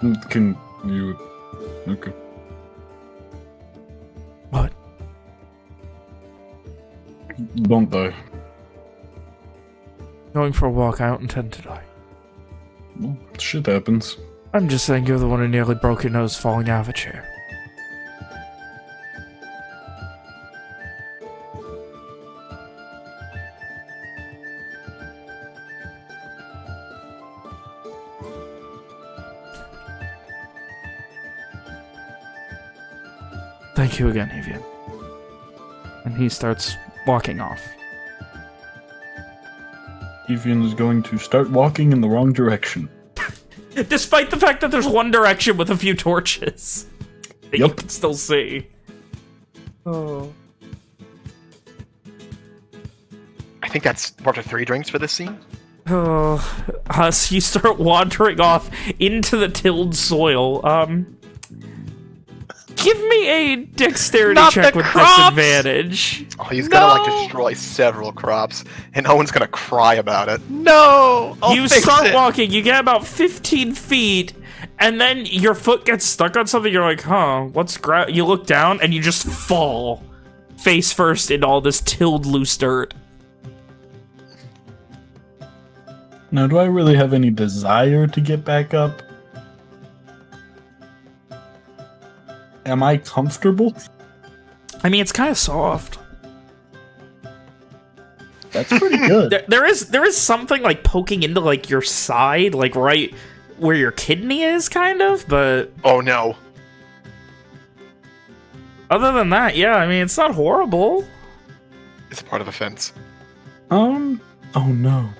Speaker 1: me.
Speaker 4: Can you... Okay.
Speaker 1: What?
Speaker 4: Don't die.
Speaker 1: Going for a walk, I don't intend to die.
Speaker 4: Well, shit happens.
Speaker 1: I'm just saying you're the one who nearly broke your nose falling out of a chair. Thank you again, Evian. And he starts walking off.
Speaker 4: Evian is going to start walking in the wrong direction.
Speaker 1: Despite the fact that there's one direction with a few torches. That you can still see. Oh.
Speaker 2: I think that's worth of 3 drinks for this scene.
Speaker 1: So you start wandering off into the tilled soil. Give me a dexterity check with disadvantage.
Speaker 2: Oh, he's gonna destroy several crops, and Owen's gonna cry about it.
Speaker 5: No!
Speaker 1: You start walking, you get about 15 feet, and then your foot gets stuck on something, you're like, huh, you look down, and you just fall face first in all this tilled loose dirt.
Speaker 4: Now, do I really have any desire to get back up? Am I comfortable?
Speaker 1: I mean, it's kind of soft.
Speaker 4: That's pretty good.
Speaker 1: There is something like poking into like your side, like right where your kidney is, kind of, but...
Speaker 2: Oh, no.
Speaker 1: Other than that, yeah, I mean, it's not horrible.
Speaker 2: It's part of the fence.
Speaker 4: Oh no.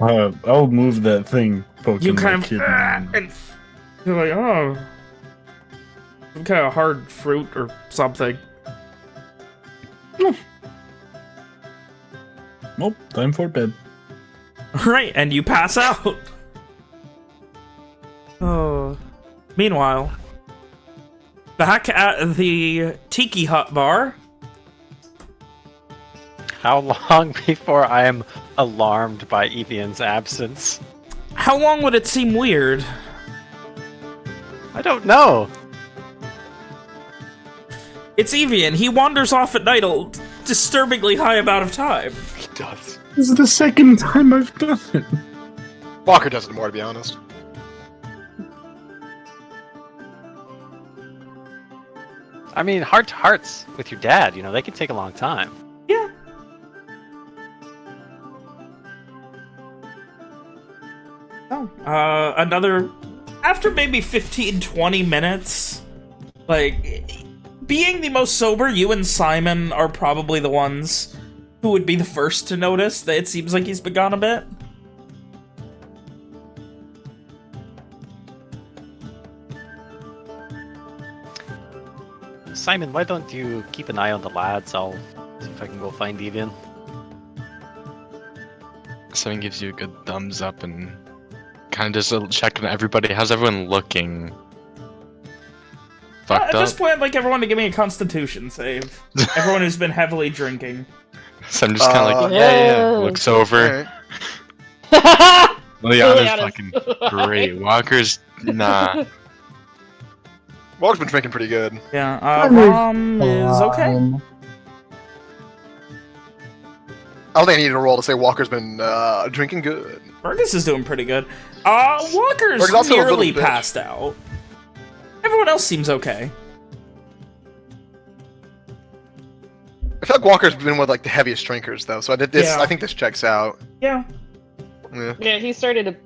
Speaker 4: I'll move that thing poking my kidney.
Speaker 1: And you're like, oh... some kind of hard fruit or something.
Speaker 4: Nope, time for bed.
Speaker 1: Right, and you pass out. Oh. Meanwhile, back at the Tiki Hut bar.
Speaker 5: How long before I am alarmed by Evian's absence?
Speaker 1: How long would it seem weird?
Speaker 5: I don't know.
Speaker 1: It's Evian. He wanders off at night a disturbingly high amount of time.
Speaker 2: He does.
Speaker 4: This is the second time I've done it.
Speaker 2: Walker does it more, to be honest.
Speaker 5: I mean, heart to hearts with your dad, they can take a long time.
Speaker 1: Yeah. Oh, another... After maybe 15, 20 minutes, like, being the most sober, you and Simon are probably the ones who would be the first to notice that it seems like he's been gone a bit.
Speaker 5: Simon, why don't you keep an eye on the lads? I'll see if I can go find Evian.
Speaker 8: Simon gives you a good thumbs up and kind of just check on everybody. How's everyone looking? Fucked
Speaker 1: At
Speaker 8: up?
Speaker 1: this point, I'd like everyone to give me a Constitution save. Everyone who's been heavily drinking.
Speaker 8: So I'm just kind of like,
Speaker 7: yeah.
Speaker 8: looks over.
Speaker 2: Alright.
Speaker 8: Liliana's fucking great. Walker's, nah.
Speaker 2: Walker's been drinking pretty good.
Speaker 1: Yeah, Rom is okay.
Speaker 9: Fine.
Speaker 2: I don't think I needed a roll to say Walker's been drinking good.
Speaker 1: Fergus is doing pretty good. Walker's
Speaker 2: Fergus also a little
Speaker 1: nearly
Speaker 2: bitch.
Speaker 1: passed out. Everyone else seems okay.
Speaker 2: I feel like Walker's been one of like the heaviest drinkers though, so I did this.
Speaker 1: Yeah.
Speaker 2: I think this checks out.
Speaker 1: Yeah.
Speaker 2: Yeah.
Speaker 7: Yeah, he started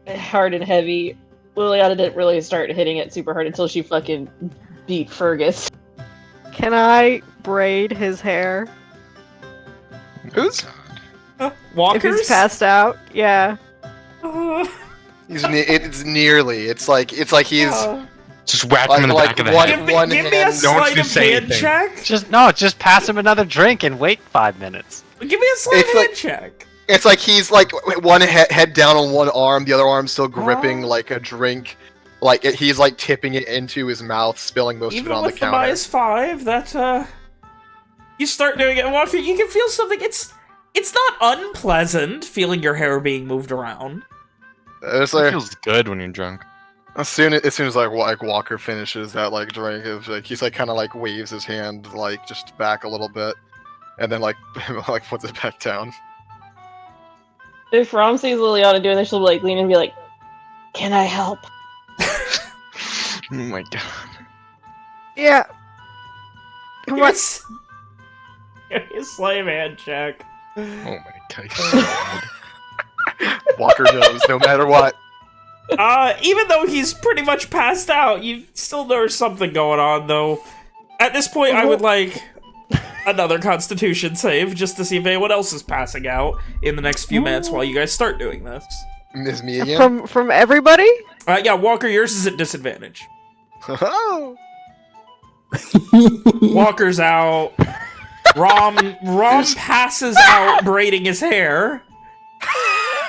Speaker 7: hard and heavy. Liliana didn't really start hitting it super hard until she fucking beat Fergus.
Speaker 3: Can I braid his hair
Speaker 2: Who's?
Speaker 3: if
Speaker 1: Walker's?
Speaker 3: he's passed out? Yeah.
Speaker 2: It's nearly. It's like he's
Speaker 8: Just whack him in the
Speaker 2: Like
Speaker 8: back of the
Speaker 2: one-
Speaker 8: head.
Speaker 1: Give me a
Speaker 2: hand.
Speaker 8: Don't
Speaker 1: sleight
Speaker 8: you
Speaker 1: of
Speaker 8: say
Speaker 1: hand
Speaker 8: anything.
Speaker 1: check.
Speaker 5: Just pass him another drink and wait 5 minutes.
Speaker 1: Give me a sleight
Speaker 2: It's
Speaker 1: of
Speaker 2: like-
Speaker 1: hand check.
Speaker 2: It's like he's like one head down on one arm, the other arm still gripping
Speaker 1: Oh.
Speaker 2: like a drink. Like he's like tipping it into his mouth, spilling most
Speaker 1: Even
Speaker 2: of it on the
Speaker 1: with the
Speaker 2: counter.
Speaker 1: -5, that you start doing it, Walker. You can feel something. It's not unpleasant feeling your hair being moved around.
Speaker 2: It's
Speaker 8: It
Speaker 2: like,
Speaker 8: feels good when you're drunk.
Speaker 2: as soon as like Walker finishes that like drink, it's like he's like kind of like waves his hand like just back a little bit, and then like like puts it back down.
Speaker 7: If Rom sees Liliana doing this, she'll like lean and be like, "Can I help?"
Speaker 8: Oh my god.
Speaker 3: Yeah.
Speaker 1: Give me a s- give me a sleight of hand check.
Speaker 8: Oh my god.
Speaker 2: Walker knows no matter what.
Speaker 1: Even though he's pretty much passed out, you still there's something going on, though. At this point, I would like another Constitution save just to see if anyone else is passing out in the next few minutes while you guys start doing this.
Speaker 2: Is me again?
Speaker 3: From everybody?
Speaker 1: Yeah, Walker, yours is at disadvantage.
Speaker 2: Oh.
Speaker 1: Walker's out. Rom passes out braiding his hair.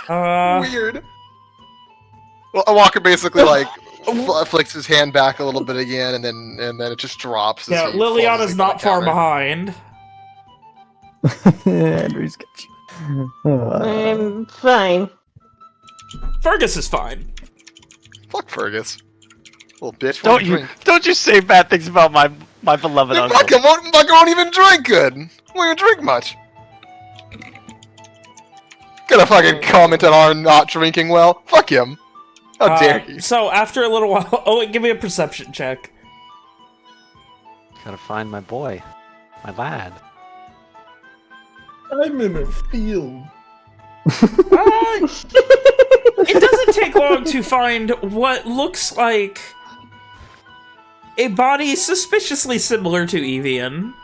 Speaker 2: Weird. Well, Walker basically like flicks his hand back a little bit again, and then it just drops. as
Speaker 1: Yeah,
Speaker 2: he falls
Speaker 1: Liliana's
Speaker 2: asleep on
Speaker 1: not
Speaker 2: the
Speaker 1: far
Speaker 2: counter.
Speaker 1: behind.
Speaker 9: Andrew's got you.
Speaker 7: I'm fine.
Speaker 1: Fergus is fine.
Speaker 2: Fuck Fergus. Little bitch. Won't drink.
Speaker 5: Don't you say bad things about my beloved
Speaker 2: Hey,
Speaker 5: uncle.
Speaker 2: fuck him. Fucker won't even drink good. Won't even drink much. Gonna fucking comment on our not drinking well. Fuck him. How dare he?
Speaker 1: So, after a little while... Oh, give me a perception check.
Speaker 5: Gotta find my boy. My lad.
Speaker 4: I'm in a field.
Speaker 1: It doesn't take long to find what looks like a body suspiciously similar to Evian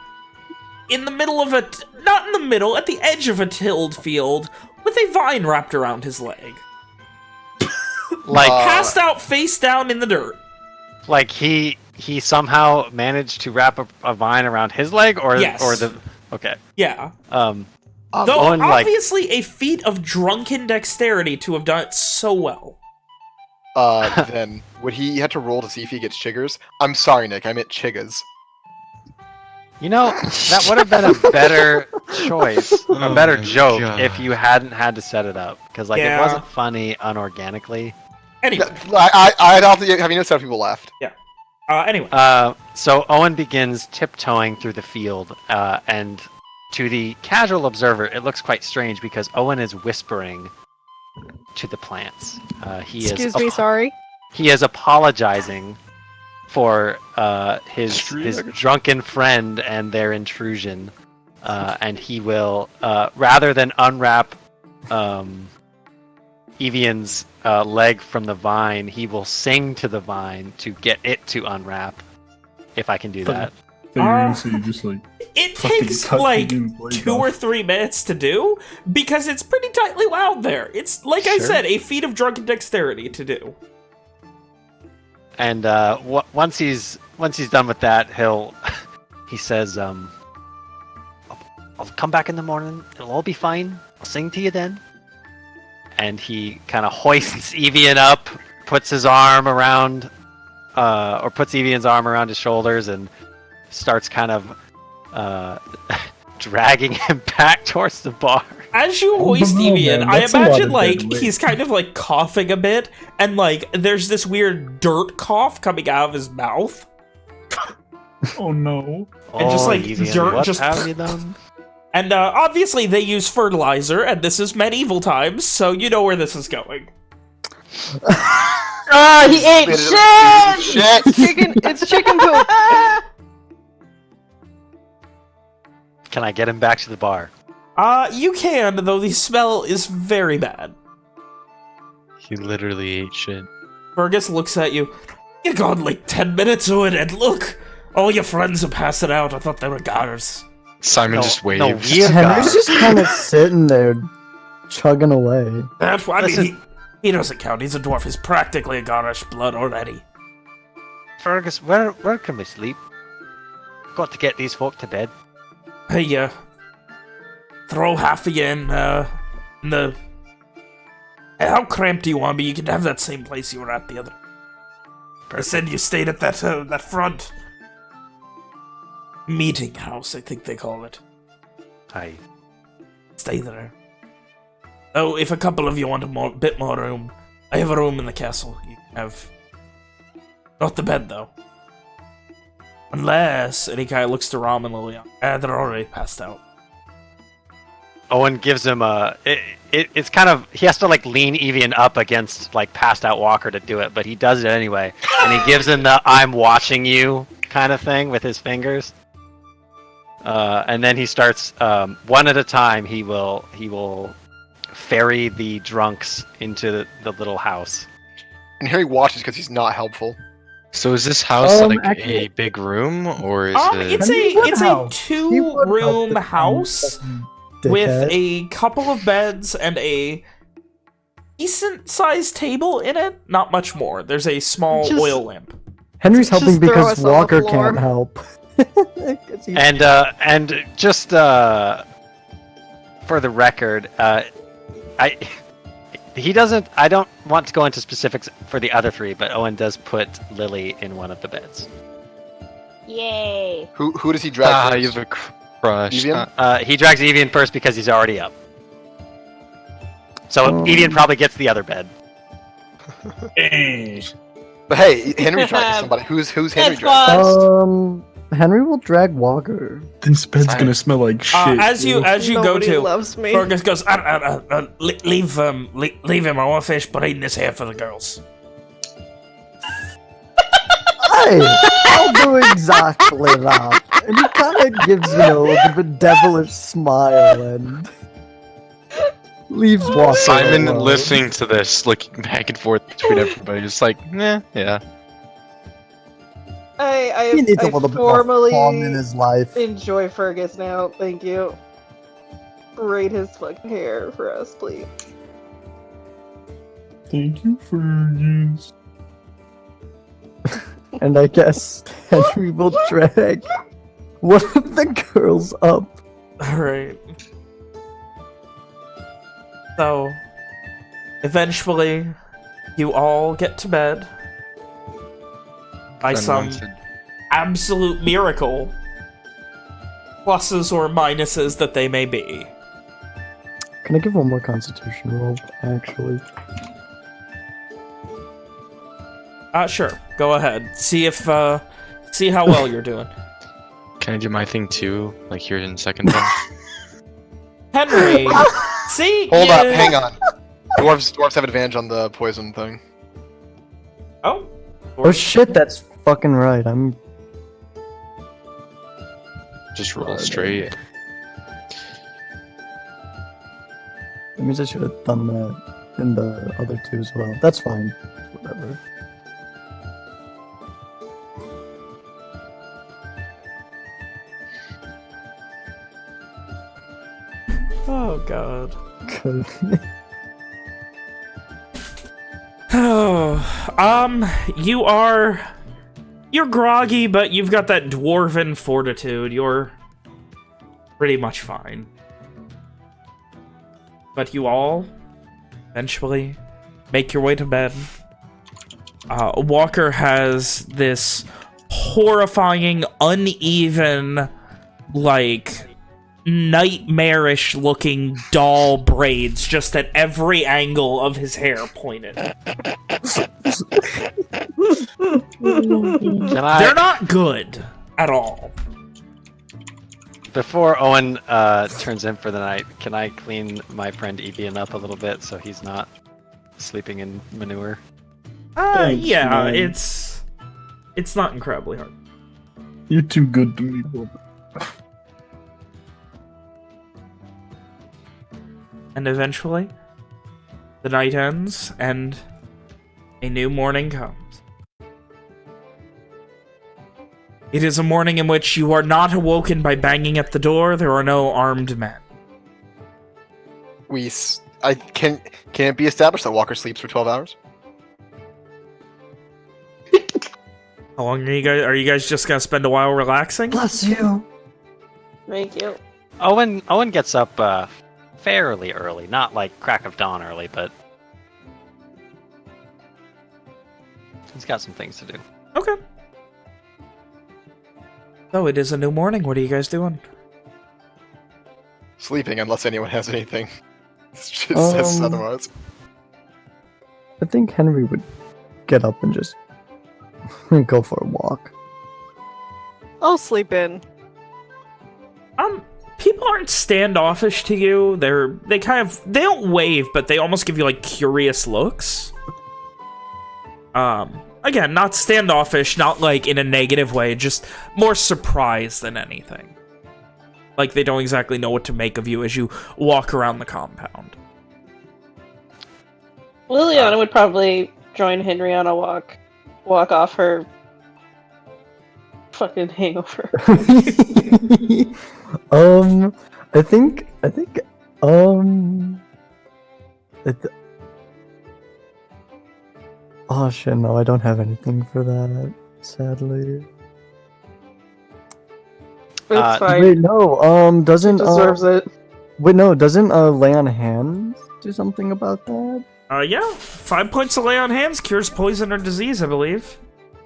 Speaker 1: in the middle of a... Not in the middle, at the edge of a tilled field with a vine wrapped around his leg.
Speaker 5: Like,
Speaker 1: Passed out face down in the dirt.
Speaker 5: like he somehow managed to wrap a vine around his leg, or
Speaker 1: Yes.
Speaker 5: or the okay.
Speaker 1: Yeah.
Speaker 5: Though
Speaker 1: Though obviously a feat of drunken dexterity to have done it so well.
Speaker 2: Then would he have to roll to see if he gets chiggers? I'm sorry, Nick. I meant chiggas.
Speaker 5: that would have been a better choice, a better
Speaker 8: my
Speaker 5: joke
Speaker 8: God.
Speaker 5: if you hadn't had to set it up, because like
Speaker 1: Yeah.
Speaker 5: it wasn't funny unorganically.
Speaker 1: Anyway.
Speaker 2: I don't think. Have you noticed how people laughed?
Speaker 1: Anyway.
Speaker 5: So Owen begins tiptoeing through the field, and To the casual observer, it looks quite strange because Owen is whispering to the plants.
Speaker 3: Excuse me, sorry.
Speaker 5: He is apologizing for his drunken friend and their intrusion, and he will, rather than unwrap Evian's leg from the vine, he will sing to the vine to get it to unwrap. If I can do that.
Speaker 1: It takes like 2 or 3 minutes to do because it's pretty tightly wound there. It's like I said, a feat of drunken dexterity to do.
Speaker 5: And once he's done with that, he says, "I'll come back in the morning. It'll all be fine. I'll sing to you then." And he kind of hoists Evian up, puts his arm around, or puts Evian's arm around his shoulders, and starts kind of dragging him back towards the bar.
Speaker 1: As you hoist Evian, I imagine like he's kind of like coughing a bit, and like there's this weird dirt cough coming out of his mouth.
Speaker 4: Oh no!
Speaker 1: And just like
Speaker 5: Evian,
Speaker 1: dirt,
Speaker 5: what
Speaker 1: just.
Speaker 5: have you done?
Speaker 1: And obviously they use fertilizer, and this is medieval times, so you know where this is going.
Speaker 7: Oh, he ate shit!
Speaker 3: It's chicken poop.
Speaker 5: Can I get him back to the bar?
Speaker 1: You can, though the smell is very bad.
Speaker 8: He literally ate shit.
Speaker 1: Fergus looks at you. You're gone like 10 minutes, Owen, and look! All your friends are passing out. I thought they were guards.
Speaker 8: Simon just waves.
Speaker 5: No, we're
Speaker 9: Henry's just kind of sitting there, chugging away.
Speaker 1: That's why, I mean, he doesn't count. He's a dwarf. He's practically a Garish blood already.
Speaker 5: Fergus, where can we sleep? Got to get these folk to bed.
Speaker 1: Hey, throw half of you in the... Hey, how cramped do you want to be? You can have that same place you were at the other... I said you stayed at that front... meeting house, I think they call it.
Speaker 5: Aye.
Speaker 1: Stay there. Oh, if a couple of you want a bit more room, I have a room in the castle. You can have... Not the bed, though. Unless... And he kind of looks to Ram and Lilian. They're already passed out.
Speaker 5: Owen gives him a... It's kind of... He has to, like, lean Evian up against, like, passed out Walker to do it, but he does it anyway. And he gives him the I'm watching you kind of thing with his fingers. And then he starts... one at a time, he will ferry the drunks into the little house.
Speaker 2: And Harry watches because he's not helpful.
Speaker 8: So is this house like
Speaker 9: actually,
Speaker 8: a big room, or is
Speaker 1: it's a 2-room house with a couple of beds and a decent-sized table in it. Not much more. There's a small oil lamp.
Speaker 9: Henry's helping because Walker can't help.
Speaker 5: And just for the record, he doesn't. I don't want to go into specifics for the other 3, but Owen does put Lily in one of the beds.
Speaker 6: Yay!
Speaker 2: Who does he drag first?
Speaker 8: You have a crush.
Speaker 2: Evian?
Speaker 5: He drags Evian first because he's already up. So Evian probably gets the other bed.
Speaker 2: But hey, Henry dragging somebody. Who's Henry dragging?
Speaker 9: Henry will drag Walker.
Speaker 4: This bed's gonna smell like shit.
Speaker 1: As you go to,
Speaker 3: loves me.
Speaker 1: Fergus goes, leave him. I want to finish braiding his hair for the girls.
Speaker 9: I'll do exactly that. And he kind of gives, the devilish smile and leaves Walker
Speaker 8: Simon
Speaker 9: alone.
Speaker 8: listening to this, looking back and forth between everybody, just like, yeah.
Speaker 9: He needs a little bit more fun in his life.
Speaker 7: Enjoy Fergus now. Thank you. Braid his fucking hair for us, please.
Speaker 4: Thank you, Fergus.
Speaker 9: And I guess Henry will drag one of the girls up.
Speaker 1: Alright. So, eventually, you all get to bed. By some absolute miracle. Pluses or minuses that they may be.
Speaker 9: Can I give one more constitution roll, actually?
Speaker 1: Sure. Go ahead. See how well you're doing.
Speaker 8: Can I do my thing too? Like here in second then?
Speaker 1: Henry, see?
Speaker 2: Hold up, hang on. Dwarves have advantage on the poison thing.
Speaker 1: Oh.
Speaker 9: Oh shit, that's fucking right. I'm.
Speaker 8: Just roll straight.
Speaker 9: That means I should have done that in the other two as well. That's fine. Whatever.
Speaker 1: Oh god.
Speaker 9: Good.
Speaker 1: You're groggy, but you've got that dwarven fortitude. You're pretty much fine. But you all eventually make your way to bed. Walker has this horrifying, uneven, like, nightmarish looking doll braids just at every angle of his hair pointed. They're not good at all.
Speaker 5: Before Owen turns in for the night, can I clean my friend Evian up a little bit so he's not sleeping in manure?
Speaker 4: Thanks,
Speaker 1: Yeah,
Speaker 4: man.
Speaker 1: it's not incredibly hard.
Speaker 4: You're too good to me, Bob.
Speaker 1: And eventually, the night ends, and a new morning comes. It is a morning in which you are not awoken by banging at the door. There are no armed men.
Speaker 2: Can it be established that Walker sleeps for 12 hours?
Speaker 1: How long are you guys just gonna spend a while relaxing?
Speaker 9: Bless you.
Speaker 7: Thank you.
Speaker 5: Owen gets up fairly early, not like crack of dawn early, but he's got some things to do.
Speaker 1: Okay. So it is a new morning. What are you guys doing?
Speaker 2: Sleeping, unless anyone has anything. It just says otherwise.
Speaker 9: I think Henry would get up and just go for a walk.
Speaker 3: I'll sleep in.
Speaker 1: People aren't standoffish to you. They don't wave, but they almost give you like curious looks. Again, not standoffish, not like in a negative way, just more surprised than anything. Like they don't exactly know what to make of you as you walk around the compound.
Speaker 7: Liliana would probably join Henry on a walk off her fucking hangover.
Speaker 9: I think, oh shit, no, I don't have anything for that, sadly.
Speaker 7: It's fine.
Speaker 9: Wait, no, doesn't,
Speaker 7: Deserves it.
Speaker 9: wait, no, doesn't, lay on hands do something about that?
Speaker 1: Yeah. 5 points of lay on hands cures poison or disease, I believe.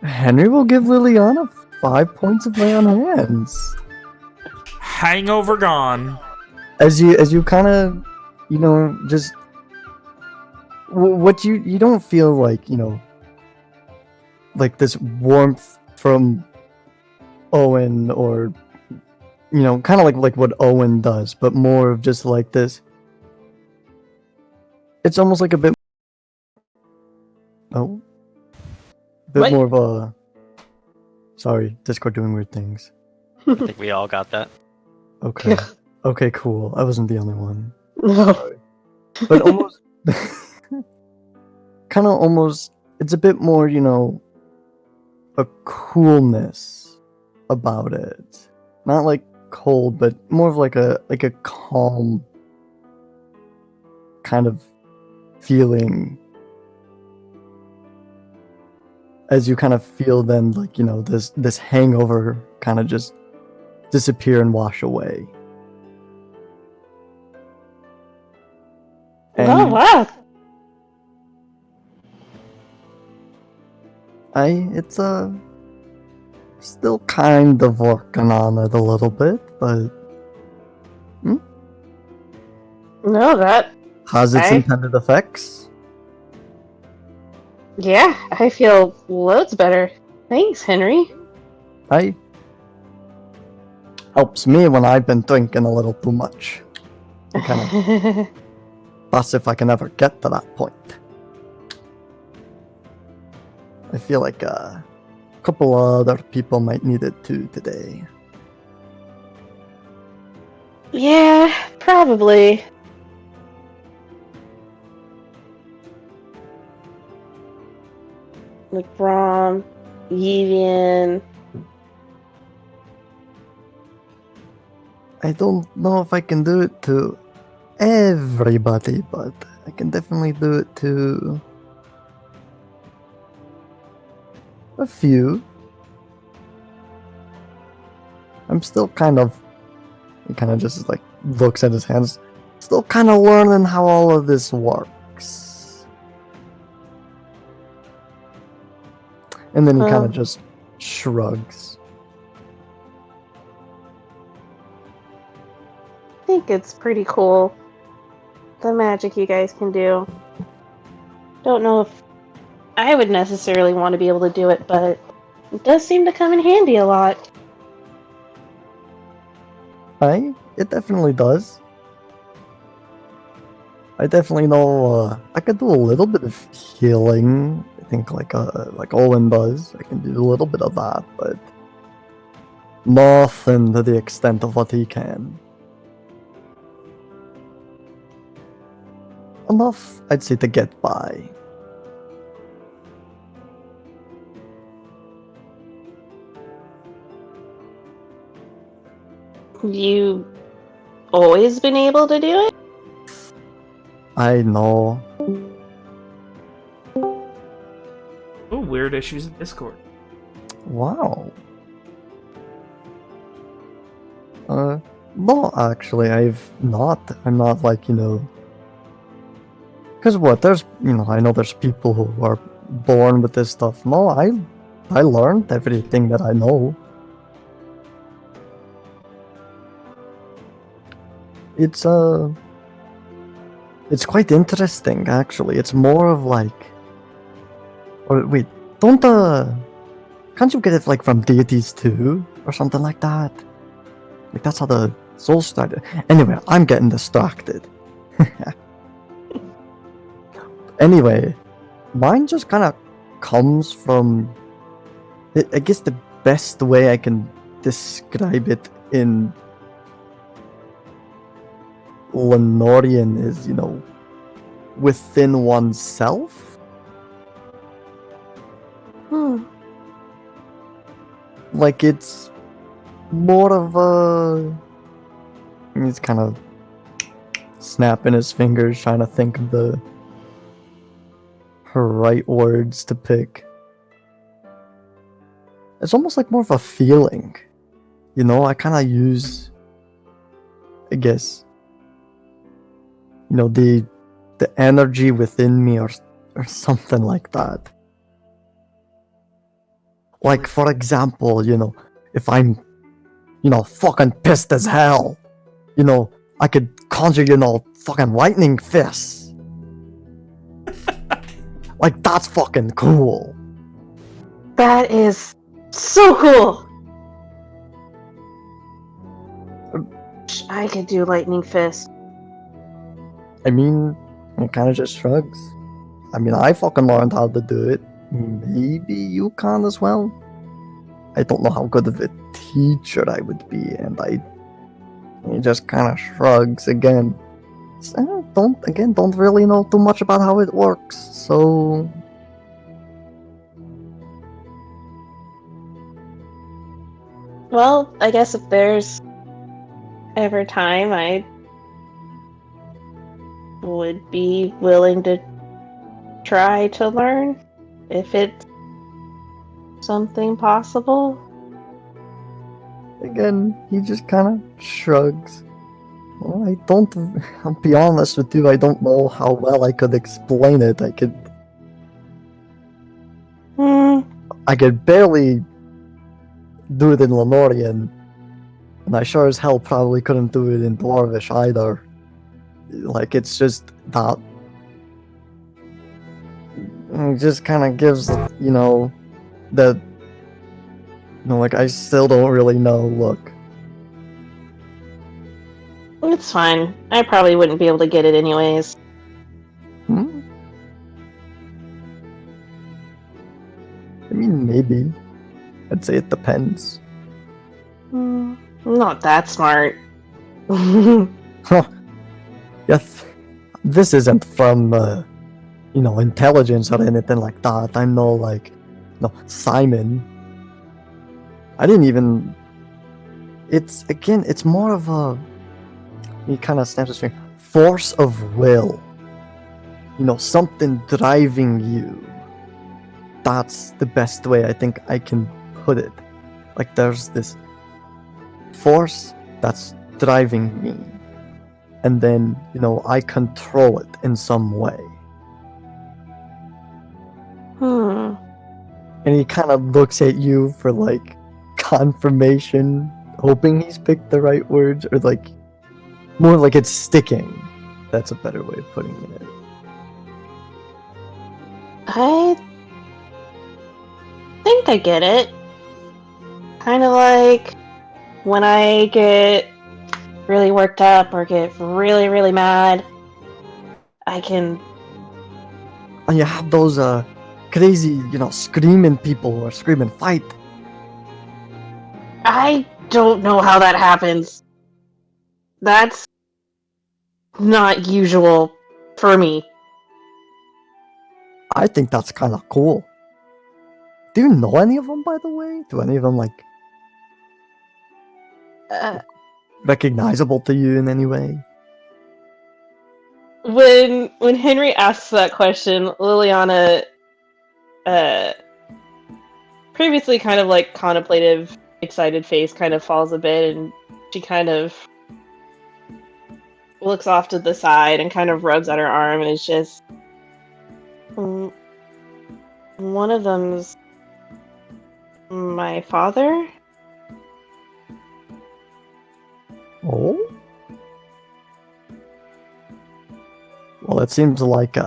Speaker 9: Henry will give Liliana 5 points of lay on hands.
Speaker 1: Hangover gone.
Speaker 9: As you kind of, just what you don't feel like, like this warmth from Owen, or kind of like what Owen does, but more of just like this. It's almost like a bit more of a. Sorry, Discord doing weird things.
Speaker 5: I think we all got that.
Speaker 9: Okay. Okay, cool. I wasn't the only one.
Speaker 7: No.
Speaker 9: But almost kind of almost, it's a bit more, a coolness about it. Not like cold, but more of like a calm kind of feeling. As you kind of feel then, like, this hangover kind of just disappear and wash away.
Speaker 7: Oh, wow.
Speaker 9: It's still kind of working on it a little bit, but
Speaker 7: No, that...
Speaker 9: has its intended effects.
Speaker 7: Yeah, I feel loads better. Thanks, Henry.
Speaker 9: helps me when I've been drinking a little too much. I kind of that's if I can ever get to that point. I feel like a couple other people might need it too today.
Speaker 7: Yeah, probably. Like Rom, Evian.
Speaker 9: I don't know if I can do it to everybody, but I can definitely do it to a few. I'm still he kind of just like looks at his hands, still kind of learning how all of this works. And then he kind of just shrugs.
Speaker 7: I think it's pretty cool. The magic you guys can do. Don't know if I would necessarily want to be able to do it, but it does seem to come in handy a lot.
Speaker 9: It definitely does. I definitely know I could do a little bit of healing. I think like Owen does. I can do a little bit of that, but nothing to the extent of what he can. Enough, I'd say, to get by.
Speaker 7: You always been able to do it?
Speaker 9: I know.
Speaker 1: Oh, weird issues in Discord.
Speaker 9: Wow. No, actually, I'm not like, because there's, I know there's people who are born with this stuff. No, I learned everything that I know. It's quite interesting, actually. It's more of like, or wait, can't you get it like from deities too, or something like that? Like that's how the soul started. Anyway, I'm getting distracted. Anyway, mine just kind of comes from, I guess the best way I can describe it in Lenorian is, within oneself. Like it's more of a... He's kind of snapping his fingers, trying to think of the right words to pick. It's almost like more of a feeling. I kind of use, I guess, the energy within me or something like that. Like, for example, if I'm, fucking pissed as hell, I could conjure, fucking lightning fists. Like, that's fucking cool.
Speaker 7: That is so cool. I could do lightning fist.
Speaker 9: I mean, it kind of just shrugs. I mean, I fucking learned how to do it. Maybe you can as well. I don't know how good of a teacher I would be, and he just kind of shrugs again. So, don't really know too much about how it works, so...
Speaker 7: Well, I guess if there's ever time, I would be willing to try to learn, if it's something possible.
Speaker 9: Again, he just kind of shrugs. Well, I'll be honest with you, I don't know how well I could explain it. I could barely do it in Lenorian, and I sure as hell probably couldn't do it in Dwarvish either. Like, it's just that... It just kind of gives, like, I still don't really know, look.
Speaker 7: It's fine. I probably wouldn't be able to get it anyways.
Speaker 9: Hmm? I mean, maybe. I'd say it depends.
Speaker 7: I'm not that smart.
Speaker 9: Huh. Yes. This isn't from, intelligence or anything like that. I'm no, Simon. I didn't even... It's more of a... He kind of snaps his finger. Force of will. Something driving you. That's the best way I think I can put it. Like, there's this force that's driving me. And then, I control it in some way. And he kind of looks at you for, confirmation, hoping he's picked the right words, or, more like it's sticking. That's a better way of putting it.
Speaker 7: I think I get it. Kind of like when I get really worked up or get really, really mad, I can...
Speaker 9: And you have those, crazy, screaming people who are screaming, fight!
Speaker 7: I don't know how that happens. That's not usual for me.
Speaker 9: I think that's kind of cool. Do you know any of them, by the way? Do any of them, recognizable to you in any way?
Speaker 7: When Henry asks that question, Liliana, previously kind of contemplative, excited face kind of falls a bit, and she kind of looks off to the side and kind of rubs at her arm, and it's just... one of them's my father?
Speaker 9: Oh? Well, it seems like, you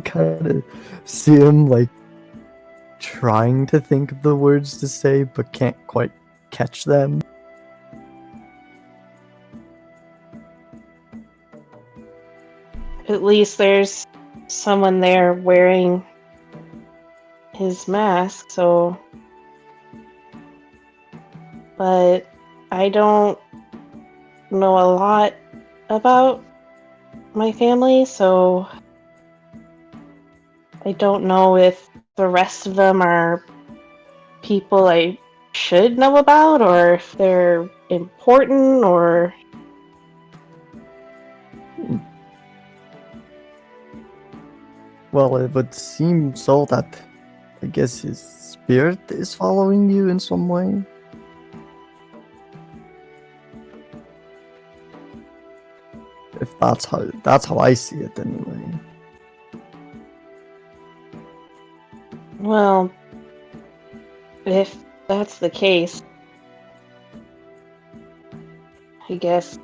Speaker 9: kind of see him, trying to think of the words to say, but can't quite catch them.
Speaker 7: At least there's someone there wearing his mask, so... But I don't know a lot about my family, so I don't know if the rest of them are people I should know about, or if they're important, or...
Speaker 9: Well, it would seem so that, I guess, his spirit is following you in some way. If that's how I see it, anyway.
Speaker 7: Well, if that's the case, I guess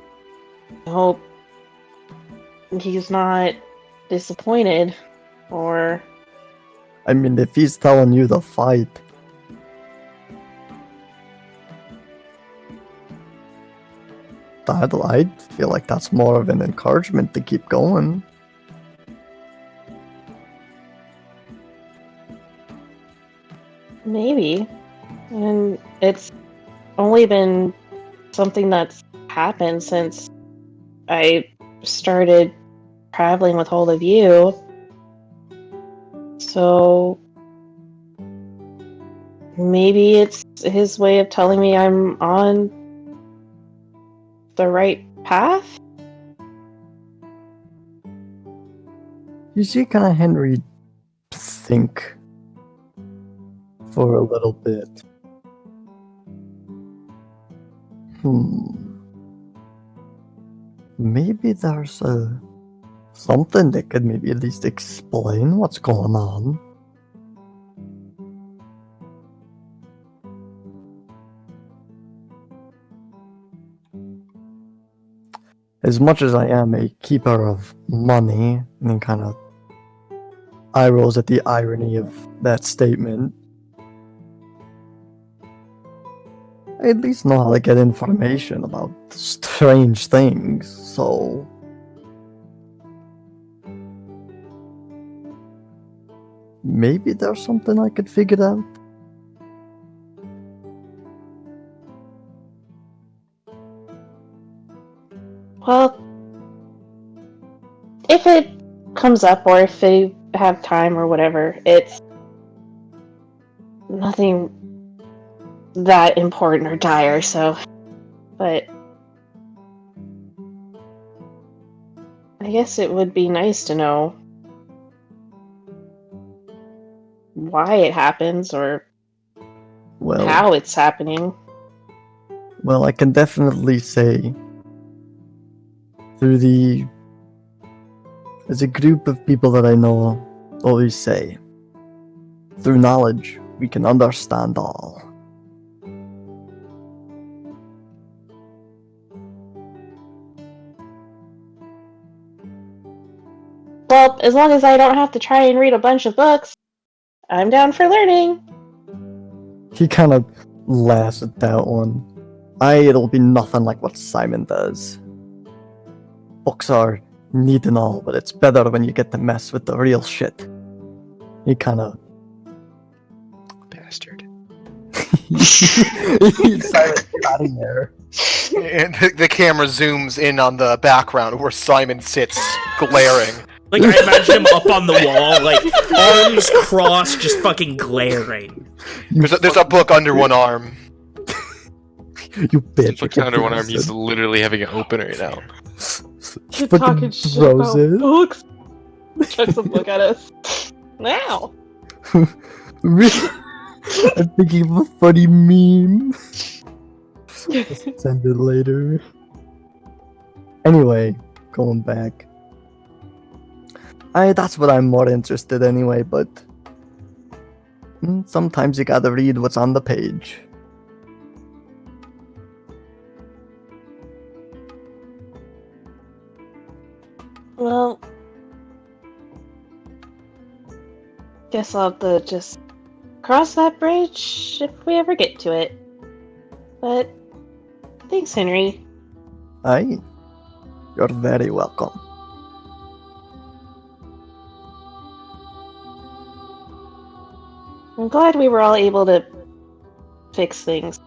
Speaker 7: I hope he's not disappointed, or...
Speaker 9: I mean, if he's telling you to fight... I feel like that's more of an encouragement to keep going.
Speaker 7: Maybe. And it's only been something that's happened since I started traveling with all of you. So maybe it's his way of telling me I'm on the right path?
Speaker 9: You see kind of Henry think for a little bit. Maybe there's something that could maybe at least explain what's going on. As much as I am a keeper of money, and then kind of eye rolls at the irony of that statement, I at least know how to get information about strange things, so... Maybe there's something I could figure out.
Speaker 7: Well, if it comes up or if they have time or whatever, it's nothing that important or dire, so... But... I guess it would be nice to know why it happens or
Speaker 9: Well,
Speaker 7: how it's happening.
Speaker 9: well, I can definitely say through the... As a group of people that I know always say, through knowledge, we can understand all.
Speaker 7: Well, as long as I don't have to try and read a bunch of books, I'm down for learning.
Speaker 9: He kind of laughs at that one. It'll be nothing like what Simon does. Books are neat and all, but it's better when you get to mess with the real shit. He kind of...
Speaker 8: Bastard.
Speaker 9: He's Simon, get out of there.
Speaker 2: And the camera zooms in on the background where Simon sits, glaring.
Speaker 1: Like, I imagine him up on the wall, like, arms crossed, just fucking glaring.
Speaker 2: There's a book under one arm.
Speaker 9: You bitch.
Speaker 8: Looks under one arm. He's literally having it open right now.
Speaker 7: You're
Speaker 9: Fucking
Speaker 7: talking shit
Speaker 9: throws
Speaker 7: about
Speaker 9: it.
Speaker 7: books. Chucks a book at us. Now.
Speaker 9: Really? I'm thinking of a funny meme. Send it later. Anyway, going back. That's what I'm more interested anyway, but sometimes you gotta read what's on the page.
Speaker 7: Well, guess I'll have to just cross that bridge if we ever get to it. But thanks, Henry.
Speaker 9: Aye. You're very welcome.
Speaker 7: I'm glad we were all able to fix things.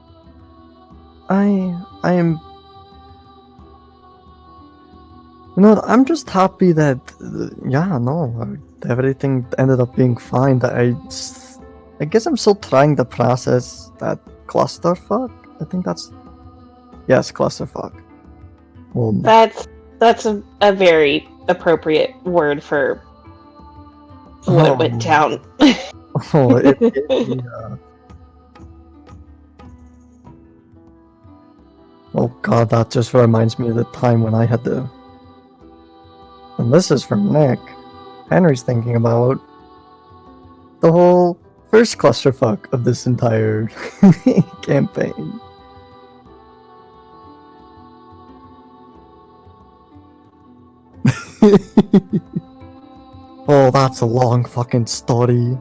Speaker 9: I am... You know, I'm just happy that, everything ended up being fine. That I guess I'm still trying to process that clusterfuck. I think that's... Yes, clusterfuck. Well,
Speaker 7: That's a very appropriate word for what went down.
Speaker 9: yeah. Oh god, that just reminds me of the time when I had to... And this is from Nick. Henry's thinking about the whole first clusterfuck of this entire campaign. Oh, that's a long fucking story.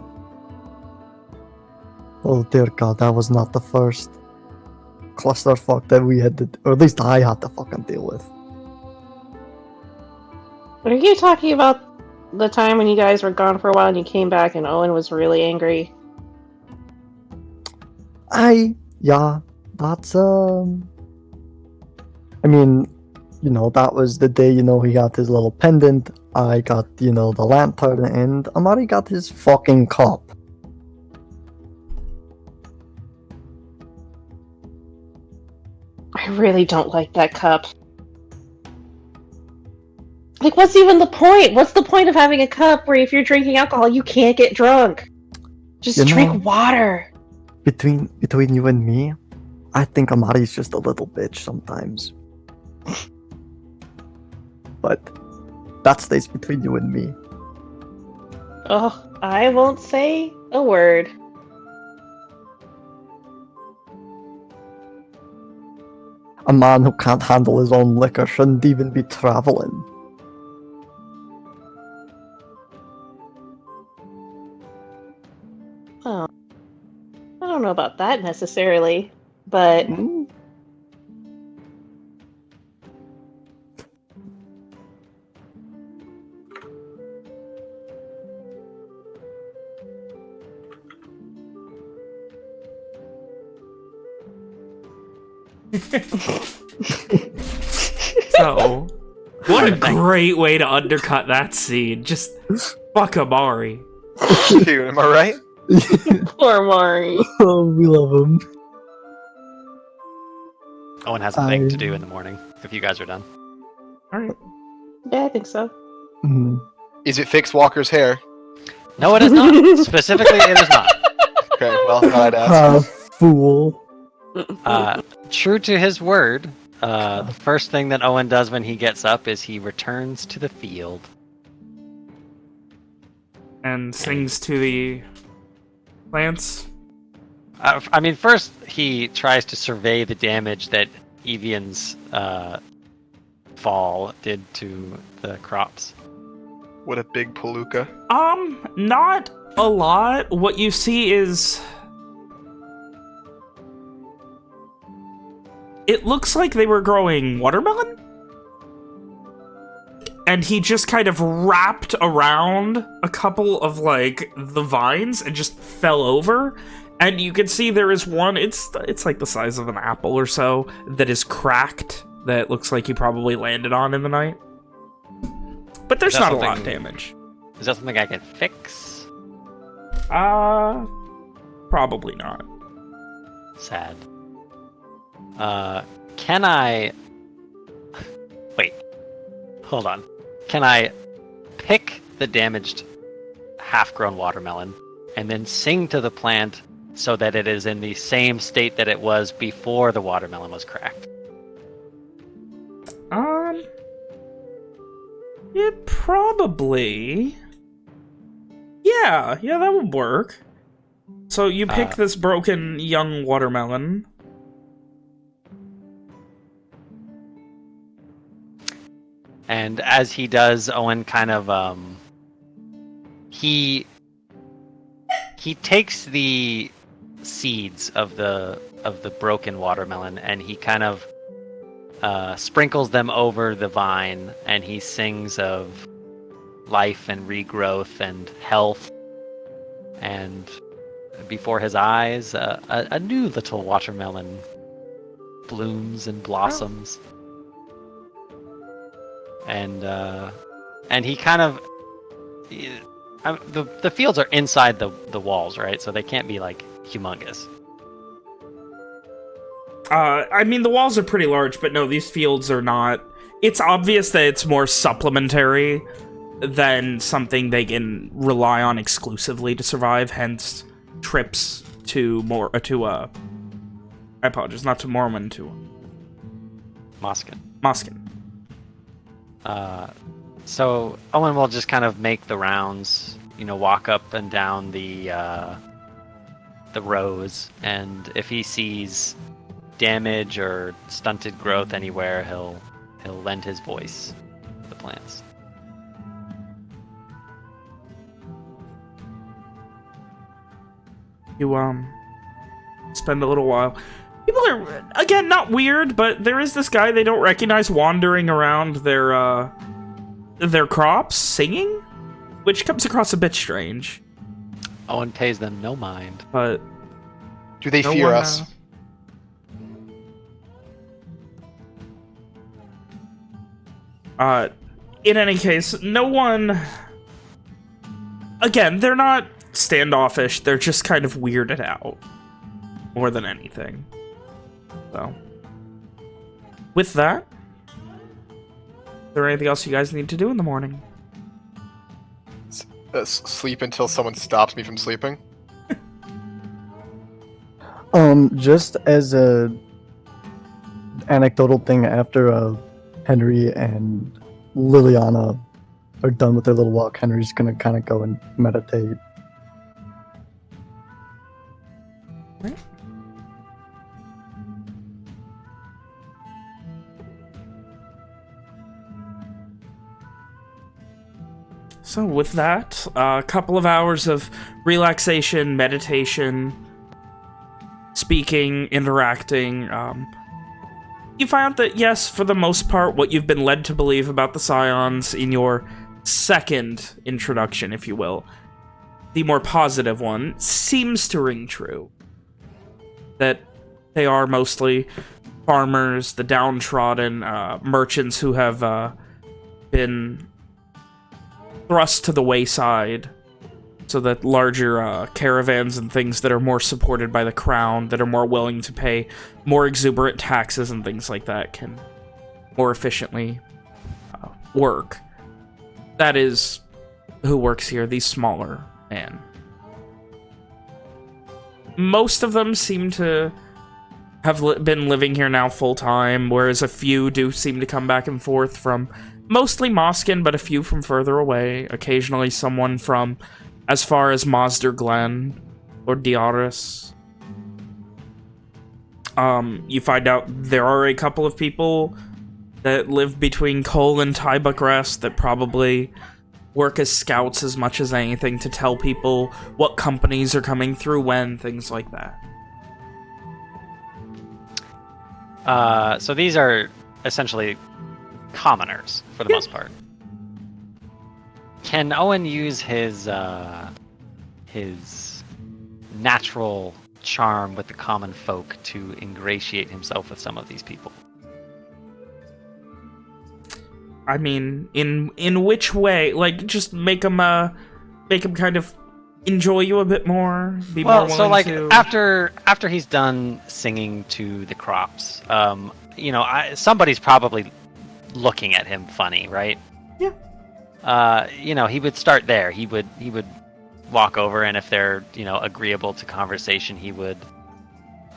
Speaker 9: Oh dear god, that was not the first clusterfuck that we had to, or at least I had to fucking deal with.
Speaker 7: Are you talking about the time when you guys were gone for a while and you came back and Owen was really angry?
Speaker 9: Yeah, that's, I mean, you know, that was the day, you know, he got his little pendant, I got, you know, the lantern, and Amari got his fucking cup.
Speaker 7: I really don't like that cup. Like, what's even the point? What's the point of having a cup where if you're drinking alcohol, you can't get drunk? Just
Speaker 9: You
Speaker 7: drink
Speaker 9: know-
Speaker 7: water.
Speaker 9: Between you and me, I think Amari's just a little bitch sometimes. But that stays between you and me.
Speaker 7: Oh, I won't say a word.
Speaker 9: A man who can't handle his own liquor shouldn't even be traveling.
Speaker 7: Oh, I don't know about that necessarily. But
Speaker 1: So, what a great way to undercut that scene. Just fuck Amari.
Speaker 2: Dude, am I right?
Speaker 7: poor Mari.
Speaker 9: Oh, we love him.
Speaker 5: Owen has a thing to do in the morning, if you guys are done.
Speaker 1: Alright.
Speaker 7: Yeah, I think so.
Speaker 9: Mhm.
Speaker 2: Is it fix Walker's hair?
Speaker 5: No, it is not. Specifically, it is not.
Speaker 2: Okay, well, I'd ask.
Speaker 9: Fool.
Speaker 5: True to his word, the first thing that Owen does when he gets up is he returns to the field.
Speaker 1: And sings to the plants.
Speaker 5: I mean, first he tries to survey the damage that Evian's fall did to the crops.
Speaker 2: What a big palooka.
Speaker 1: Not a lot. What you see is... It looks like they were growing watermelon? And he just kind of wrapped around a couple of, like, the vines and just fell over. And you can see there is one, it's like the size of an apple or so, that is cracked, that looks like he probably landed on in the night. But there's not a lot of damage.
Speaker 5: Is that something I can fix?
Speaker 1: Probably not.
Speaker 5: Sad. Can I... Wait. Hold on. Can I pick the damaged half-grown watermelon and then sing to the plant so that it is in the same state that it was before the watermelon was cracked?
Speaker 1: It probably... Yeah, that would work. So you pick this broken young watermelon.
Speaker 5: And as he does, Owen kind of, he takes the seeds of the broken watermelon and he kind of sprinkles them over the vine, and he sings of life and regrowth and health, and before his eyes a new little watermelon blooms and blossoms. And he kind of... the fields are inside the walls, right? So they can't be, like, humongous.
Speaker 1: I mean, the walls are pretty large, but no, these fields are not... It's obvious that it's more supplementary than something they can rely on exclusively to survive, hence trips to I apologize, not to Mormon, to... Moskin.
Speaker 5: So Owen will just kind of make the rounds, walk up and down the rows, and if he sees damage or stunted growth anywhere, he'll lend his voice to the plants.
Speaker 1: You spend a little while. People are, again, not weird, but there is this guy they don't recognize wandering around their crops singing, which comes across a bit strange.
Speaker 5: Owen pays them no mind.
Speaker 1: But
Speaker 2: do they fear us?
Speaker 1: In any case, no one... Again, they're not standoffish, they're just kind of weirded out. More than anything. So, with that, is there anything else you guys need to do in the morning?
Speaker 2: Sleep until someone stops me from sleeping.
Speaker 9: Just as a anecdotal thing, after Henry and Liliana are done with their little walk, Henry's gonna kind of go and meditate.
Speaker 1: Right. So with that, a couple of hours of relaxation, meditation, speaking, interacting. You find that, yes, for the most part, what you've been led to believe about the Scions in your second introduction, if you will, the more positive one, seems to ring true. That they are mostly farmers, the downtrodden, merchants who have been thrust to the wayside so that larger caravans and things that are more supported by the crown, that are more willing to pay more exuberant taxes and things like that can more efficiently work. That is who works here, these smaller men. Most of them seem to have been living here now full-time, whereas a few do seem to come back and forth from mostly Moskin, but a few from further away. Occasionally someone from as far as Mazder Glen or Diaris. You find out there are a couple of people that live between Cole and Tybuck that probably work as scouts as much as anything to tell people what companies are coming through when, things like that.
Speaker 5: So these are essentially commoners, for the most part. Can Owen use his natural charm with the common folk to ingratiate himself with some of these people?
Speaker 1: I mean, in which way? Like, just make him kind of enjoy you a bit more, be more willing
Speaker 5: so like
Speaker 1: to...
Speaker 5: after he's done singing to the crops, somebody's probably looking at him funny, right?
Speaker 1: Yeah.
Speaker 5: He would start there. He would walk over, and if they're agreeable to conversation, he would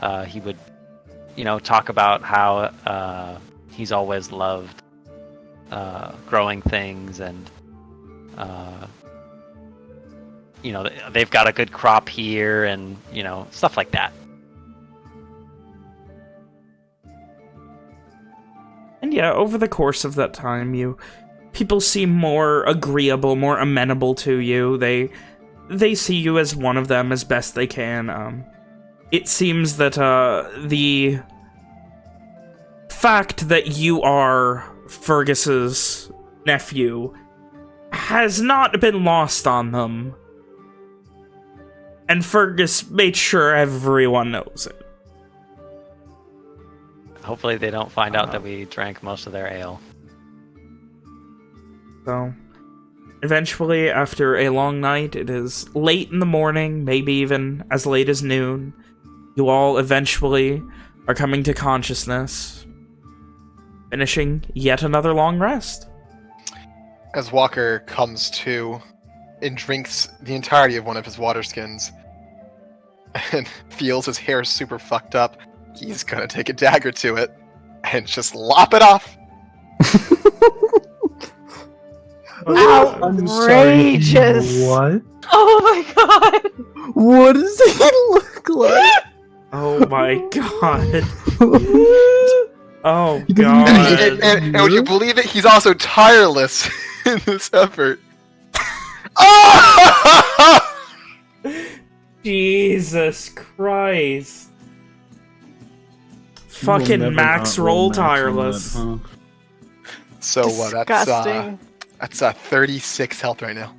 Speaker 5: talk about how he's always loved growing things, and they've got a good crop here, and stuff like that.
Speaker 1: And yeah, over the course of that time, people seem more agreeable, more amenable to you. They see you as one of them as best they can. It seems that the fact that you are Fergus's nephew has not been lost on them. And Fergus made sure everyone knows it.
Speaker 5: Hopefully they don't find out that we drank most of their ale.
Speaker 1: So, eventually, after a long night, it is late in the morning, maybe even as late as noon. You all eventually are coming to consciousness, finishing yet another long rest.
Speaker 2: As Walker comes to and drinks the entirety of one of his water skins and feels his hair super fucked up, he's gonna take a dagger to it and just lop it off.
Speaker 3: Outrageous!
Speaker 4: What?
Speaker 7: Oh my god!
Speaker 9: What does he look like?
Speaker 1: Oh my god. Oh
Speaker 2: And,
Speaker 1: god.
Speaker 2: and would you believe it? He's also tireless in this effort. Oh!
Speaker 1: Jesus Christ.
Speaker 4: We'll never
Speaker 1: Fucking Max
Speaker 4: not
Speaker 1: roll
Speaker 4: Max on
Speaker 1: tireless.
Speaker 4: that, huh?
Speaker 2: So
Speaker 3: Disgusting.
Speaker 2: that's 36 health right now.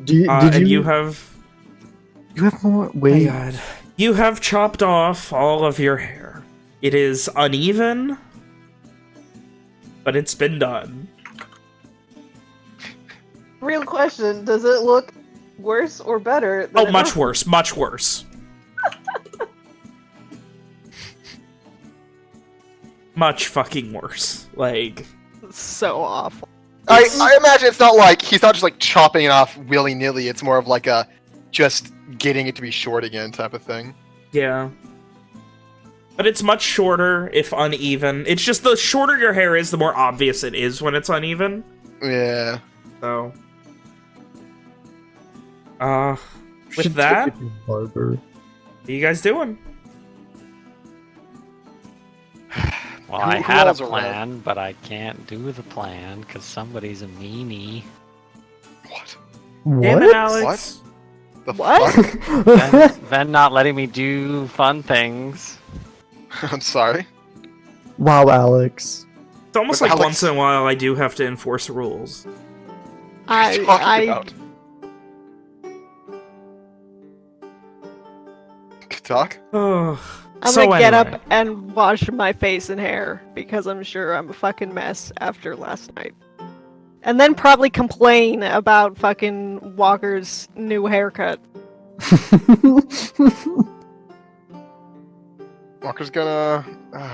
Speaker 9: Did
Speaker 1: And
Speaker 9: you
Speaker 1: have...
Speaker 9: have more?
Speaker 1: My
Speaker 9: Wait.
Speaker 1: god. You have chopped off all of your hair. It is uneven, but it's been done.
Speaker 3: Real question, does it look worse or better than
Speaker 1: Oh, much worse, much worse. Much fucking worse. Like,
Speaker 3: So awful.
Speaker 2: I imagine it's not like he's not just like chopping it off willy-nilly. It's more of like a just getting it to be short again type of thing.
Speaker 1: yeah. But it's much shorter if uneven. It's just the shorter your hair is, the more obvious it is when it's uneven.
Speaker 2: Yeah.
Speaker 1: So, with
Speaker 9: Should
Speaker 1: that,
Speaker 9: take it to barber.
Speaker 1: what are you guys doing?
Speaker 5: Well,
Speaker 2: Who
Speaker 5: I had a
Speaker 2: rolls a roll?
Speaker 5: plan, but I can't do the plan because somebody's a meanie.
Speaker 2: What?
Speaker 1: Damn it,
Speaker 9: What?
Speaker 1: Alex.
Speaker 2: The
Speaker 3: What?
Speaker 2: fuck?
Speaker 5: Ven not letting me do fun things.
Speaker 2: I'm sorry.
Speaker 9: Wow, Alex.
Speaker 1: It's almost
Speaker 2: But
Speaker 1: like
Speaker 2: Alex-
Speaker 1: once in a while I do have to enforce rules.
Speaker 2: What are you talking about? Good talk?
Speaker 1: Oh,
Speaker 3: I'm
Speaker 1: so
Speaker 3: gonna get
Speaker 1: anyway.
Speaker 3: up and wash my face and hair because I'm sure I'm a fucking mess after last night. And then probably complain about fucking Walker's new haircut.
Speaker 2: Walker's gonna...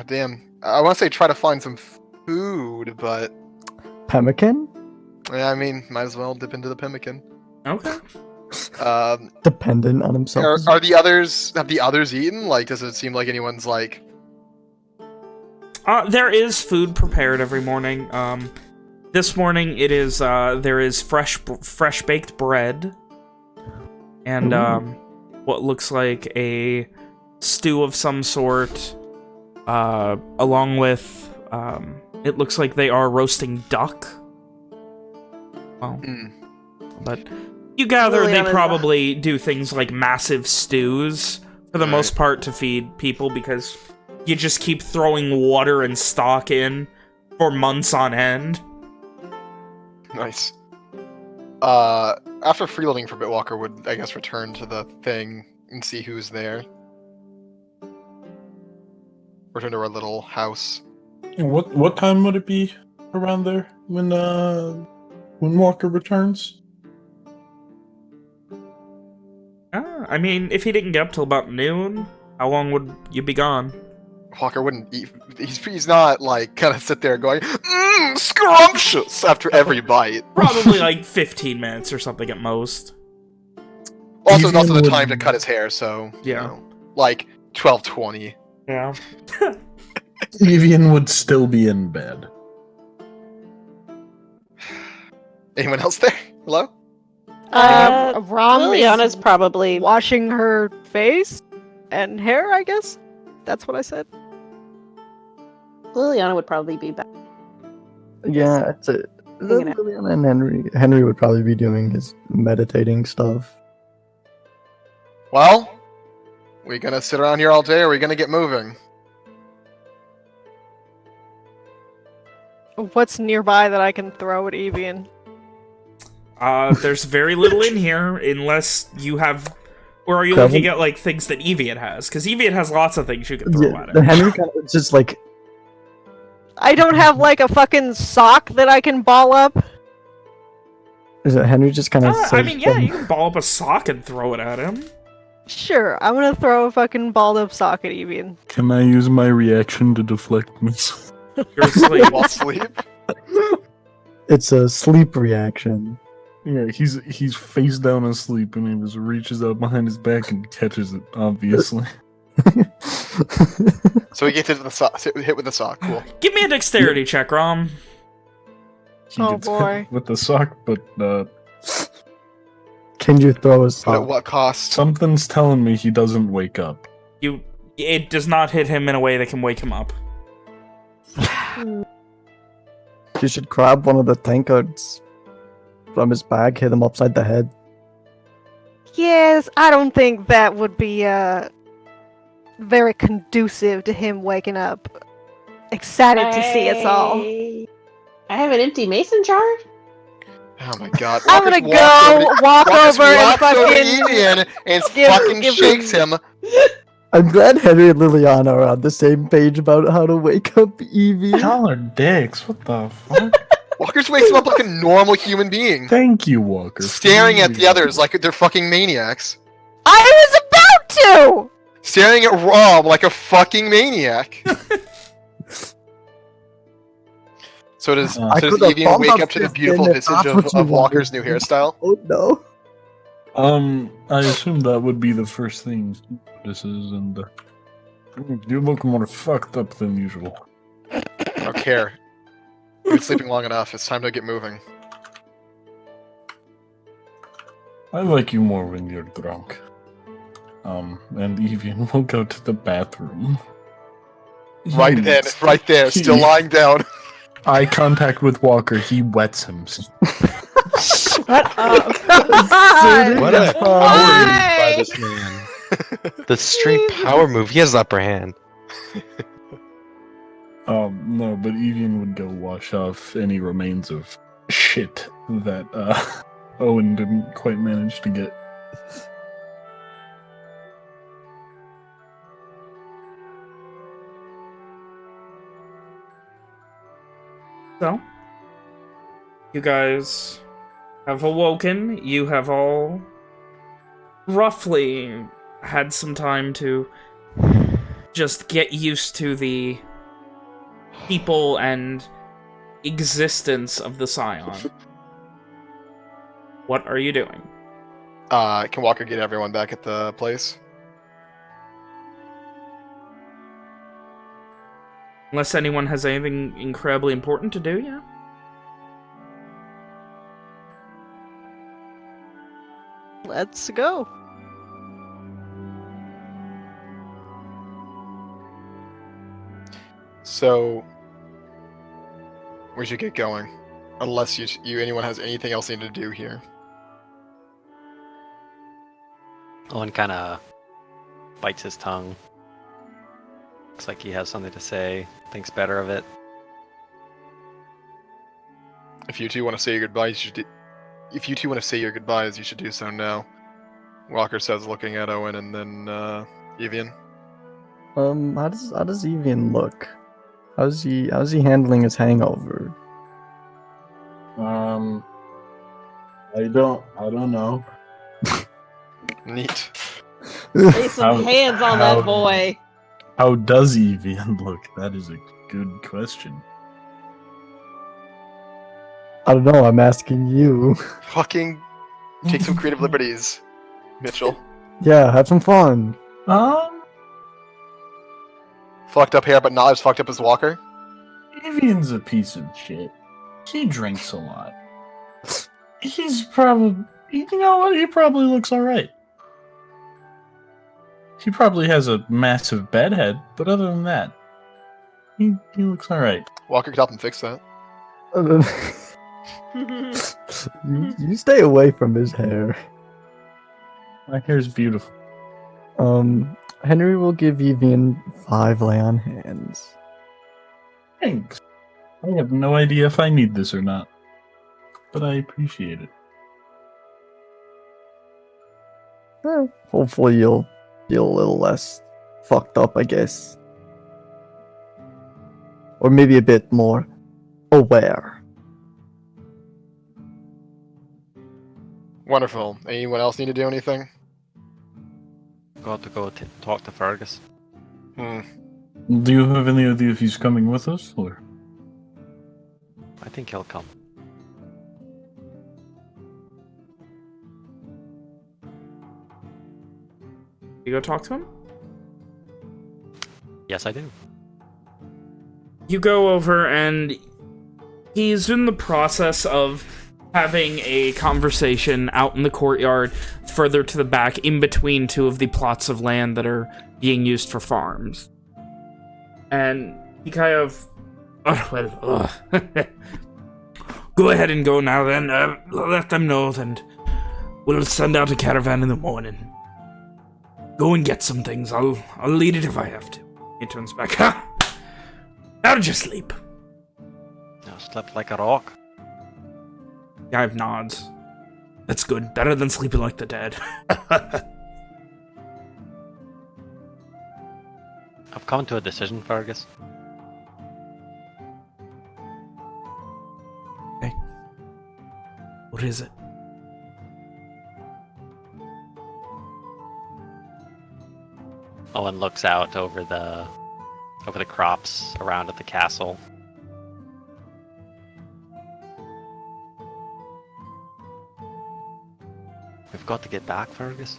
Speaker 2: damn. I want to say try to find some food, but...
Speaker 9: Pemmican?
Speaker 2: Yeah, I mean, might as well dip into the pemmican.
Speaker 1: Okay.
Speaker 9: Dependent on himself.
Speaker 2: Are the others... Have the others eaten? Like, does it seem like anyone's, like...
Speaker 1: There is food prepared every morning. This morning it is there is fresh baked bread and what looks like a stew of some sort, along with it looks like they are roasting duck. Well, but you gather they probably do things like massive stews for the most part to feed people because you just keep throwing water and stock in for months on end.
Speaker 2: Nice. After freeloading for a bit, Walker would, I guess, return to the thing and see who's there. Return to our little house.
Speaker 4: What time would it be around there when Walker returns?
Speaker 1: I mean, if he didn't get up till about noon, how long would you be gone?
Speaker 2: Walker wouldn't eat. He's not like gonna sit there going, scrumptious after every bite.
Speaker 1: Probably like 15 minutes or something at most.
Speaker 2: Also,
Speaker 4: Evian
Speaker 2: not the
Speaker 4: would-
Speaker 2: time to cut his hair, so you
Speaker 1: Yeah.
Speaker 2: know, like 12:20.
Speaker 1: Yeah.
Speaker 4: Evian would still be in bed.
Speaker 2: Anyone else there? Hello?
Speaker 3: Rom
Speaker 7: Liliana's
Speaker 3: is
Speaker 7: probably
Speaker 3: washing her face and hair, I guess? That's what I said.
Speaker 7: Liliana would probably be back.
Speaker 9: Yeah, that's it.
Speaker 7: Hanging out.
Speaker 9: Liliana and Henry. Henry would probably be doing his meditating stuff.
Speaker 2: Well, we gonna sit around here all day, or are we gonna get moving?
Speaker 3: What's nearby that I can throw at Evian?
Speaker 1: There's very little in here unless you have... Or are you
Speaker 9: Kevin?
Speaker 1: looking at, like, things that Evian has? Because Evian has lots of things you can throw at
Speaker 9: The
Speaker 1: him.
Speaker 9: Henry kind of just like
Speaker 3: I don't have like a fucking sock that I can ball up.
Speaker 9: is it Henry just kind of.
Speaker 1: I mean, yeah, you can ball up a sock and throw it at him.
Speaker 3: Sure, I'm gonna throw a fucking balled up sock at Evian.
Speaker 4: Can I use my reaction to deflect missiles?
Speaker 1: You're asleep.
Speaker 2: While asleep?
Speaker 9: It's a sleep reaction.
Speaker 4: Yeah, he's face down asleep and he just reaches out behind his back and catches it, obviously.
Speaker 2: So we get to the sock. Hit with the sock. Cool.
Speaker 1: Give me a dexterity check, Rom.
Speaker 4: He
Speaker 3: Oh,
Speaker 4: gets hit
Speaker 3: boy.
Speaker 4: with the sock, but
Speaker 9: Can you throw a
Speaker 2: But at
Speaker 9: sock?
Speaker 2: what cost?
Speaker 4: something's telling me he doesn't wake up.
Speaker 1: It does not hit him in a way that can wake him up.
Speaker 9: You should grab one of the tankards from his bag, hit him upside the head.
Speaker 3: Yes, I don't think that would be very conducive to him waking up. Excited to see us all.
Speaker 7: I have an empty mason jar.
Speaker 2: Oh my god.
Speaker 3: I'm gonna
Speaker 2: Walker's
Speaker 3: walk
Speaker 2: Walker's
Speaker 3: over and
Speaker 2: walks over to
Speaker 3: fucking
Speaker 2: Evian and
Speaker 3: give-
Speaker 2: fucking
Speaker 3: give
Speaker 2: shakes him.
Speaker 9: I'm glad Henry and Liliana are on the same page about how to wake up Evie.
Speaker 4: Y'all are dicks. What the fuck?
Speaker 2: Walker's wakes him up like a normal human being.
Speaker 4: Thank you, Walker.
Speaker 2: Staring at the
Speaker 4: Please.
Speaker 2: others like they're fucking maniacs.
Speaker 3: I was about to!
Speaker 2: Staring at Rob like a fucking maniac. So does,
Speaker 4: I
Speaker 2: so does
Speaker 9: could've
Speaker 2: Evian
Speaker 9: thought
Speaker 2: wake
Speaker 9: of
Speaker 2: up to the
Speaker 9: this
Speaker 2: beautiful
Speaker 9: then if
Speaker 2: visage
Speaker 9: that's
Speaker 2: of,
Speaker 9: what you
Speaker 2: of Walker's new
Speaker 9: wanted.
Speaker 2: hairstyle?
Speaker 9: Oh no.
Speaker 4: I assume that would be the first thing this is, and you look more fucked up than usual.
Speaker 2: I don't care. You've been sleeping long enough. It's time to get moving.
Speaker 4: I like you more when you're drunk. And Evian will go to the bathroom.
Speaker 2: Right then, right there, still lying down.
Speaker 4: Eye contact with Walker, he wets himself.
Speaker 3: Shut up.
Speaker 8: What a power
Speaker 3: Why?
Speaker 8: by this man. The straight power move. He has the upper hand.
Speaker 4: No, but Evian would go wash off any remains of shit that Owen didn't quite manage to get.
Speaker 1: So, you guys have awoken. You have all roughly had some time to just get used to the people and existence of the Scion. What are you doing?
Speaker 2: Can Walker get everyone back at the place?
Speaker 1: Unless anyone has anything incredibly important to do, yeah?
Speaker 3: Let's go.
Speaker 2: So, we should get going. Unless anyone has anything else they need to do here.
Speaker 5: Owen kind of bites his tongue. Looks like he has something to say. Thinks better of it.
Speaker 2: If you two want to say your goodbyes, if you two want to say your goodbyes, you should do so now. Walker says, looking at Owen, and then Evian.
Speaker 9: How does Evian look? How's he handling his hangover?
Speaker 4: I don't know.
Speaker 2: Neat.
Speaker 7: Lay some
Speaker 4: How-
Speaker 7: hands on
Speaker 4: how-
Speaker 7: that boy.
Speaker 4: How does Evian look? That is a good question.
Speaker 9: I don't know. I'm asking you.
Speaker 2: Fucking take some creative liberties, Mitchell.
Speaker 9: Yeah, have some fun.
Speaker 2: Fucked up hair, but not as fucked up as Walker.
Speaker 4: Evian's a piece of shit. He drinks a lot. He's probably, you know what? He probably looks alright. He probably has a massive bedhead, but other than that, he looks alright.
Speaker 2: Walker could help him fix that.
Speaker 9: you stay away from his hair.
Speaker 4: My hair's beautiful.
Speaker 9: Henry will give Evian 5 lay on hands.
Speaker 4: Thanks. I have no idea if I need this or not, but I appreciate it.
Speaker 9: Hopefully you'll feel a little less fucked up, I guess. Or maybe a bit more aware.
Speaker 2: Wonderful. Anyone else need to do anything?
Speaker 5: Got to go talk to Fergus.
Speaker 4: Do you have any idea if he's coming with us, or?
Speaker 5: I think he'll come.
Speaker 1: You go talk to him?
Speaker 5: Yes, I do.
Speaker 1: You go over and he's in the process of having a conversation out in the courtyard further to the back in between two of the plots of land that are being used for farms. And he kind of... Go ahead and go now then. Let them know and we'll send out a caravan in the morning. Go and get some things. I'll lead it if I have to. He turns back. Ha! How did you sleep?
Speaker 5: I slept like a rock.
Speaker 1: Guy nods. That's good. Better than sleeping like the dead.
Speaker 5: I've come to a decision, Fergus.
Speaker 1: Okay. What is it?
Speaker 5: Owen looks out over the crops around at the castle. We've got to get back, Fergus.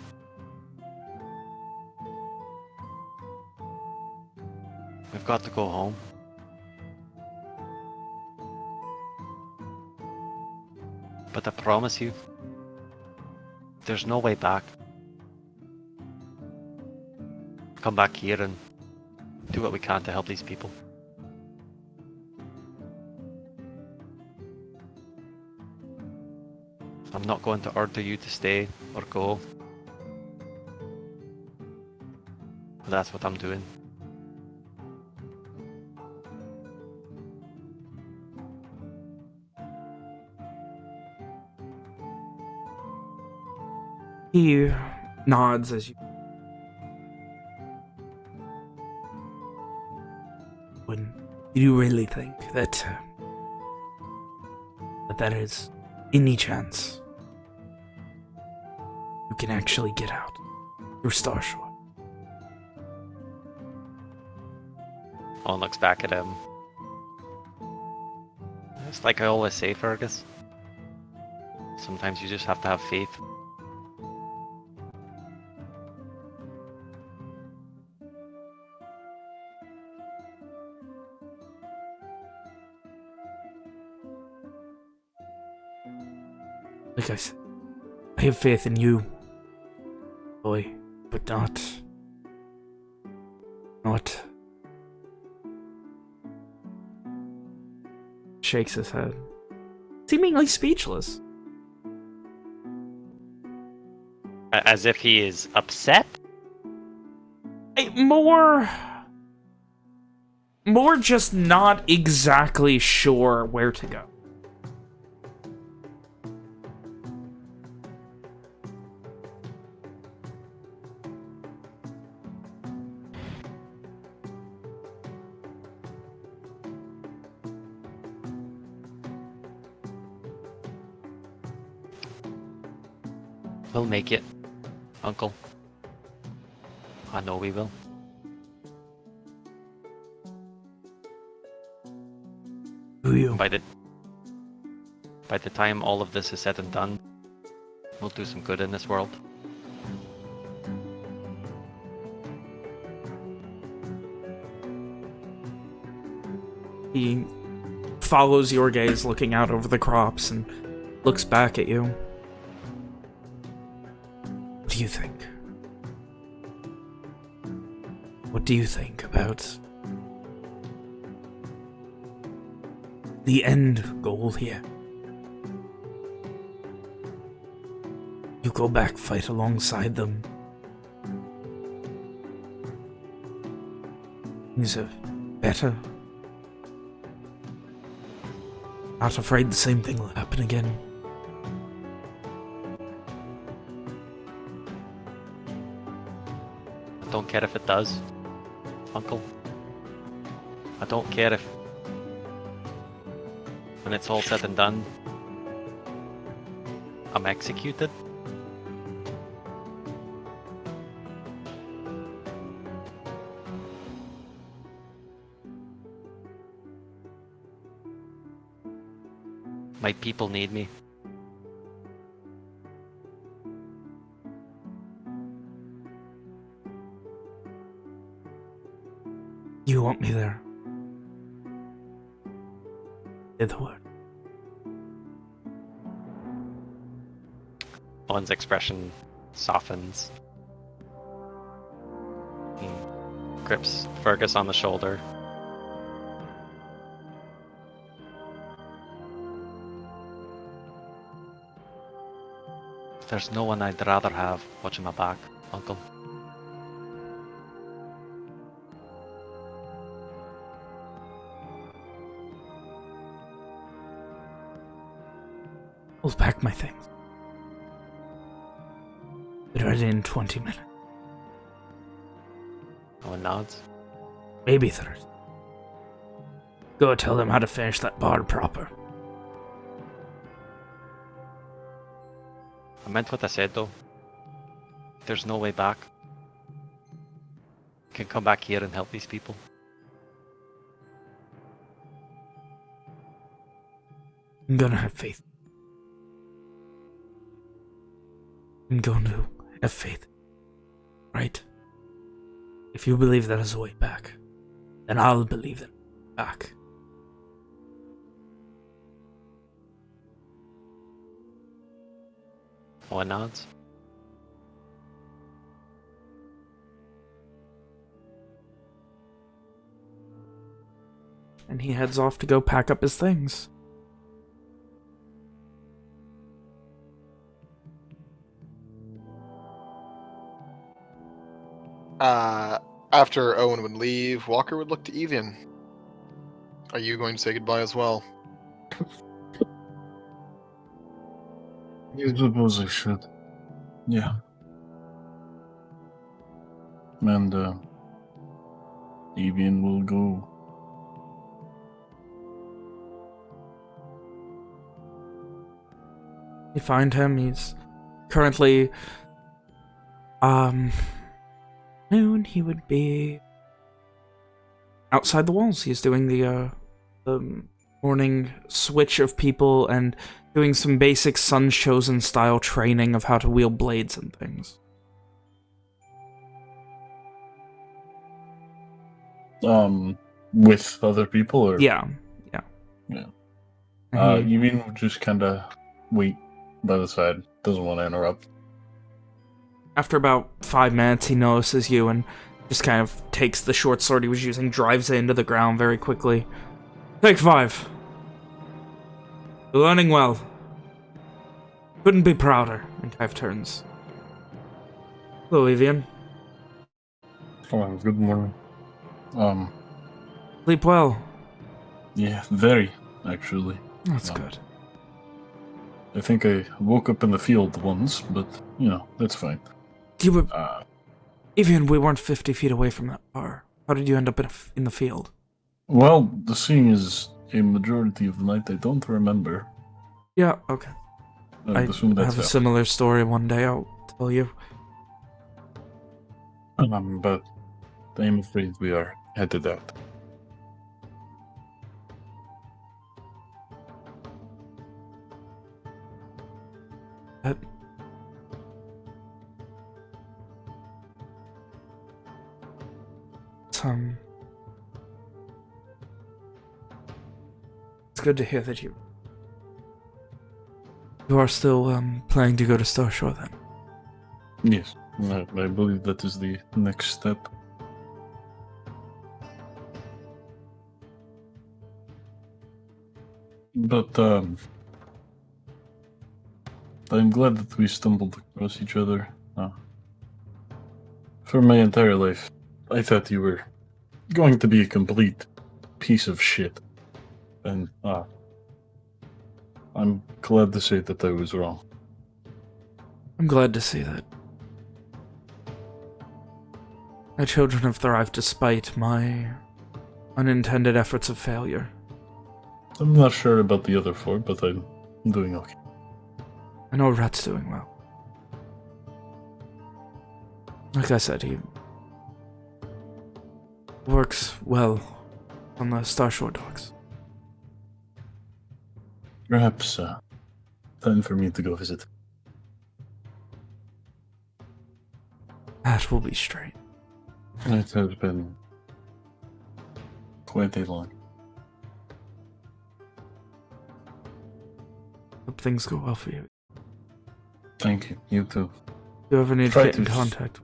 Speaker 5: We've got to go home. But I promise you, there's no way back. Come back here and do what we can to help these people. I'm not going to order you to stay or go. That's what I'm doing.
Speaker 1: He nods as you... When you really think that there is any chance you can actually get out through Starshore?
Speaker 5: Owen looks back at him. It's like I always say, Fergus. Sometimes you just have to have faith.
Speaker 1: Like I said, I have faith in you, boy, but not... Shakes his head, seemingly speechless.
Speaker 5: As if he is upset?
Speaker 1: More just not exactly sure where to go.
Speaker 5: We'll make it, Uncle. I know we will.
Speaker 1: Do you?
Speaker 5: By the time all of this is said and done, we'll do some good in this world.
Speaker 1: He follows your gaze, looking out over the crops, and looks back at you. What do you think? What do you think about the end goal here? You go back, fight alongside them. Things are better. Not afraid the same thing will happen again.
Speaker 5: I don't care if it does, Uncle. I don't care if, when it's all said and done, I'm executed. My people need me.
Speaker 1: You want me there? Say the word.
Speaker 5: Owen's expression softens. He grips Fergus on the shoulder. There's no one I'd rather have watching my back, Uncle.
Speaker 1: I'll pack my things. Be ready in 20 minutes.
Speaker 5: Owen nods.
Speaker 1: Maybe 30. Go tell them how to finish that bar proper.
Speaker 5: I meant what I said though. There's no way back. I can come back here and help these people.
Speaker 1: I'm gonna have faith. I'm going to have faith. Right? If you believe there is a way back, then I'll believe it back.
Speaker 5: Owen nods.
Speaker 1: And he heads off to go pack up his things.
Speaker 2: After Owen would leave, Walker would look to Evian. Are you going to say goodbye as well?
Speaker 4: I suppose I should. Yeah. And, Evian will go.
Speaker 1: You find him, he's currently, noon, he would be outside the walls. He's doing the morning switch of people and doing some basic Sun's Chosen style training of how to wield blades and things.
Speaker 4: With other people, or?
Speaker 1: Yeah.
Speaker 4: You mean just kinda wait by the side, doesn't want to interrupt.
Speaker 1: After about 5 minutes, he notices you and just kind of takes the short sword he was using, drives it into the ground very quickly. Take 5. You're learning well. Couldn't be prouder. And kind of turns. Hello, Evian.
Speaker 4: Oh, good morning.
Speaker 1: Sleep well.
Speaker 4: Yeah, very, actually.
Speaker 1: That's good.
Speaker 4: I think I woke up in the field once, but, you know, that's fine.
Speaker 1: You were... Evian, we weren't 50 feet away from that bar. How did you end up in the field?
Speaker 4: Well, the seeing is a majority of the night I don't remember.
Speaker 1: Yeah, okay. I have a similar story one day, I'll tell you.
Speaker 4: But I'm afraid we are headed out.
Speaker 1: It's good to hear that you are still planning to go to Starshore then.
Speaker 4: Yes, I believe that is the next step. But I'm glad that we stumbled across each other. For my entire life, I thought you were going to be a complete piece of shit. And I'm glad to say that I was wrong.
Speaker 1: I'm glad to see that. My children have thrived despite my unintended efforts of failure.
Speaker 4: I'm not sure about the other 4, but I'm doing okay.
Speaker 1: I know Rhett's doing well. Like I said, he works well on the Starshore docks.
Speaker 4: Perhaps time for me to go visit.
Speaker 1: That will be straight.
Speaker 4: It has been quite a long.
Speaker 1: Hope things go well for you.
Speaker 4: Thank you. You too.
Speaker 1: If you ever need to get in contact,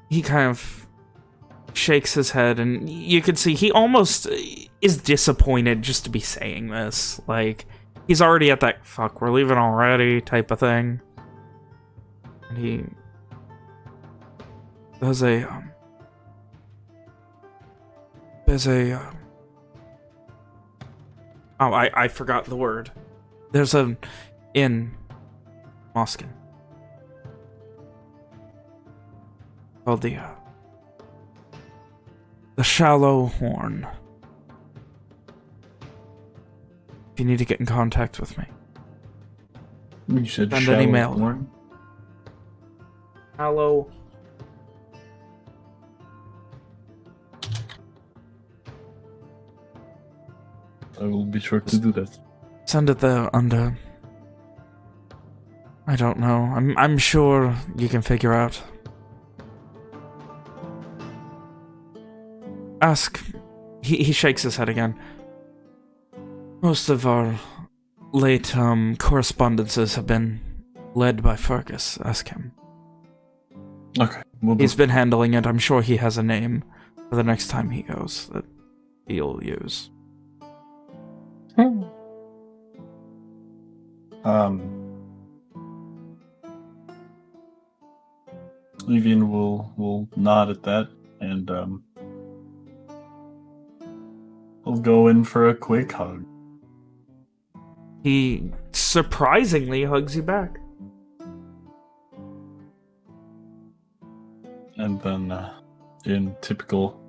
Speaker 1: he kind of shakes his head, and you can see he almost is disappointed just to be saying this. Like, he's already at that "fuck, we're leaving already" type of thing. And he does I forgot the word. There's an in Moskin called the Shallow Horn. If you need to get in contact with me,
Speaker 4: you said
Speaker 1: send an email.
Speaker 4: Horn?
Speaker 1: Shallow.
Speaker 4: I will be sure to do that.
Speaker 1: Send it there under... I don't know. I'm sure you can figure out. Ask... He shakes his head again. Most of our late correspondences have been led by Fergus. Ask him.
Speaker 4: Okay.
Speaker 1: He's been handling it. I'm sure he has a name for the next time he goes that he'll use.
Speaker 4: Evian will nod at that, and he'll go in for a quick hug.
Speaker 1: He surprisingly hugs you back.
Speaker 4: And then, in typical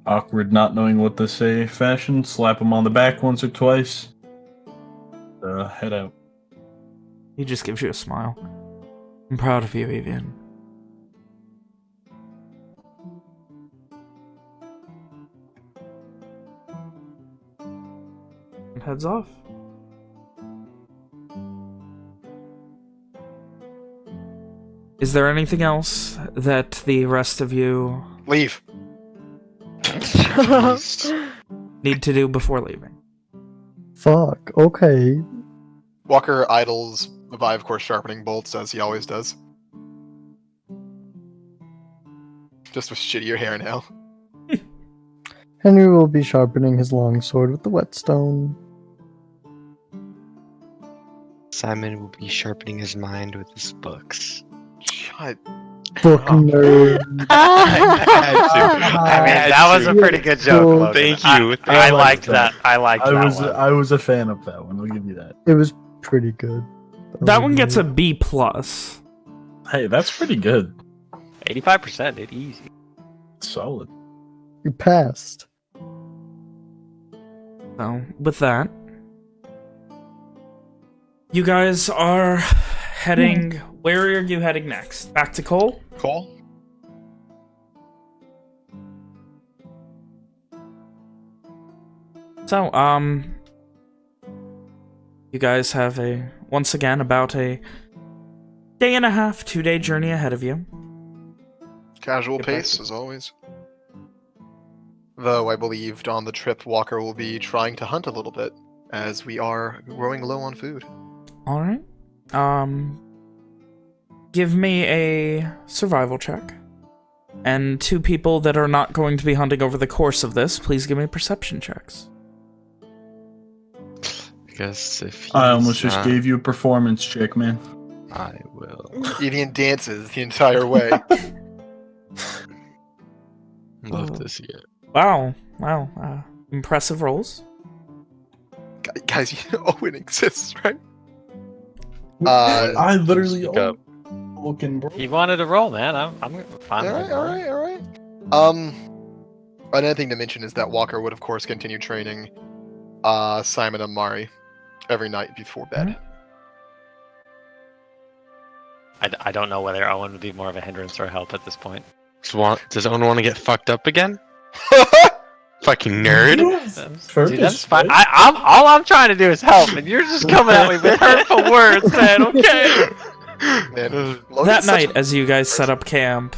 Speaker 4: awkward, not knowing what to say fashion, slap him on the back once or twice. Head out.
Speaker 1: He just gives you a smile. I'm proud of you, Evian. And heads off. Is there anything else that the rest of you
Speaker 2: Leave.
Speaker 1: need to do before leaving?
Speaker 9: Fuck, okay.
Speaker 2: Walker idles by, of course, sharpening bolts, as he always does. Just with shittier hair now.
Speaker 9: Henry will be sharpening his longsword with the whetstone.
Speaker 8: Simon will be sharpening his mind with his books.
Speaker 2: Shut.
Speaker 9: Book nerd.
Speaker 5: I mean, that was a pretty good joke, Logan.
Speaker 8: Thank you.
Speaker 5: I liked that. I liked that one.
Speaker 4: I was a fan of that one. I'll give you that.
Speaker 9: It was pretty good.
Speaker 1: That one gets a B+. plus.
Speaker 4: Hey, that's pretty good.
Speaker 5: 85%, it easy.
Speaker 4: Solid.
Speaker 9: You passed.
Speaker 1: So, with that, you guys are heading... Where are you heading next? Back to Cole?
Speaker 2: Cole?
Speaker 1: So, you guys have once again, about a day and a half, 2-day journey ahead of you.
Speaker 2: Casual pace, as always. Though I believed on the trip, Walker will be trying to hunt a little bit, as we are growing low on food.
Speaker 1: Alright. Give me a survival check. And 2 people that are not going to be hunting over the course of this, please give me perception checks.
Speaker 8: I guess if
Speaker 4: I almost just gave you a performance check, man.
Speaker 8: I will.
Speaker 2: Evian dances the entire way.
Speaker 8: Love to see it.
Speaker 1: Wow. Impressive rolls.
Speaker 2: Guys, you know Owen exists, right?
Speaker 4: I literally
Speaker 8: Speak up.
Speaker 4: looking, bro.
Speaker 5: He wanted to roll, man. I'm fine with it.
Speaker 2: Alright. Another thing to mention is that Walker would, of course, continue training Simon and Mari every night before bed.
Speaker 5: I don't know whether Owen would be more of a hindrance or a help at this point.
Speaker 8: Does Owen want to get fucked up again? Fucking nerd.
Speaker 5: Dude, that's fine. All I'm trying to do is help, and you're just coming at me with hurtful words, man. Okay.
Speaker 2: Man,
Speaker 1: That night, as you guys set up camp,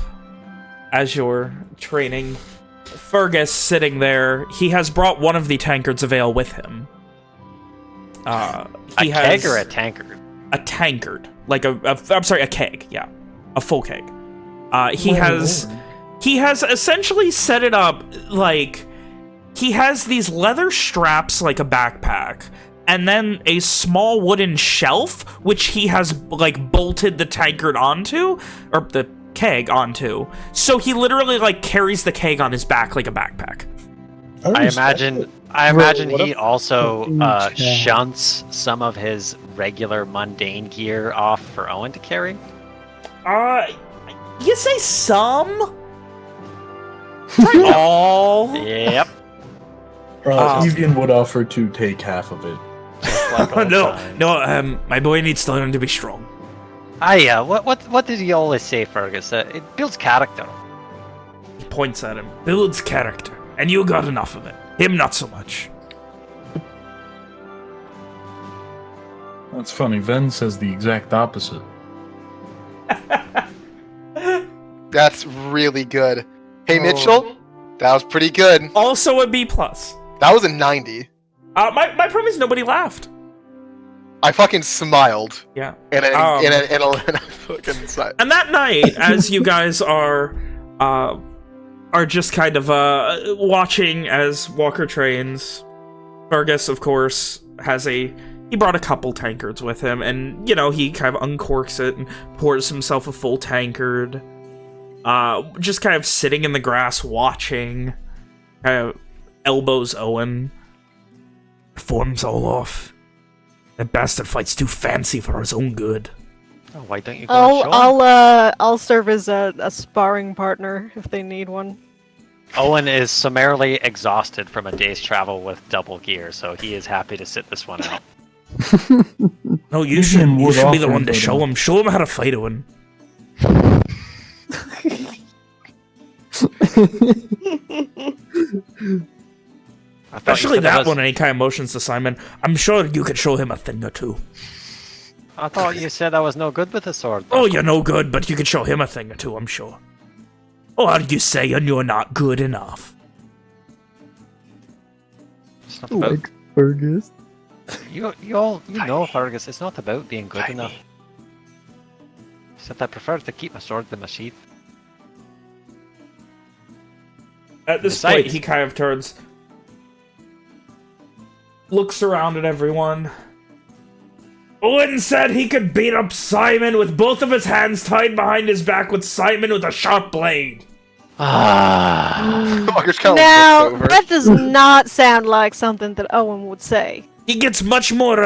Speaker 1: as you're training, Fergus sitting there, he has brought one of the tankards of ale with him. He has
Speaker 5: keg or a tankard?
Speaker 1: A tankard. Like I'm sorry, a keg, yeah. A full keg. He has essentially set it up like... He has these leather straps like a backpack, and then a small wooden shelf, which he has, like, bolted the tankard onto, or the keg onto. So he literally, like, carries the keg on his back like a backpack.
Speaker 5: I imagine he also shunts some of his regular mundane gear off for Owen to carry.
Speaker 1: You say some? All.
Speaker 5: Yep.
Speaker 4: Evian would offer to take half of it.
Speaker 1: No, my boy needs to learn to be strong.
Speaker 5: What did he always say, Fergus? It builds character.
Speaker 1: He points at him. Builds character. And you got enough of it. Him not so much.
Speaker 4: That's funny. Ven says the exact opposite.
Speaker 2: That's really good. Hey, Mitchell, that was pretty good.
Speaker 1: Also a B+.
Speaker 2: That was a 90.
Speaker 1: My problem is nobody laughed.
Speaker 2: I fucking smiled.
Speaker 1: Yeah.
Speaker 2: And I fucking sighed.
Speaker 1: And that night, as you guys are just kind of watching as Walker trains, Fergus, of course, he brought a couple tankards with him, and, you know, he kind of uncorks it and pours himself a full tankard. just kind of sitting in the grass watching, kind of elbows Owen. Form's all off. That bastard fights too fancy for his own good.
Speaker 5: Oh, why don't you go and show him?
Speaker 3: I'll serve as a sparring partner if they need one.
Speaker 5: Owen is summarily exhausted from a day's travel with double gear, so he is happy to sit this one out.
Speaker 1: No, you should be the one to show him. Show him how to fight, Owen. Especially that one, any kind of motions to Simon. I'm sure you could show him a thing or two.
Speaker 5: I thought you said I was no good with the sword.
Speaker 1: Oh, you're no good, but you could show him a thing or two, I'm sure. Or are you saying you're not good enough?
Speaker 5: It's not about...
Speaker 9: Like Fergus.
Speaker 5: You know, Fergus, it's not about being good enough. Except I prefer to keep my sword in my sheath.
Speaker 1: At this point, he kind of turns... looks around at everyone. Owen said he could beat up Simon with both of his hands tied behind his back with Simon with a sharp blade.
Speaker 3: Now, that does not sound like something that Owen would say.
Speaker 1: He gets much more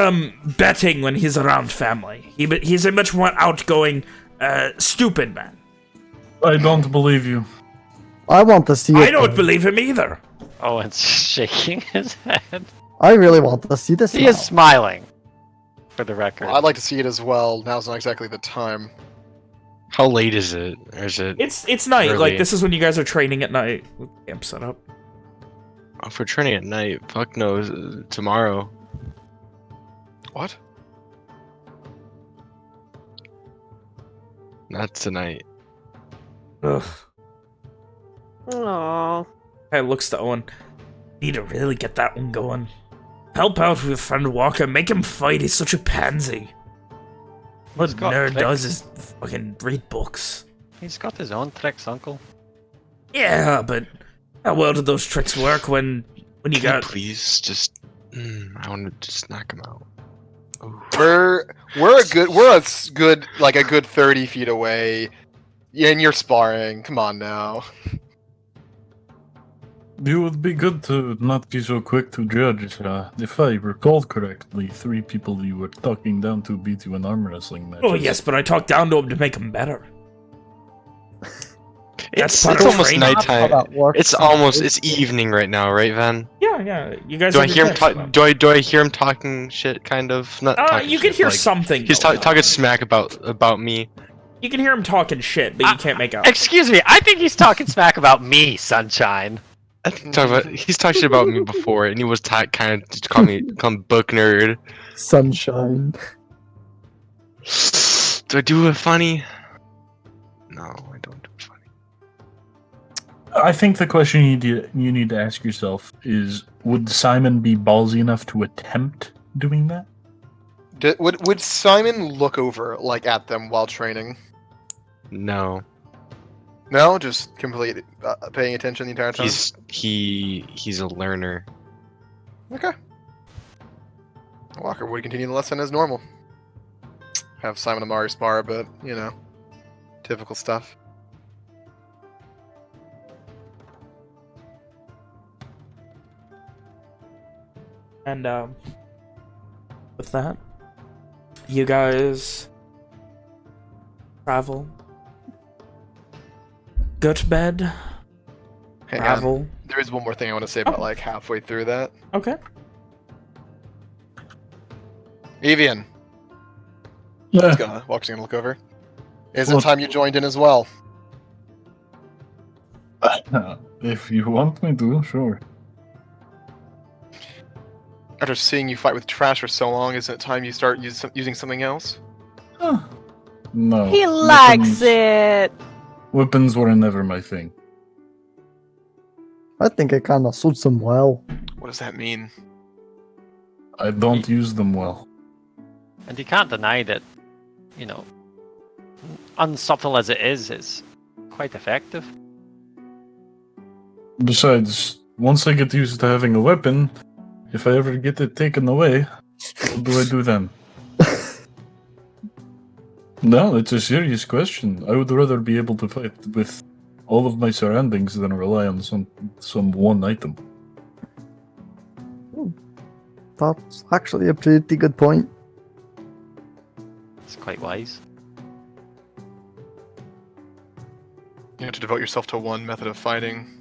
Speaker 1: betting when he's around family. He's a much more outgoing, stupid man.
Speaker 4: I don't believe you.
Speaker 9: I want to see it.
Speaker 1: I don't believe him either.
Speaker 5: Owen's shaking his head.
Speaker 9: I really want to see this.
Speaker 5: He is smiling, for the record.
Speaker 2: Well, I'd like to see it as well. Now's not exactly the time.
Speaker 8: How late is it? Or is it?
Speaker 1: It's night.
Speaker 8: early?
Speaker 1: Like, this is when you guys are training at night with camp set up.
Speaker 8: Oh, if we're training at night, fuck no, tomorrow.
Speaker 2: What?
Speaker 8: Not tonight.
Speaker 1: Ugh.
Speaker 3: Aww.
Speaker 1: Guy looks to Owen. Need to really get that one going. Help out with your friend Walker. Make him fight. He's such a pansy. What
Speaker 5: He's got
Speaker 1: nerd
Speaker 5: tricks.
Speaker 1: does is fucking read books.
Speaker 5: He's got his own tricks, Uncle.
Speaker 1: Yeah, but how well did those tricks work when you
Speaker 8: Can
Speaker 1: got...
Speaker 8: please just... I want to just knock him out. Ooh.
Speaker 2: We're a good like a good 30 feet away. Yeah, and you're sparring. Come on now.
Speaker 4: It would be good to not be so quick to judge. If I recall correctly, 3 people you were talking down to beat you in arm wrestling matches.
Speaker 1: Oh, yes, but I talked down to him to make him better.
Speaker 8: It's
Speaker 1: part of
Speaker 8: almost
Speaker 1: training.
Speaker 8: nighttime. It's evening right now, right, Van?
Speaker 1: Yeah. You guys
Speaker 8: Do I
Speaker 1: are
Speaker 8: hear him
Speaker 1: good.
Speaker 8: talk? Do I hear him talking shit? Kind of. Not. Talking
Speaker 1: You can
Speaker 8: shit,
Speaker 1: hear
Speaker 8: like,
Speaker 1: something.
Speaker 8: He's
Speaker 1: going on.
Speaker 8: talking smack about me.
Speaker 1: You can hear him talking shit, but you can't make out.
Speaker 5: Excuse me, I think he's talking smack about me, Sunshine.
Speaker 8: I think he's talked shit about me before, and he was kind of just call me book nerd.
Speaker 9: Sunshine.
Speaker 8: Do I do it funny? No, I don't do it funny.
Speaker 4: I think the question you need to ask yourself is, would Simon be ballsy enough to attempt doing that?
Speaker 2: Would Simon look over like at them while training?
Speaker 8: No.
Speaker 2: No, just completely paying attention the entire time.
Speaker 8: He's a learner.
Speaker 2: Okay. Walker would continue the lesson as normal. Have Simon and Mari spar, but you know, typical stuff.
Speaker 1: And, with that, you guys travel, go to bed,
Speaker 2: Hang
Speaker 1: travel.
Speaker 2: on. There is one more thing I want to say about like halfway through that.
Speaker 1: Okay.
Speaker 2: Evian.
Speaker 4: Yeah.
Speaker 2: Walker's gonna look over. Is it time you joined in as well?
Speaker 4: If you want me to, sure.
Speaker 2: After seeing you fight with trash for so long, isn't it time you start using something else?
Speaker 3: He
Speaker 4: No.
Speaker 3: likes it.
Speaker 4: Weapons were never my thing.
Speaker 9: I think it kind of suits him well.
Speaker 2: What does that mean?
Speaker 4: I don't use them well.
Speaker 5: And you can't deny that, you know, unsubtle as it is quite effective.
Speaker 4: Besides, once I get used to having a weapon, if I ever get it taken away, what do I do then? No, it's a serious question. I would rather be able to fight with all of my surroundings than rely on some one item.
Speaker 9: That's actually a pretty good point.
Speaker 5: It's quite wise.
Speaker 2: You have to devote yourself to one method of fighting.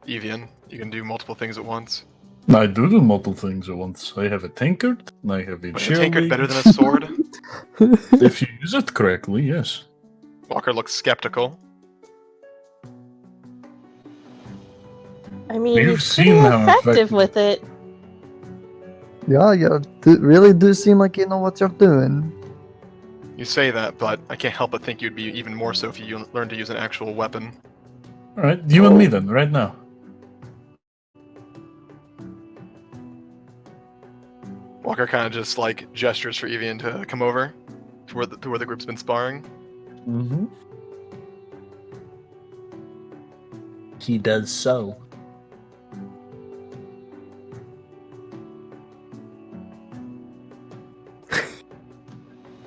Speaker 2: Evian, you can do multiple things at once.
Speaker 4: I do multiple things at once. I have a tankard, and I have a
Speaker 2: Is a
Speaker 4: shield.
Speaker 2: tankard better than a sword?
Speaker 4: If you use it correctly, yes.
Speaker 2: Walker looks skeptical.
Speaker 7: I mean,
Speaker 4: You've
Speaker 7: he's pretty
Speaker 4: seen how
Speaker 7: effective
Speaker 4: effective-
Speaker 7: with it.
Speaker 9: Yeah, you really do seem like you know what you're doing.
Speaker 2: You say that, but I can't help but think you'd be even more so if you learn to use an actual weapon.
Speaker 4: Alright, you and me then, right now.
Speaker 2: Walker kind of just like gestures for Evian to come over to where the group's been sparring.
Speaker 4: Mm-hmm. He does so.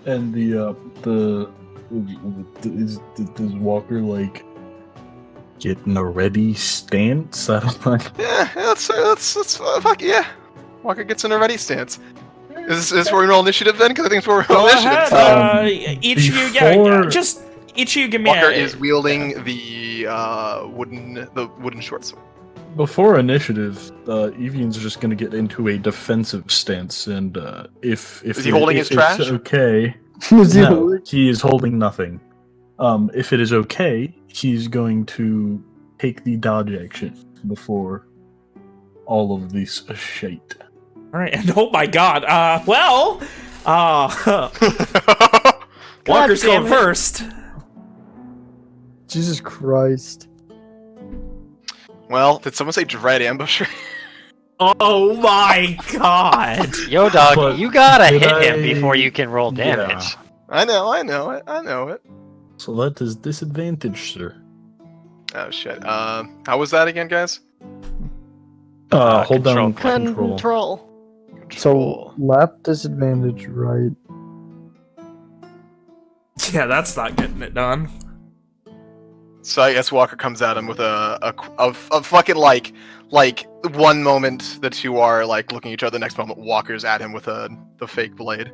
Speaker 4: And does Walker like get in a ready stance? I don't know.
Speaker 2: Yeah, let's fuck yeah. Walker gets in a ready stance. Is this where we roll initiative then? Because I think it's where we roll
Speaker 1: Go
Speaker 2: initiative.
Speaker 1: ahead. Each of you,
Speaker 4: before-
Speaker 1: just each of you give me
Speaker 2: Walker
Speaker 1: a...
Speaker 2: is wielding the wooden short sword.
Speaker 4: Before initiative, Evian's just gonna get into a defensive stance, and if
Speaker 2: Is he holding his trash?
Speaker 4: it's okay,
Speaker 9: Was he
Speaker 4: no,
Speaker 9: holding-
Speaker 4: he is holding nothing. If it is okay, he's going to take the dodge action before all of this shite.
Speaker 1: All right, and oh my god. Walker's
Speaker 3: damn
Speaker 1: going
Speaker 3: it.
Speaker 1: first.
Speaker 9: Jesus Christ.
Speaker 2: Well, did someone say dread ambusher?
Speaker 1: Oh my god.
Speaker 5: Yo, dog,
Speaker 4: But
Speaker 5: you gotta
Speaker 4: did
Speaker 5: hit him
Speaker 4: I-
Speaker 5: before you can roll
Speaker 4: Yeah.
Speaker 5: damage.
Speaker 2: I know it.
Speaker 4: So that is disadvantage, sir.
Speaker 2: Oh shit. How was that again, guys?
Speaker 4: Hold down
Speaker 5: control.
Speaker 4: control.
Speaker 9: So, left disadvantage, right?
Speaker 1: Yeah, that's not getting it done.
Speaker 2: So I guess Walker comes at him with a fucking like one moment the two are like looking at each other, the next moment Walker's at him with the fake blade.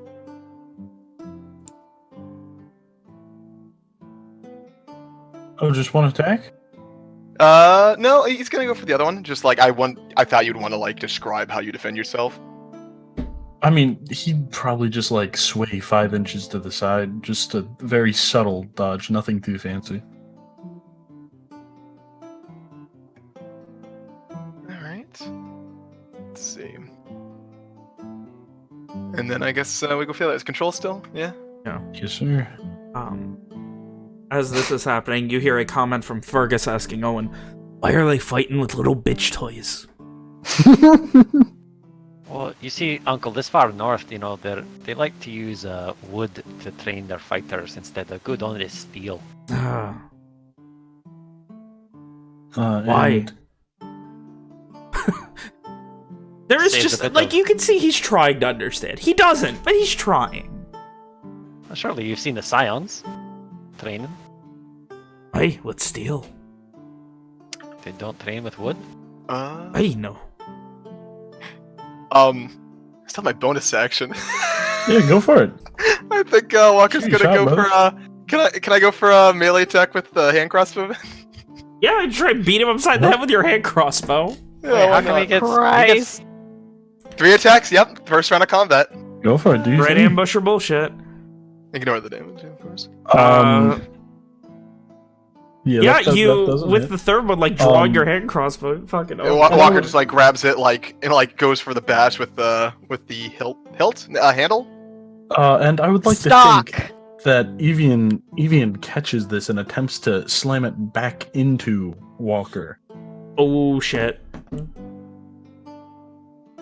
Speaker 4: Oh, just one attack?
Speaker 2: No, he's gonna go for the other one. Just like I thought you'd want to like describe how you defend yourself.
Speaker 4: I mean, he'd probably just like sway 5 inches to the side. Just a very subtle dodge, nothing too fancy.
Speaker 2: Alright. Let's see. And then I guess we go feel it. Is control still? Yeah?
Speaker 4: Yes, sir.
Speaker 1: As this is happening, you hear a comment from Fergus asking Owen, "Why are they fighting with little bitch toys?"
Speaker 5: Well, you see, Uncle, this far north, you know, they like to use wood to train their fighters instead of good only steel.
Speaker 1: Ah. Why?
Speaker 4: And
Speaker 1: There is
Speaker 5: Saves
Speaker 1: just,
Speaker 5: a bit
Speaker 1: like,
Speaker 5: of-
Speaker 1: you can see he's trying to understand. He doesn't, but he's trying.
Speaker 5: Well, surely you've seen the Scions training.
Speaker 1: Hey, with steel?
Speaker 5: They don't train with wood.
Speaker 1: Hey, no.
Speaker 2: It's not my bonus action.
Speaker 4: yeah, go for it.
Speaker 2: I think Walker's
Speaker 4: Shoot your
Speaker 2: gonna
Speaker 4: shot,
Speaker 2: go
Speaker 4: brother.
Speaker 2: for can I go for a melee attack with the hand crossbow?
Speaker 1: Yeah, try and beat him upside the head with your hand crossbow.
Speaker 2: Yeah,
Speaker 5: Wait,
Speaker 2: why
Speaker 5: how can
Speaker 2: not?
Speaker 5: we get?
Speaker 3: Christ.
Speaker 2: 3 attacks, yep. First round of combat.
Speaker 4: Go for it, dude.
Speaker 1: Red ambusher bullshit.
Speaker 2: Ignore the damage, of course.
Speaker 1: Yeah,
Speaker 4: that does-
Speaker 1: you,
Speaker 4: that doesn't
Speaker 1: with
Speaker 4: hit.
Speaker 1: the third one, like, drawing your hand crossbow. Fucking
Speaker 2: Walker just like grabs it like and like goes for the bash with the handle.
Speaker 4: And I would like
Speaker 3: Stock.
Speaker 4: to think that Evian catches this and attempts to slam it back into Walker.
Speaker 1: Oh, shit.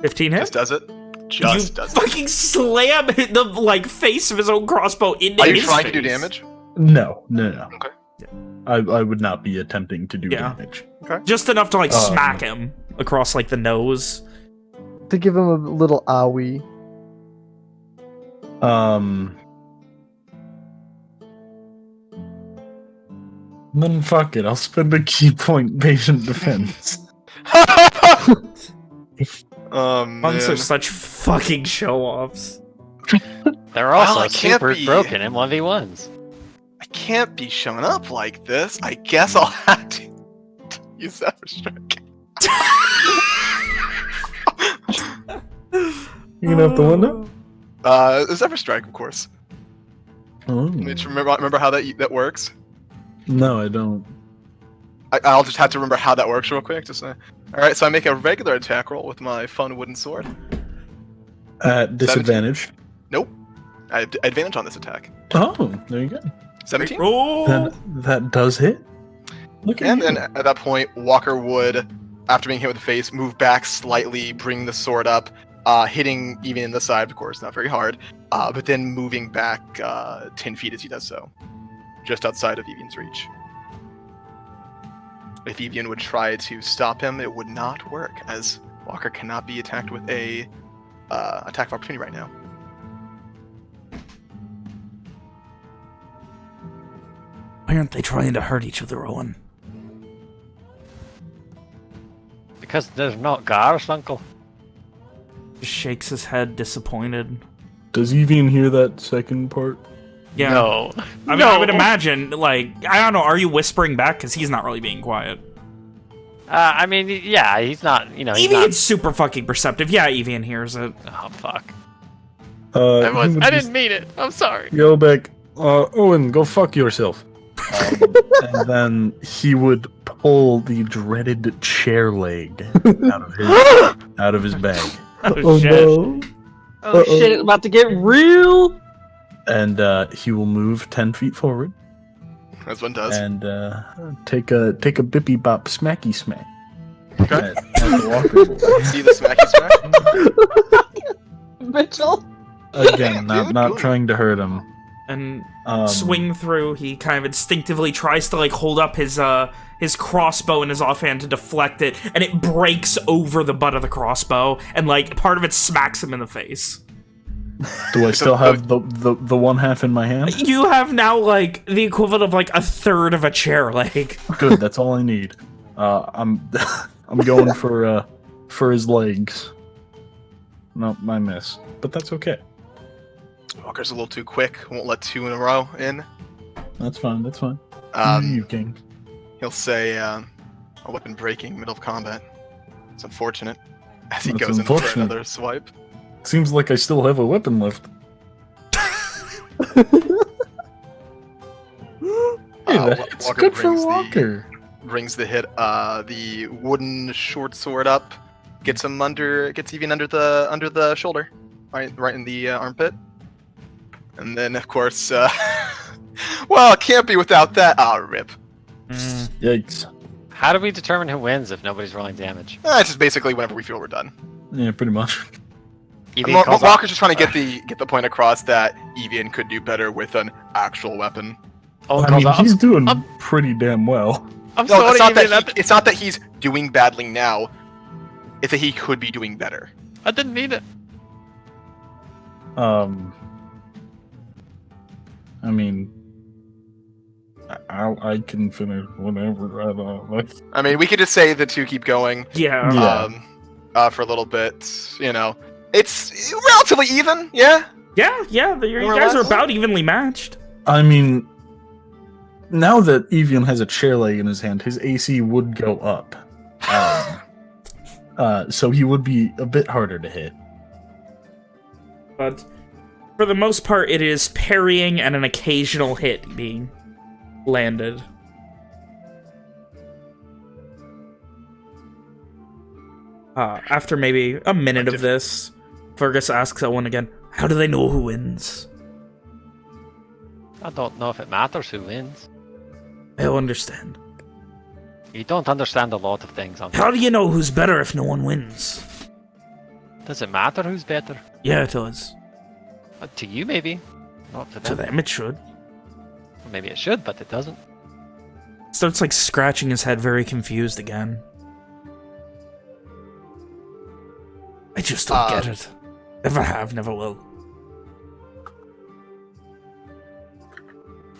Speaker 1: 15 hit?
Speaker 2: Just does it. Just
Speaker 1: you
Speaker 2: does it.
Speaker 1: fucking slam the, like, face of his own crossbow into
Speaker 2: Are
Speaker 1: his
Speaker 2: you trying
Speaker 1: face.
Speaker 2: to do damage?
Speaker 4: No.
Speaker 2: Okay.
Speaker 4: I would not be attempting to do damage.
Speaker 1: Just enough to, like,
Speaker 4: Um,
Speaker 1: smack him across, like, the nose.
Speaker 9: To give him a little owie.
Speaker 4: Then fuck it, I'll spend a key point patient defense.
Speaker 1: Monks are
Speaker 2: Man.
Speaker 1: such fucking show-offs.
Speaker 5: They're
Speaker 2: Well,
Speaker 5: also
Speaker 2: it can't
Speaker 5: super
Speaker 2: be.
Speaker 5: broken in 1v1s.
Speaker 2: I can't be showing up like this. I guess I'll have to use that for strike.
Speaker 4: You gonna have the window?
Speaker 2: Zephyr Strike, of course.
Speaker 4: Oh.
Speaker 2: Remember how that works?
Speaker 4: No, I don't.
Speaker 2: I'll just have to remember how that works real quick. All right, so I make a regular attack roll with my fun wooden sword.
Speaker 4: At disadvantage.
Speaker 2: Nope, I have advantage on this attack.
Speaker 4: Oh, there you go.
Speaker 2: 17.
Speaker 1: Roll.
Speaker 4: Then that does hit. Look at
Speaker 2: And
Speaker 4: you.
Speaker 2: then at that point, Walker would, after being hit with the face, move back slightly, bring the sword up, hitting even in the side, of course, not very hard, but then moving back 10 feet as he does so, just outside of Evian's reach. If Evian would try to stop him, it would not work, as Walker cannot be attacked with a attack of opportunity right now.
Speaker 1: Why aren't they trying to hurt each other, Owen?
Speaker 5: Because there's not guards, Uncle.
Speaker 1: Just shakes his head, disappointed.
Speaker 4: Does Evian hear that second part?
Speaker 1: Yeah.
Speaker 5: No.
Speaker 1: I mean, I would imagine, like, I don't know, are you whispering back? Because he's not really being quiet.
Speaker 5: I mean, yeah, he's not, he's
Speaker 1: Evian's super fucking perceptive. Yeah, Evian hears it.
Speaker 5: Oh, fuck.
Speaker 4: He would
Speaker 5: I
Speaker 4: just
Speaker 5: didn't mean it. I'm sorry.
Speaker 4: yell back, Owen, go fuck yourself. And then he would pull the dreaded chair leg out of his bag.
Speaker 1: Oh, shit.
Speaker 9: no.
Speaker 3: Oh shit, it's about to get real!
Speaker 4: And he will move 10 feet forward
Speaker 2: As one does.
Speaker 4: and take a bippy bop smacky smack.
Speaker 2: Okay.
Speaker 4: At the Walker.
Speaker 2: See the smacky smack?
Speaker 3: Mitchell?
Speaker 4: Again, not trying to hurt him.
Speaker 1: And
Speaker 4: Um,
Speaker 1: swing through, he kind of instinctively tries to, like, hold up his crossbow in his offhand to deflect it, and it breaks over the butt of the crossbow, and, like, part of it smacks him in the face.
Speaker 4: Do I still have the one half in my hand?
Speaker 1: You have now, like, the equivalent of, like, a third of a chair leg.
Speaker 4: Good, that's all I need. I'm I'm going for his legs. No, my miss, but that's okay.
Speaker 2: Walker's a little too quick. Won't let two in a row in.
Speaker 4: That's fine. That's fine. You king.
Speaker 2: He'll say, a weapon breaking middle of combat. It's unfortunate. As he
Speaker 4: That's
Speaker 2: goes in for
Speaker 4: unfortunate.
Speaker 2: another swipe.
Speaker 4: Seems like I still have a weapon left. Hey, that's
Speaker 2: Walker
Speaker 4: good for
Speaker 2: brings
Speaker 4: Walker.
Speaker 2: Brings the hit, the wooden short sword up, gets Evian under the shoulder, right in the armpit. And then, of course, well, it can't be without that. Ah, rip.
Speaker 4: Yikes.
Speaker 5: How do we determine who wins if nobody's rolling damage?
Speaker 2: It's just basically whenever we feel we're done.
Speaker 4: Yeah, pretty much.
Speaker 5: Evian calls out-
Speaker 2: Walker's just trying to get the point across that Evian could do better with an actual weapon.
Speaker 5: Oh,
Speaker 4: I
Speaker 5: calls
Speaker 4: mean,
Speaker 5: out,
Speaker 4: he's doing
Speaker 5: I'm-
Speaker 4: pretty damn well.
Speaker 5: I'm
Speaker 2: No,
Speaker 5: sorry,
Speaker 2: it's not
Speaker 5: Evian,
Speaker 2: that it's not that he's doing badly now. It's that he could be doing better.
Speaker 5: I didn't mean it.
Speaker 4: I mean, I can finish whenever I don't like.
Speaker 2: I mean, we could just say the two keep going.
Speaker 1: Yeah.
Speaker 4: Yeah.
Speaker 2: For a little bit. You know, it's relatively even. Yeah.
Speaker 1: Yeah, you
Speaker 2: More or
Speaker 1: guys are
Speaker 2: less.
Speaker 1: about evenly matched.
Speaker 4: I mean, now that Evian has a chair leg in his hand, his AC would go up. So he would be a bit harder to hit.
Speaker 1: But for the most part, it is parrying and an occasional hit being landed. After maybe a minute of this, Fergus asks Owen again, how do they know who wins?
Speaker 5: I don't know if it matters who wins.
Speaker 1: I'll understand.
Speaker 5: You don't understand a lot of things.
Speaker 1: How do you know who's better if no one wins?
Speaker 5: Does it matter who's better?
Speaker 1: Yeah, it does.
Speaker 5: To you, maybe. Not to
Speaker 1: To
Speaker 5: them.
Speaker 1: them, it should.
Speaker 5: Maybe it should, but it doesn't.
Speaker 1: Starts, like, scratching his head, very confused again. I just don't get it. Never have, never will.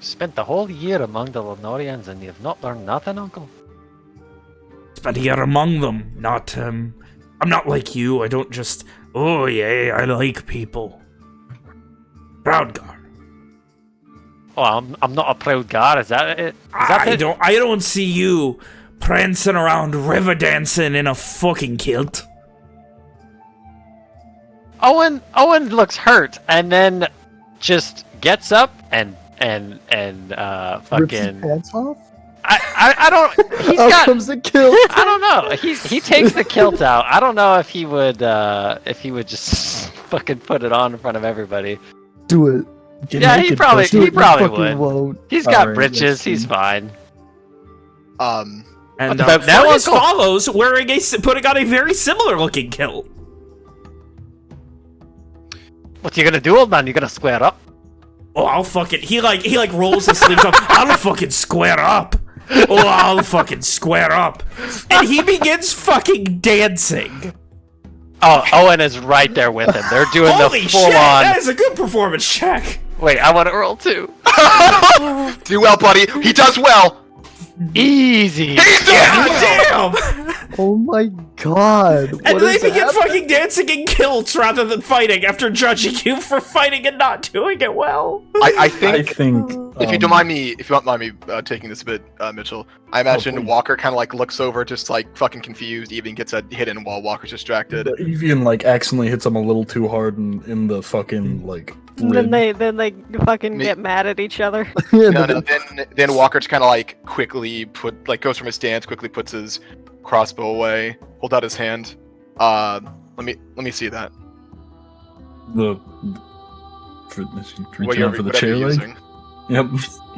Speaker 5: Spent the whole year among the Lenorians and you've not learned nothing, Uncle?
Speaker 1: Spent a year among them, not, I'm not like you, I don't just, oh yeah, I like people. Proud guard.
Speaker 5: Oh, I'm not a proud guard, is that it?
Speaker 1: I don't see you prancing around river dancing in a fucking kilt.
Speaker 5: Owen looks hurt and then just gets up and
Speaker 9: Rips his
Speaker 5: fucking
Speaker 9: pants off?
Speaker 5: I don't he's
Speaker 9: Out
Speaker 5: got
Speaker 9: comes the kilt.
Speaker 5: I don't know. He takes the kilt out. I don't know if he would just fucking put it on in front of everybody.
Speaker 9: Do it. Get
Speaker 5: Yeah,
Speaker 9: naked,
Speaker 5: he probably
Speaker 9: Chris. Do it, you
Speaker 5: would.
Speaker 9: fucking won't.
Speaker 5: He's got
Speaker 4: Alright,
Speaker 5: britches,
Speaker 4: let's
Speaker 5: he's
Speaker 4: see.
Speaker 5: fine.
Speaker 2: Um,
Speaker 1: And
Speaker 5: But that
Speaker 1: Fergus
Speaker 5: was-
Speaker 1: follows, putting on a very similar looking kilt.
Speaker 5: What you gonna do, old man? You gonna square up?
Speaker 1: Oh, I'll fucking... He rolls his sleeves up. I'll fucking square up. Oh, I'll fucking square up. And he begins fucking dancing.
Speaker 5: Oh, Owen is right there with him. They're doing
Speaker 1: Holy
Speaker 5: the
Speaker 1: shit,
Speaker 5: full
Speaker 1: that
Speaker 5: on.
Speaker 1: is a good performance check.
Speaker 5: Wait, I want to roll too.
Speaker 2: do well, buddy. He does well.
Speaker 5: Easy.
Speaker 2: He does well.
Speaker 1: Damn!
Speaker 9: Oh my god.
Speaker 1: And
Speaker 9: what
Speaker 1: they
Speaker 9: is
Speaker 1: begin
Speaker 9: happening?
Speaker 1: fucking dancing in kilts rather than fighting after judging you for fighting and not doing it well.
Speaker 2: I think if you don't mind me, taking this a bit, Mitchell, I imagine
Speaker 4: please.
Speaker 2: Walker kind of like looks over, just like fucking confused. Evian gets a hit in while Walker's distracted.
Speaker 4: Evian like accidentally hits him a little too hard in the fucking like.
Speaker 3: And
Speaker 4: rib.
Speaker 3: then they fucking
Speaker 2: Me-
Speaker 3: get mad at each other.
Speaker 9: Yeah,
Speaker 2: No, then Walker just kind of like quickly goes from his stance, quickly puts his crossbow away, hold out his hand. Let me see that.
Speaker 4: What
Speaker 2: What you're
Speaker 4: for the
Speaker 2: whatever
Speaker 4: chair
Speaker 2: you're
Speaker 4: leg?
Speaker 2: using.
Speaker 4: Yep,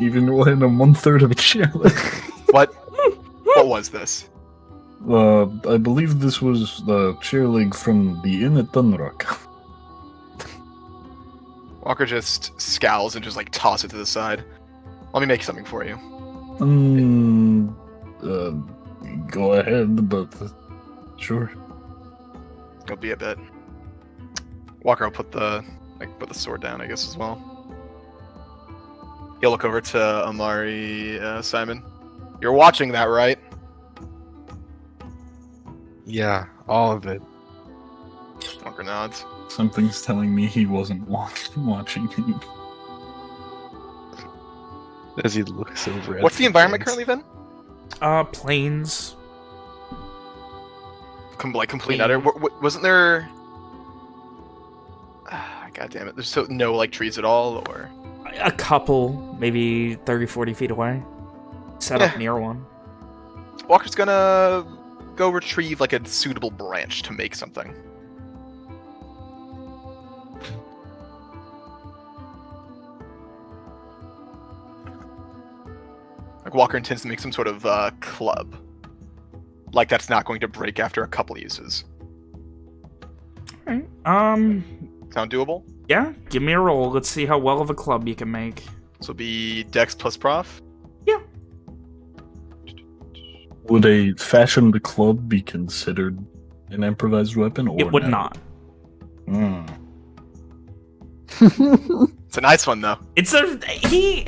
Speaker 4: even within a 1/3 of a chair leg.
Speaker 2: What was this?
Speaker 4: I believe this was the chair leg from the inn at Dunrock.
Speaker 2: Walker just scowls and just like toss it to the side. Let me make something for you.
Speaker 4: Go ahead, but sure.
Speaker 2: It'll be a bit. Walker will put the sword down, I guess, as well. He'll look over to Amari, Simon. You're watching that, right?
Speaker 8: Yeah, all of it.
Speaker 2: Walker nods.
Speaker 4: Something's telling me he wasn't watching me.
Speaker 8: As he looks over at
Speaker 2: What's the environment
Speaker 8: things.
Speaker 2: currently then?
Speaker 1: Plains.
Speaker 2: Complete utter. Wasn't there? God damn it! There's no like trees at all, or
Speaker 1: A couple, maybe 30, 40 feet away. Set up near one.
Speaker 2: Walker's gonna go retrieve like a suitable branch to make something. Like Walker intends to make some sort of club. Like that's not going to break after a couple uses.
Speaker 1: Alright.
Speaker 2: Sound doable?
Speaker 1: Yeah, give me a roll. Let's see how well of a club you can make.
Speaker 2: This will be Dex plus Prof.
Speaker 1: Yeah.
Speaker 4: Would a fashioned club be considered an improvised weapon? Or
Speaker 1: It would not.
Speaker 4: Hmm.
Speaker 2: It's a nice one though.
Speaker 1: It's he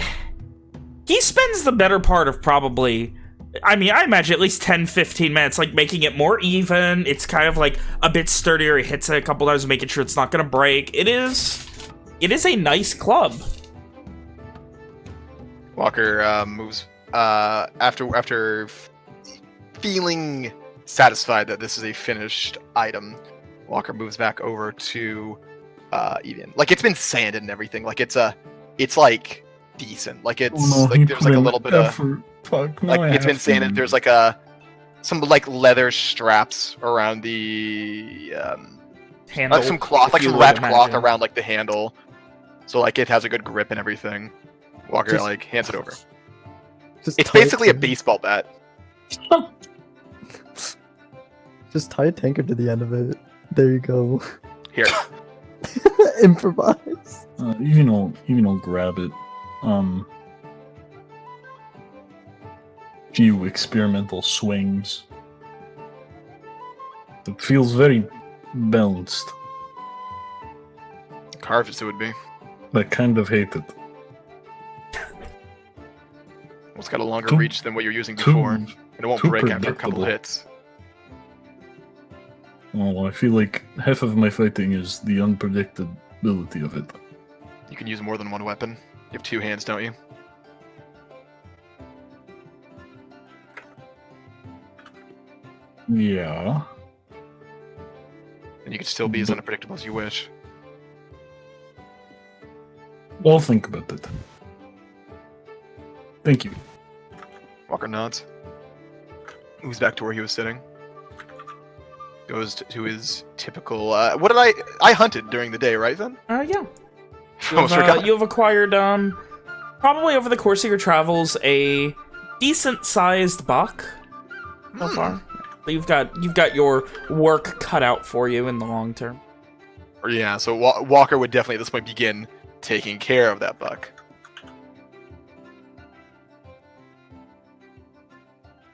Speaker 1: spends the better part of probably, I mean, I imagine at least 10, 15 minutes, like, making it more even. It's kind of, like, a bit sturdier. He hits it a couple times, making sure it's not going to break. It is a nice club.
Speaker 2: Walker moves after feeling satisfied that this is a finished item. Walker moves back over to Evian. Like it's been sanded and everything. Like it's like decent. Like it's like there's like a little bit of
Speaker 4: Fuck,
Speaker 2: like it's been sanded. There's like some like leather straps around the
Speaker 1: Handle,
Speaker 2: like some cloth, like
Speaker 1: if you
Speaker 2: some
Speaker 1: would
Speaker 2: wrapped cloth
Speaker 1: imagine.
Speaker 2: around like the handle. So like it has a good grip and everything. Walker
Speaker 9: Just-
Speaker 2: like hands it over.
Speaker 9: Just
Speaker 2: It's
Speaker 9: tie it
Speaker 2: basically a
Speaker 9: to-
Speaker 2: baseball bat.
Speaker 9: Just tie a tanker to the end of it. There you go.
Speaker 2: Here.
Speaker 9: Improvise.
Speaker 4: Even will grab it. Few experimental swings. It feels very balanced.
Speaker 2: Carved it would be.
Speaker 4: I kind of hate it.
Speaker 2: It's got a longer
Speaker 4: Too-
Speaker 2: reach than what you're using before, and it won't
Speaker 4: too
Speaker 2: break after a couple
Speaker 4: predictable.
Speaker 2: hits.
Speaker 4: Oh, I feel like half of my fighting is the unpredictability of it.
Speaker 2: You can use more than one weapon. You have 2 hands, don't you?
Speaker 4: Yeah.
Speaker 2: And you can still be as unpredictable as you wish.
Speaker 4: I'll think about it. Thank you.
Speaker 2: Walker nods. Moves back to where he was sitting. Goes to his typical. What did I hunted during the day, right then?
Speaker 1: Yeah.
Speaker 2: Almost forgot.
Speaker 1: You have acquired, probably over the course of your travels, a decent-sized buck so far. So you've got your work cut out for you in the long term.
Speaker 2: Yeah, so Walker would definitely at this point begin taking care of that buck.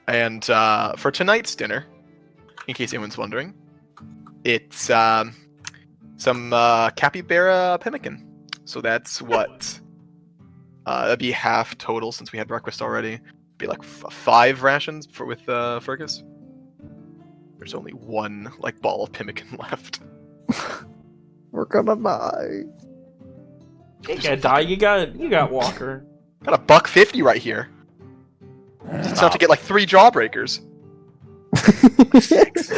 Speaker 2: And for tonight's dinner, in case anyone's wondering, it's some capybara pemmican. So that's what that'd be half total since we had breakfast already. It'd be like 5 rations with Fergus. There's only 1 like ball of pemmican left.
Speaker 9: We're gonna die.
Speaker 1: You ain't gonna die. You got Walker.
Speaker 2: Got $1.50 right here. It's enough to get like 3 jawbreakers. 6.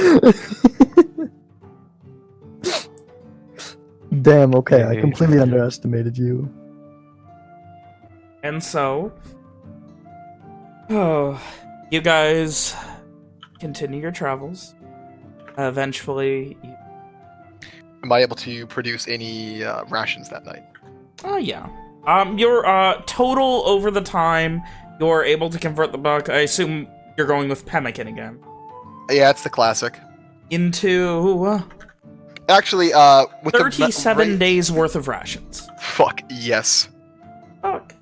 Speaker 9: Damn, okay, I completely underestimated you.
Speaker 1: And so, you guys continue your travels. Eventually,
Speaker 2: Am I able to produce any rations that night?
Speaker 1: yeah. Your total over the time you're able to convert the buck. I assume you're going with pemmican again.
Speaker 2: Yeah, it's the classic.
Speaker 1: Into
Speaker 2: Actually, with
Speaker 1: 37 days worth of rations.
Speaker 2: Fuck yes.
Speaker 1: Fuck.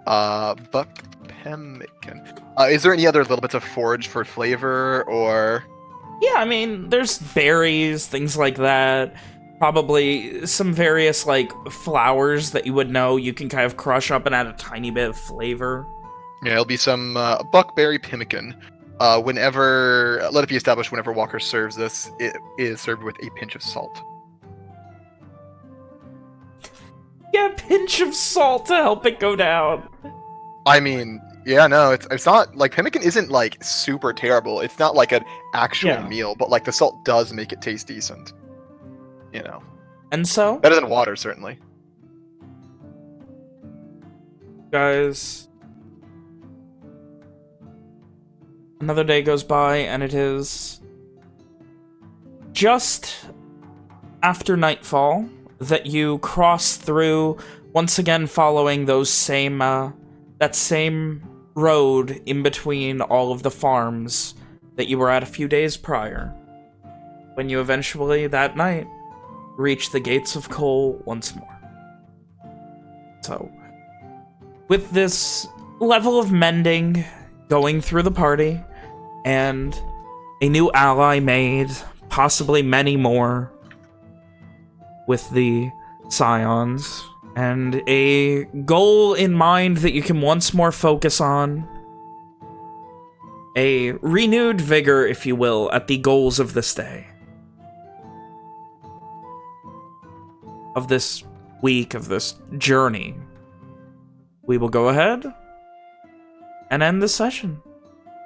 Speaker 2: Buck pemmican. Is there any other little bits of forage for flavor, or?
Speaker 1: Yeah, I mean, there's berries, things like that. Probably some various, like, flowers that you would know you can kind of crush up and add a tiny bit of flavor.
Speaker 2: Yeah, it'll be some buckberry pemmican. Let it be established whenever Walker serves this, it is served with a pinch of salt.
Speaker 1: Yeah, a pinch of salt to help it go down.
Speaker 2: I mean, yeah, no, it's not, like, pemmican isn't, like, super terrible. It's not like an actual meal, but, like, the salt does make it taste decent. You know.
Speaker 1: And so?
Speaker 2: Better than water, certainly.
Speaker 1: Guys, another day goes by, and it is just after nightfall that you cross through, once again following those same, that same road in between all of the farms that you were at a few days prior, when you eventually, that night, reach the gates of Cole once more. So, with this level of mending going through the party, and a new ally made, possibly many more, with the Scions, and a goal in mind that you can once more focus on, a renewed vigor, if you will, at the goals of this day. Of this week, of this journey, we will go ahead and end the session.